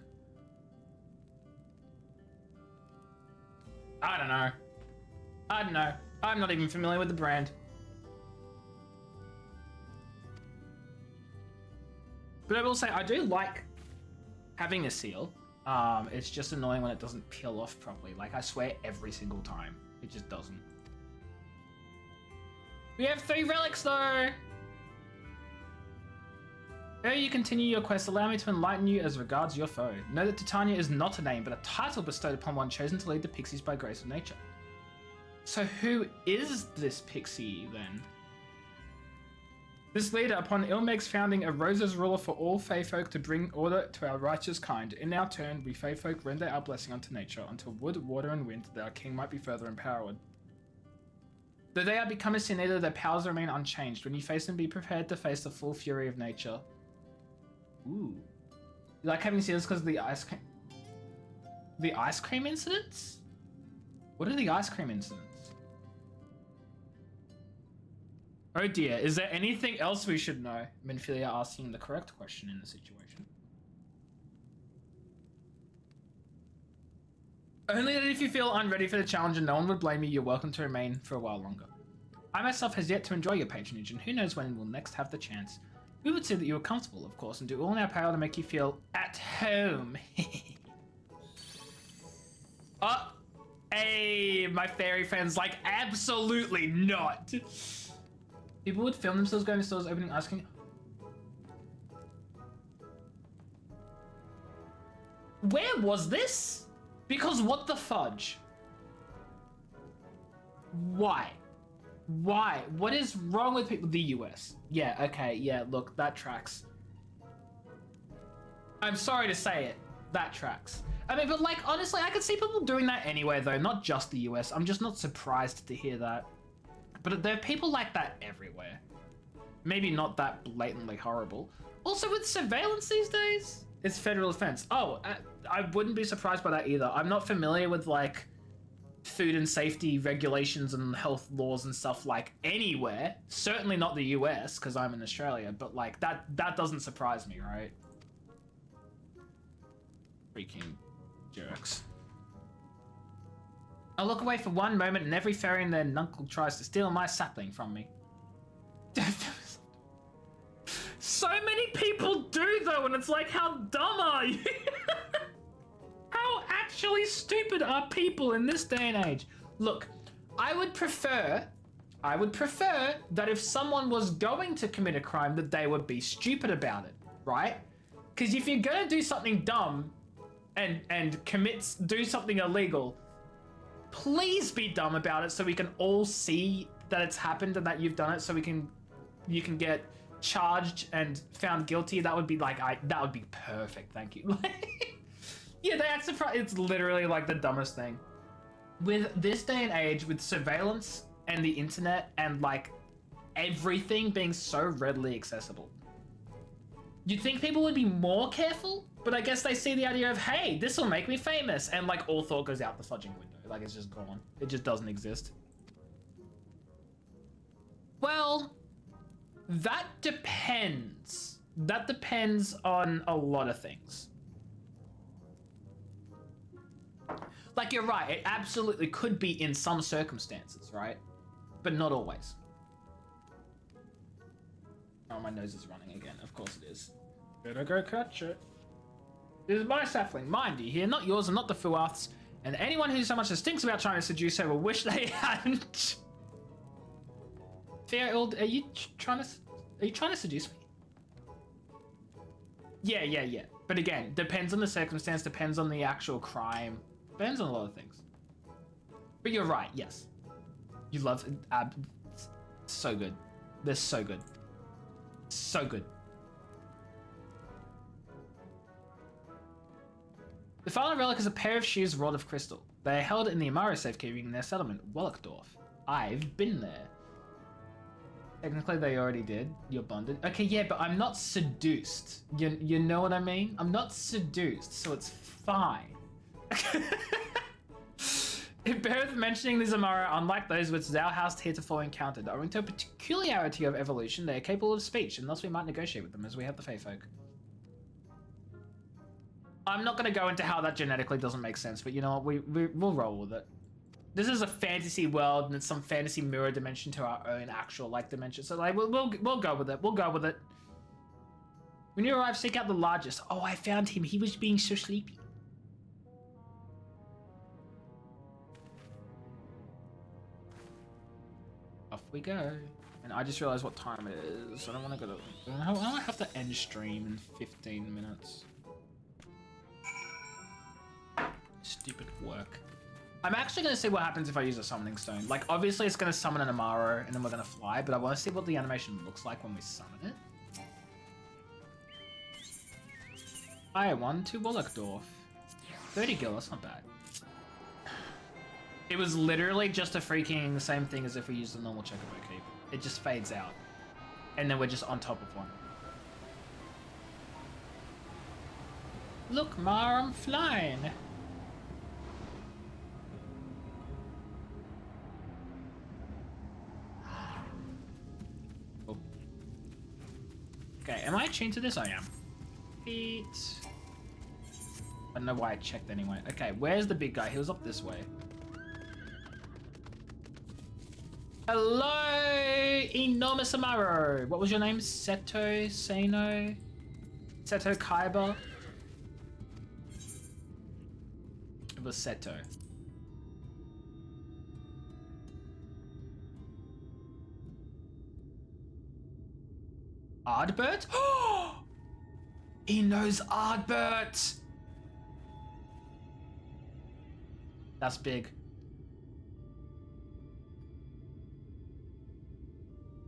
I don't know. I don't know. I'm not even familiar with the brand. But I will say, I do like having a seal. It's just annoying when it doesn't peel off properly. Like, I swear every single time. It just doesn't. We have 3 relics, though! Ere you continue your quest, allow me to enlighten you as regards your foe. Know that Titania is not a name, but a title bestowed upon one chosen to lead the pixies by grace of nature. So who is this pixie, then? This leader, upon Ilmeg's founding, arose as ruler for all Fey folk to bring order to our righteous kind. In our turn, we Fey folk render our blessing unto nature, until wood, water, and wind, that our king might be further empowered. Though they are become a sin eater, their powers remain unchanged. When you face them, be prepared to face the full fury of nature. Ooh. You like having seals because of the ice cream? The ice cream incidents? What are the ice cream incidents? Oh dear, is there anything else we should know? Minfilia asking the correct question in the situation. Only that if you feel unready for the challenge and no one would blame you, you're welcome to remain for a while longer. I myself has yet to enjoy your patronage, and who knows when we'll next have the chance. We would see that you are comfortable, of course, and do all in our power to make you feel at home. Oh, hey, my fairy friends, like, absolutely not. People would film themselves going to stores opening ice cream. Where was this? Because what the fudge? Why? Why? What is wrong with people? The US. Yeah, okay, yeah, look, that tracks. I'm sorry to say it. That tracks. I mean, but like, honestly, I could see people doing that anywhere, though, not just the US. I'm just not surprised to hear that. But there are people like that everywhere. Maybe not that blatantly horrible. Also, with surveillance these days, it's federal offense. Oh, I wouldn't be surprised by that either. I'm not familiar with, like, food and safety regulations and health laws and stuff, like, anywhere. Certainly not the US, because I'm in Australia, but, like, that doesn't surprise me, right? Freaking jerks. I look away for one moment and every fairy and their nuncle tries to steal my sapling from me. So many people do, though, and it's like, how dumb are you? How actually stupid are people in this day and age? Look, I would prefer that if someone was going to commit a crime, that they would be stupid about it, right? Because if you're gonna do something dumb and do something illegal, please be dumb about it so we can all see that it's happened and that you've done it, so you can get charged and found guilty. That would be like, that would be perfect, thank you. Yeah, they act surprised. It's literally like the dumbest thing. With this day and age, with surveillance and the internet and like everything being so readily accessible, you'd think people would be more careful, but I guess they see the idea of, hey, this will make me famous, and like all thought goes out the fudging window. Like, it's just gone. It just doesn't exist. Well, that depends. That depends on a lot of things. Like, you're right, it absolutely could be in some circumstances, right? But not always. Oh, my nose is running again. Of course it is. Better go catch it. This is my sapling. Mine, do you hear? Not yours and not the Fuath's. And anyone who so much as thinks about trying to seduce her will wish they hadn't. Fair old, are you trying to seduce me? Yeah. But again, depends on the circumstance, depends on the actual crime, depends on a lot of things. But you're right, yes. You love so good. They're so good. So good. The final relic is a pair of shoes wrought of crystal. They are held in the Amara safekeeping in their settlement, Wallachdorf. I've been there. Technically, they already did. You're bonded. Okay, yeah, but I'm not seduced. You know what I mean? I'm not seduced, so it's fine. It bears mentioning the Zamara, unlike those which Zhao House heretofore encountered, owing to a peculiarity of evolution, they are capable of speech, and thus we might negotiate with them as we have the Fey folk. I'm not going to go into how that genetically doesn't make sense, but you know what, we'll roll with it. This is a fantasy world, and it's some fantasy mirror dimension to our own actual like dimension, so like we'll go with it. We'll go with it. When you arrive, seek out the largest. Oh, I found him. He was being so sleepy. Off we go. And I just realized what time it is. I don't want to go to... I don't have to end stream in 15 minutes. Stupid work. I'm actually going to see what happens if I use a summoning stone. Like, obviously it's going to summon an Amaro and then we're going to fly, but I want to see what the animation looks like when we summon it. I won to Wallachdorf. 30 gil, that's not bad. It was literally just a freaking same thing as if we used the normal Chocobo Keep. It just fades out. And then we're just on top of one. Look, Mar, I'm flying. Oh. Okay, am I attuned to this? I am. Feet. I don't know why I checked anyway. Okay, where's the big guy? He was up this way. Hello, enormous Amaro. What was your name? Seto, Sano, Seto Kaiba. It was Seto. Ardbert? He knows Ardbert. That's big.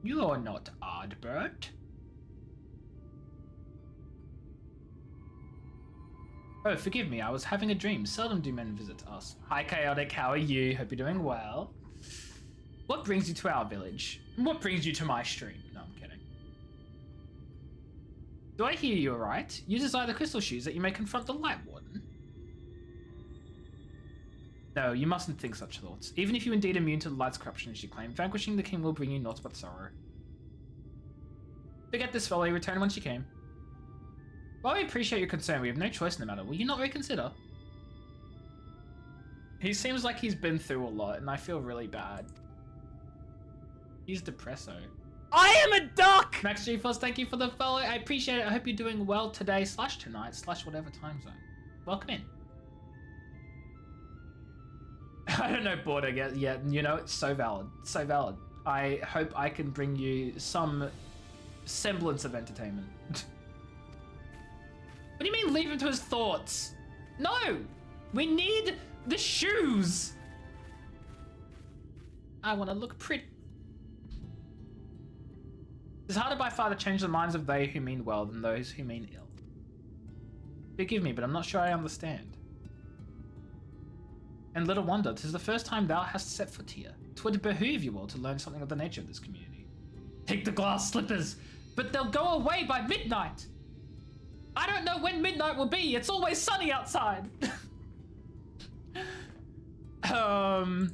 You're not Ardbert. Oh, forgive me, I was having a dream. Seldom do men visit us. Hi, Chaotic, how are you? Hope you're doing well. What brings you to our village? And what brings you to my stream? No, I'm kidding. Do I hear you alright? You desire the crystal shoes that you may confront the Light Warden. No, you mustn't think such thoughts. Even if you indeed immune to the light's corruption as you claim, vanquishing the king will bring you naught but sorrow. Forget this folly, return whence you came. While we appreciate your concern, we have no choice in the matter. Will you not reconsider? He seems like he's been through a lot, and I feel really bad. He's depresso. I am a duck! Max GeForce, thank you for the follow. I appreciate it. I hope you're doing well today, / tonight, / whatever time zone. Welcome in. I don't know, Border yet. Yeah, you know, it's so valid. So valid. I hope I can bring you some semblance of entertainment. What do you mean leave him to his thoughts? No! We need the shoes! I want to look pretty. It's harder by far to change the minds of they who mean well than those who mean ill. Forgive me, but I'm not sure I understand. And little wonder, 'tis the first time thou hast set foot here. 'Twould behoove you all to learn something of the nature of this community. Take the glass slippers, but they'll go away by midnight. I don't know when midnight will be. It's always sunny outside. I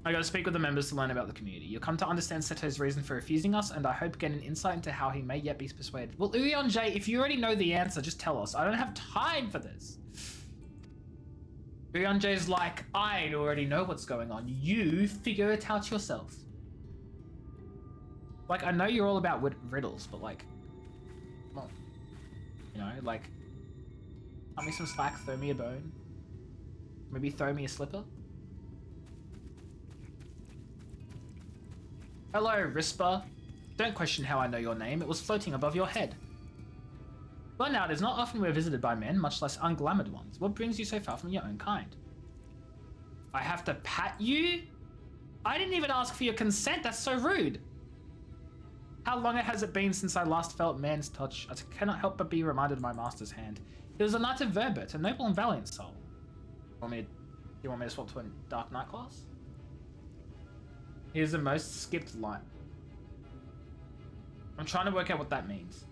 gotta speak with the members to learn about the community. You'll come to understand Seto's reason for refusing us, and I hope gain an insight into how he may yet be persuaded. Well, Uyonjay, if you already know the answer, just tell us. I don't have time for this. Uyonjay's like, I already know what's going on. You figure it out yourself. Like, I know you're all about riddles, but like, well, you know, like, cut me some slack, throw me a bone. Maybe throw me a slipper. Hello, Rispa. Don't question how I know your name. It was floating above your head. Well, now, it is not often we're visited by men, much less unglamoured ones. What brings you so far from your own kind? I have to pat you? I didn't even ask for your consent. That's so rude. How long has it been since I last felt man's touch? I cannot help but be reminded of my master's hand. He was a knight of Verbert, a noble and valiant soul. Do you want me to swap to a Dark Knight class? Here's the most skipped line. I'm trying to work out what that means.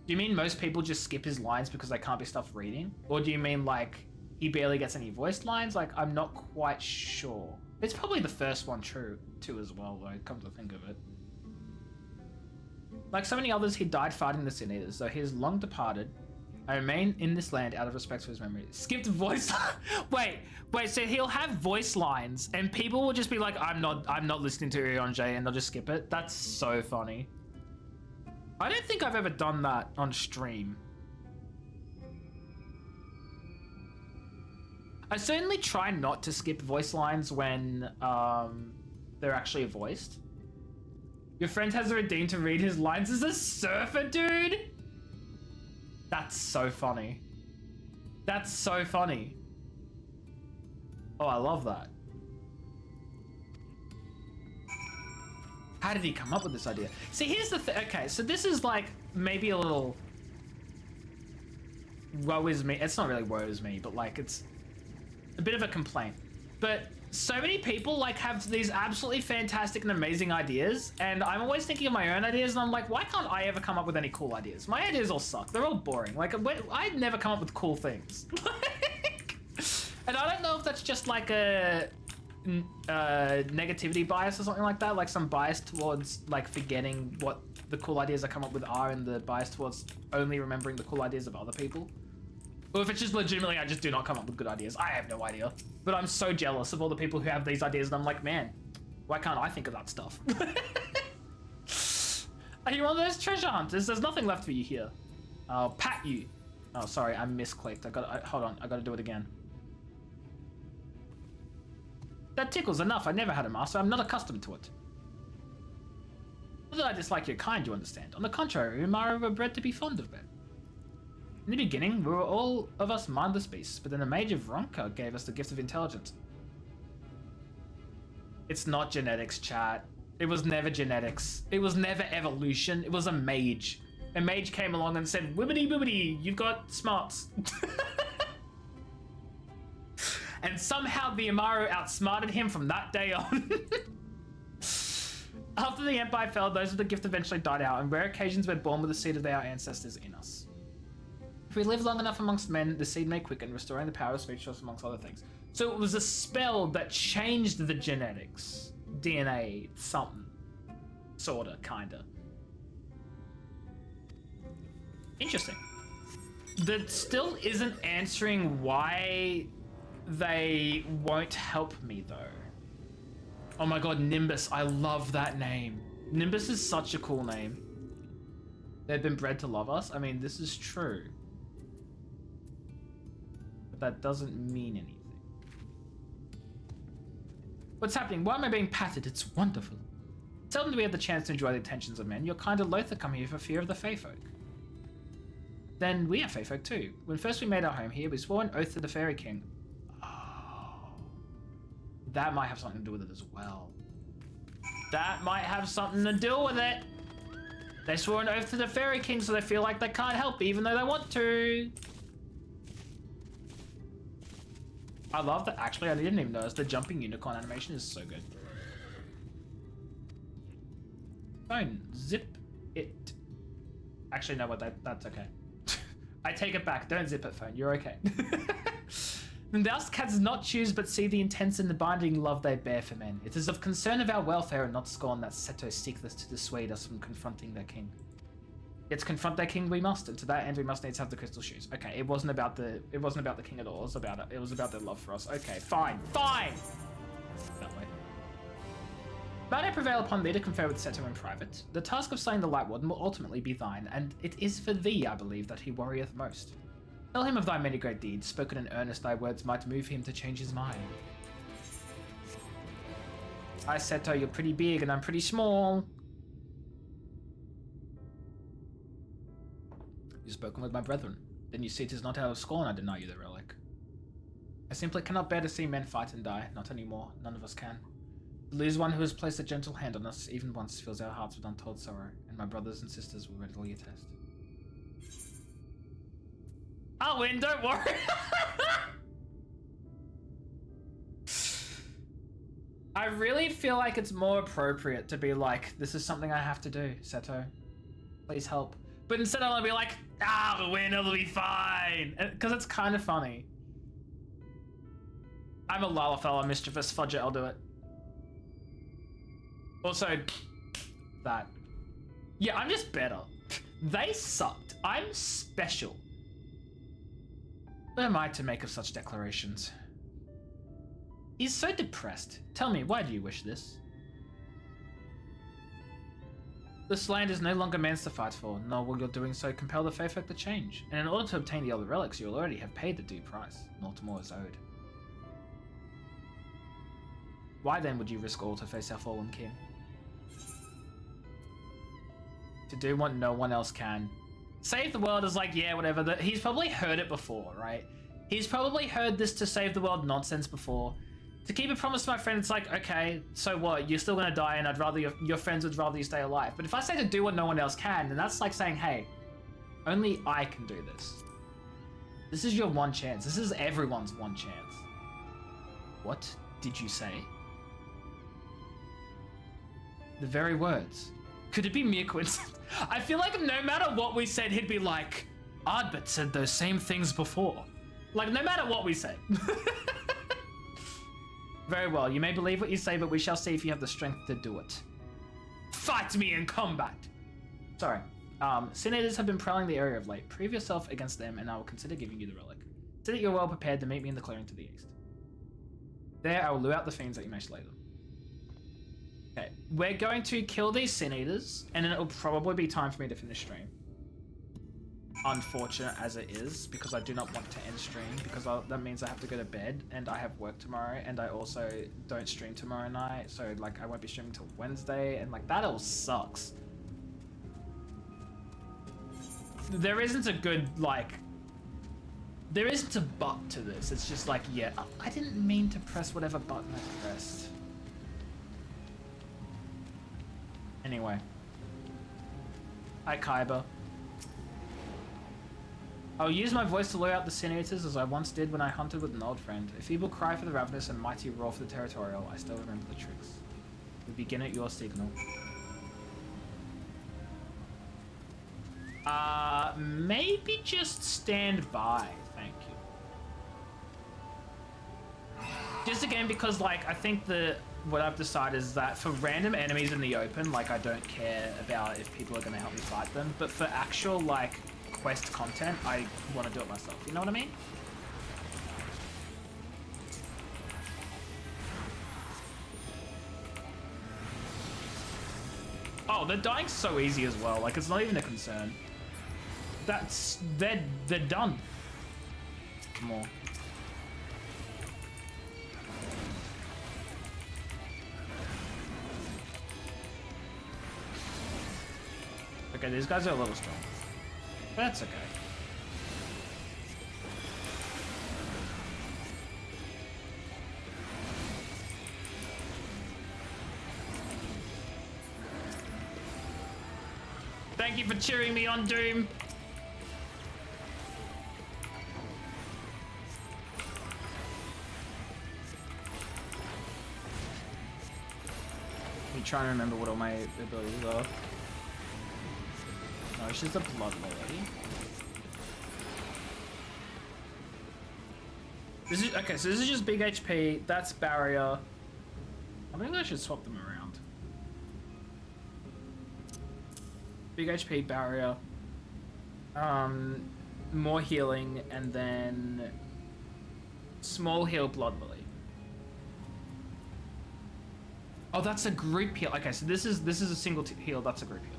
Do you mean most people just skip his lines because they can't be stuffed reading? Or do you mean like he barely gets any voice lines. Like, I'm not quite sure. It's probably the first one too as well, though, come to think of it. Like so many others, he died fighting the Sin Eaters, though he is long departed. I remain in this land out of respect for his memory. Skipped voice. wait, so he'll have voice lines, and people will just be like, I'm not listening to Eon J, and they'll just skip it. That's so funny. I don't think I've ever done that on stream. I certainly try not to skip voice lines when they're actually voiced. Your friend has a redeemed to read his lines as a surfer, dude? That's so funny. That's so funny. Oh, I love that. How did he come up with this idea? See, here's the thing. Okay, so this is like maybe a little woe is me. It's not really woe is me, but like it's a bit of a complaint. But so many people like have these absolutely fantastic and amazing ideas, and I'm always thinking of my own ideas, and I'm like, why can't I ever come up with any cool ideas? My ideas all suck. They're all boring. Like, I never come up with cool things. And I don't know if that's just like a negativity bias or something like that, like some bias towards like forgetting what the cool ideas I come up with are, and the bias towards only remembering the cool ideas of other people. Or if it's just legitimately I just do not come up with good ideas. I have no idea. But I'm so jealous of all the people who have these ideas, and I'm like, man, why can't I think of that stuff? Are you one of those treasure hunters? There's nothing left for you here. I'll pat you. Oh, sorry, I misclicked. Hold on, I gotta do it again. That tickles enough. I never had a master. I'm not accustomed to it. Not that I dislike your kind, you understand. On the contrary, Umara were bred to be fond of them. In the beginning, we were all of us mindless beasts, but then the Mage of Ronka gave us the gift of intelligence. It's not genetics, chat. It was never genetics. It was never evolution. It was a mage. A mage came along and said, "Wibbity wibbity, you've got smarts." And somehow the Amaru outsmarted him from that day on. After the Empire fell, those with the gift eventually died out, and rare occasions we're born with the seed of our ancestors in us. If we live long enough amongst men, the seed may quicken, restoring the power of speech to us amongst other things. So it was a spell that changed the genetics. DNA, something. Sorta, kinda. Interesting. That still isn't answering why they won't help me, though. Oh my god, Nimbus. I love that name. Nimbus is such a cool name. They've been bred to love us. I mean, this is true. But that doesn't mean anything. What's happening? Why am I being patted? It's wonderful. Seldom do we have the chance to enjoy the attentions of men. You're kind of loath to come here for fear of the Fey folk. Then we are Fey folk too. When first we made our home here, we swore an oath to the Fairy King. Oh. That might have something to do with it as well. That might have something to do with it. They swore an oath to the Fairy King, so they feel like they can't help even though they want to. I love that. Actually, I didn't even notice the jumping unicorn animation is so good. Phone, zip it. Actually, no, that's okay. I take it back. Don't zip it, phone. You're okay. The Dust does not choose but see the intense and the binding love they bear for men. It is of concern of our welfare and not scorn that Seto seek this to dissuade us from confronting their king. Yet to confront their king we must, and to that end we must needs have the crystal shoes. Okay, it wasn't about the king at all. It was about it. It was about their love for us. Okay, fine. That way. Might I prevail upon thee to confer with Seto in private? The task of slaying the Light Warden will ultimately be thine, and it is for thee, I believe, that he worrieth most. Tell him of thy many great deeds, spoken in earnest, thy words might move him to change his mind. I Seto, you're pretty big and I'm pretty small. You've spoken with my brethren. Then you see 'tis not out of scorn I deny you the relic. I simply cannot bear to see men fight and die, not anymore, none of us can. To lose one who has placed a gentle hand on us, even once, fills our hearts with untold sorrow, and my brothers and sisters will readily attest. I'll win, don't worry! I really feel like it's more appropriate to be like, this is something I have to do, Seto. Please help. But instead I'll be like, I'll win, it'll be fine! Because it's kind of funny. I'm a Lalafell, mischievous fudger, I'll do it. Also, that. Yeah, I'm just better. They sucked. I'm special. What am I to make of such declarations? He's so depressed. Tell me, why do you wish this? This land is no longer man's to fight for, nor will your doing so compel the faith folk to change. And in order to obtain the other relics, you will already have paid the due price. Naught more is owed. Why then would you risk all to face our fallen king? To do what no one else can. Save the world is like, yeah, whatever. He's probably heard it before, right? He's probably heard this to save the world nonsense before. To keep a promise to my friend, it's like, okay, so what? You're still gonna die, and I'd rather your friends would rather you stay alive. But if I say to do what no one else can, then that's like saying, hey, only I can do this. This is your one chance. This is everyone's one chance. What did you say? The very words. Could it be mere coincidence? I feel like no matter what we said, he'd be like, Ardbert said those same things before. Like, no matter what we said. Very well, you may believe what you say, but we shall see if you have the strength to do it. Fight me in combat! Sorry. Senators have been prowling the area of late. Prove yourself against them, and I will consider giving you the relic. See that you're well prepared to meet me in the clearing to the east. There, I will lure out the fiends that you may slay them. Okay, we're going to kill these Sin Eaters, and then it'll probably be time for me to finish stream. Unfortunate as it is, because I do not want to end stream, because that means I have to go to bed, and I have work tomorrow, and I also don't stream tomorrow night, so like I won't be streaming till Wednesday, and like that all sucks. There isn't a good, like, there isn't a but to this. It's just like, yeah, I didn't mean to press whatever button I pressed. Anyway. Hi, Kaiba. I'll use my voice to lure out the Sin Eaters as I once did when I hunted with an old friend. A feeble cry for the ravenous and mighty roar for the territorial. I still remember the tricks. We begin at your signal. Maybe just stand by, thank you. Just again, because like, I think what I've decided is that for random enemies in the open, like I don't care about if people are going to help me fight them, but for actual like quest content, I want to do it myself, you know what I mean? Oh, they're dying so easy as well, like it's not even a concern. They're done. More. Okay, these guys are a little strong. But that's okay. Thank you for cheering me on, Doom. I'm trying to remember what all my abilities are. No, it's just a blood lily. This is okay, so this is just big HP, that's barrier. I think I should swap them around. Big HP barrier. More healing, and then small heal blood lily. Oh, that's a group heal. Okay, so this is a single heal, that's a group heal.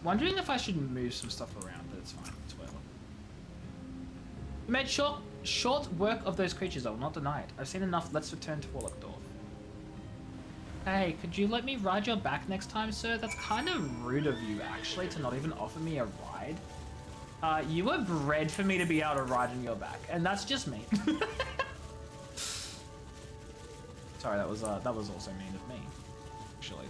Wondering if I should move some stuff around, but it's fine. It's whatever. You made short work of those creatures, I will not deny it. I've seen enough. Let's return to Warlockdorf. Hey, could you let me ride your back next time, sir? That's kind of rude of you, actually, to not even offer me a ride. You were bred for me to be able to ride on your back, and that's just me. Sorry, that was also mean of me, actually.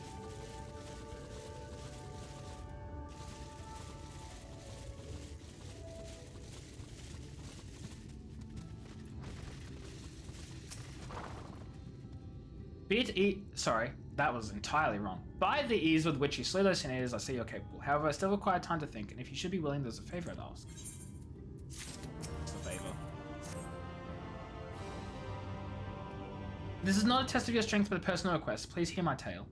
Sorry, that was entirely wrong. By the ease with which you slay those senators, I see you're capable. However, I still require time to think, and if you should be willing, there's a favor I'd ask. What's the favor? This is not a test of your strength, but a personal request. Please hear my tale.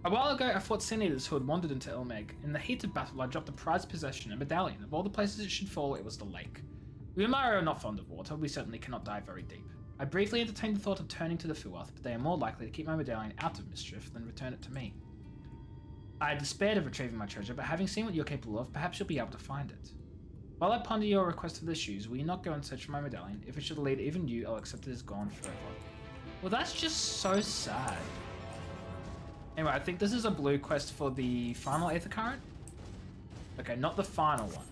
A while ago, I fought sin eaters who had wandered into Ilmeg. In the heat of battle, I dropped a prized possession, a medallion. Of all the places it should fall, it was the lake. We Amaro are not fond of water. We certainly cannot dive very deep. I briefly entertained the thought of turning to the Fuath, but they are more likely to keep my medallion out of mischief than return it to me. I had despaired of retrieving my treasure, but having seen what you're capable of, perhaps you'll be able to find it. While I ponder your request for the shoes, will you not go and search for my medallion? If it should lead even you, I'll accept it as gone forever. Well, that's just so sad. Anyway, I think this is a blue quest for the final Aether Current. Okay, not the final one.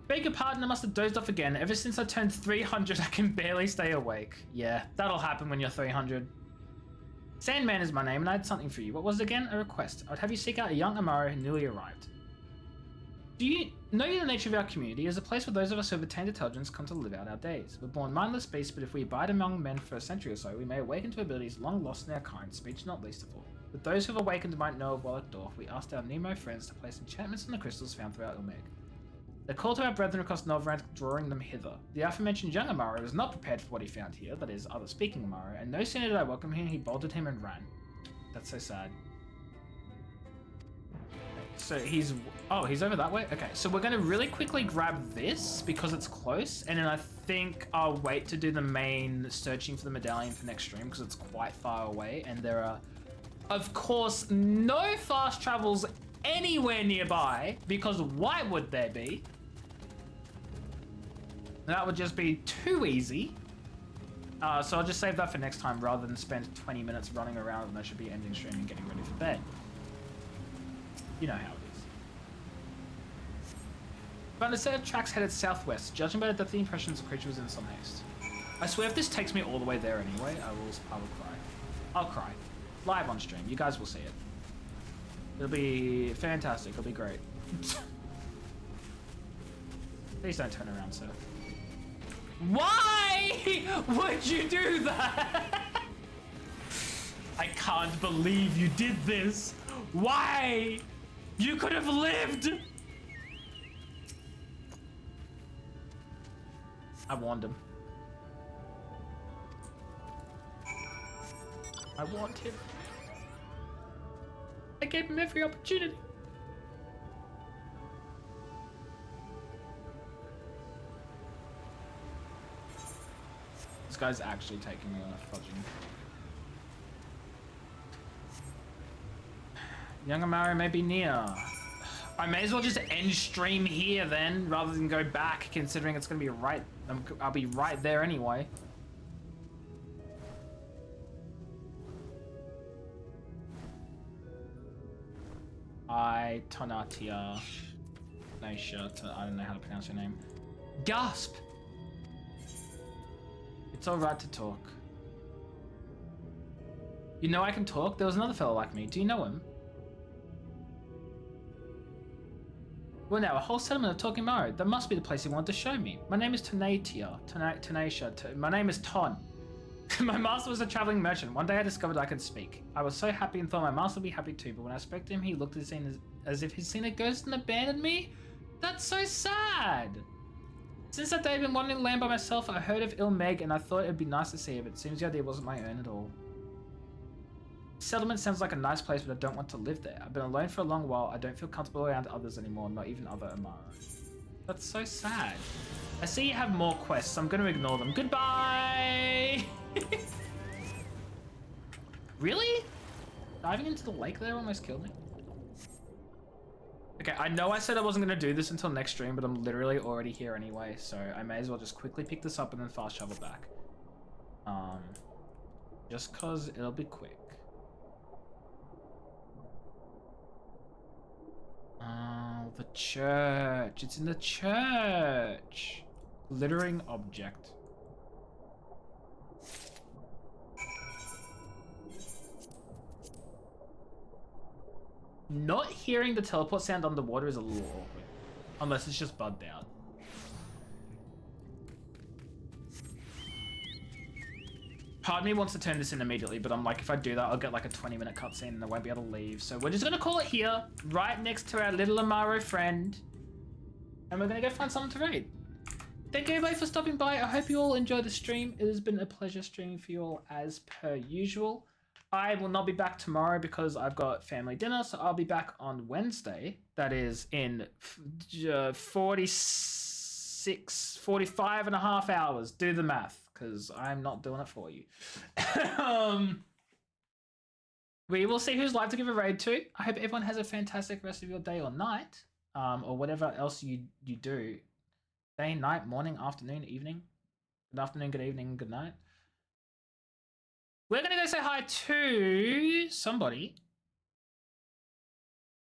Beg your pardon, I must have dozed off again. Ever since I turned 300, I can barely stay awake. Yeah, that'll happen when you're 300. Sandman is my name, and I had something for you. What was it again? A request. I'd have you seek out a young Amaro who newly arrived. Do you know the nature of our community is a place where those of us who have attained intelligence come to live out our days? We're born mindless beasts, but if we abide among men for a century or so, we may awaken to abilities long lost in our kind, speech not least of all. But those who have awakened might know of Wallach we asked our Nemo friends to place enchantments on the crystals found throughout Ilmeg. They called to our brethren across Novrand, drawing them hither. The aforementioned young Amaro was not prepared for what he found here, that is, other speaking Amaro, and no sooner did I welcome him, he bolted him and ran. That's so sad. So he's over that way? Okay, so we're gonna really quickly grab this because it's close, and then I think I'll wait to do the main searching for the medallion for next stream because it's quite far away, and there are, of course, no fast travels anywhere nearby, because why would there be? That would just be too easy. So I'll just save that for next time rather than spend 20 minutes running around when I should be ending stream and getting ready for bed. You know how it is. But a set of tracks headed southwest. Judging by the depth of the impressions, the creature was in some haste. I swear if this takes me all the way there anyway, I will cry. I'll cry. Live on stream. You guys will see it. It'll be fantastic. It'll be great. Please don't turn around, sir. Why would you do that? I can't believe you did this. Why? You could have lived. I warned him. I want him. I gave him every opportunity. This guy's actually taking me on a fudging. Young Amaro may be near. I may as well just end stream here then, rather than go back, considering it's gonna be right. I'll be right there anyway. Tonatia. Naisha, I don't know how to pronounce your name. Gasp! It's alright to talk. You know I can talk? There was another fellow like me. Do you know him? Well now, a whole settlement of talking Maori. That must be the place he wanted to show me. My name is Tonatia. My name is Ton. My master was a traveling merchant. One day I discovered I could speak. I was so happy and thought my master would be happy too, but when I spoke to him, he looked as if he'd seen a ghost and abandoned me? That's so sad! Since that day I've been wandering the land by myself. I heard of Ilmeg and I thought it'd be nice to see it, but it seems the idea wasn't my own at all. Settlement sounds like a nice place, but I don't want to live there. I've been alone for a long while. I don't feel comfortable around others anymore, not even other Amaro. That's so sad. I see you have more quests. I'm going to ignore them. Goodbye! Really? Diving into the lake there almost killed me. Okay, I know I said I wasn't going to do this until next stream, but I'm literally already here anyway, so I may as well just quickly pick this up and then fast travel back. Just cause it'll be quick. Oh, the church. It's in the church. Glittering object. Not hearing the teleport sound underwater is a little awkward. Unless it's just bugged out. Part of me wants to turn this in immediately, but I'm like, if I do that, I'll get like a 20-minute cutscene and I won't be able to leave. So we're just gonna call it here, right next to our little Amaro friend. and we're gonna go find someone to raid. Thank you everybody for stopping by. I hope you all enjoyed the stream. It has been a pleasure streaming for you all as per usual. I will not be back tomorrow because I've got family dinner, so I'll be back on Wednesday. That is in 45 and a half hours. Do the math, because I'm not doing it for you. We will see who's live to give a raid to. I hope everyone has a fantastic rest of your day or night, or whatever else you do. Day, night, morning, afternoon, evening. Good afternoon, good evening, good night. We're going to go say hi to somebody.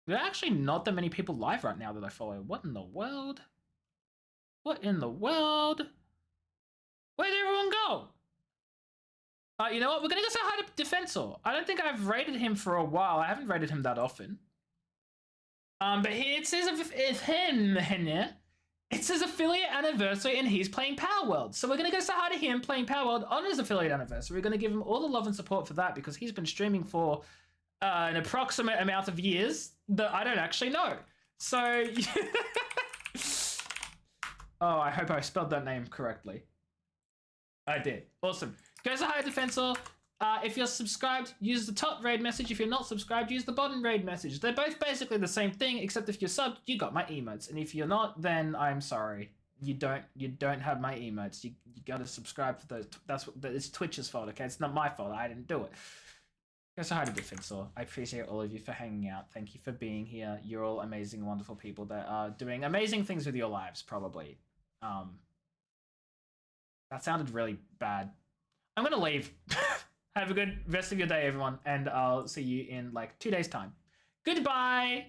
There are actually not that many people live right now that I follow. What in the world? What in the world? Where did everyone go? You know what? We're going to go say hi to Defensor. I don't think I've raided him for a while. I haven't raided him that often. But it says if him, it says affiliate anniversary and he's playing Power World. So we're going to go say hi to him playing Power World on his affiliate anniversary. We're going to give him all the love and support for that because he's been streaming for an approximate amount of years that I don't actually know. So, oh, I hope I spelled that name correctly. I did. Awesome. Go say hi to Defensor. If you're subscribed, use the top raid message. If you're not subscribed, use the bottom raid message. They're both basically the same thing, except if you're subbed, you got my emotes. And if you're not, then I'm sorry. You don't have my emotes. You gotta subscribe for those. It's Twitch's fault, okay? It's not my fault. I didn't do it. Go say hi to Defensor. I appreciate all of you for hanging out. Thank you for being here. You're all amazing, wonderful people that are doing amazing things with your lives, probably. That sounded really bad. I'm gonna leave. Have a good rest of your day, everyone, and I'll see you in like 2 days' time. Goodbye!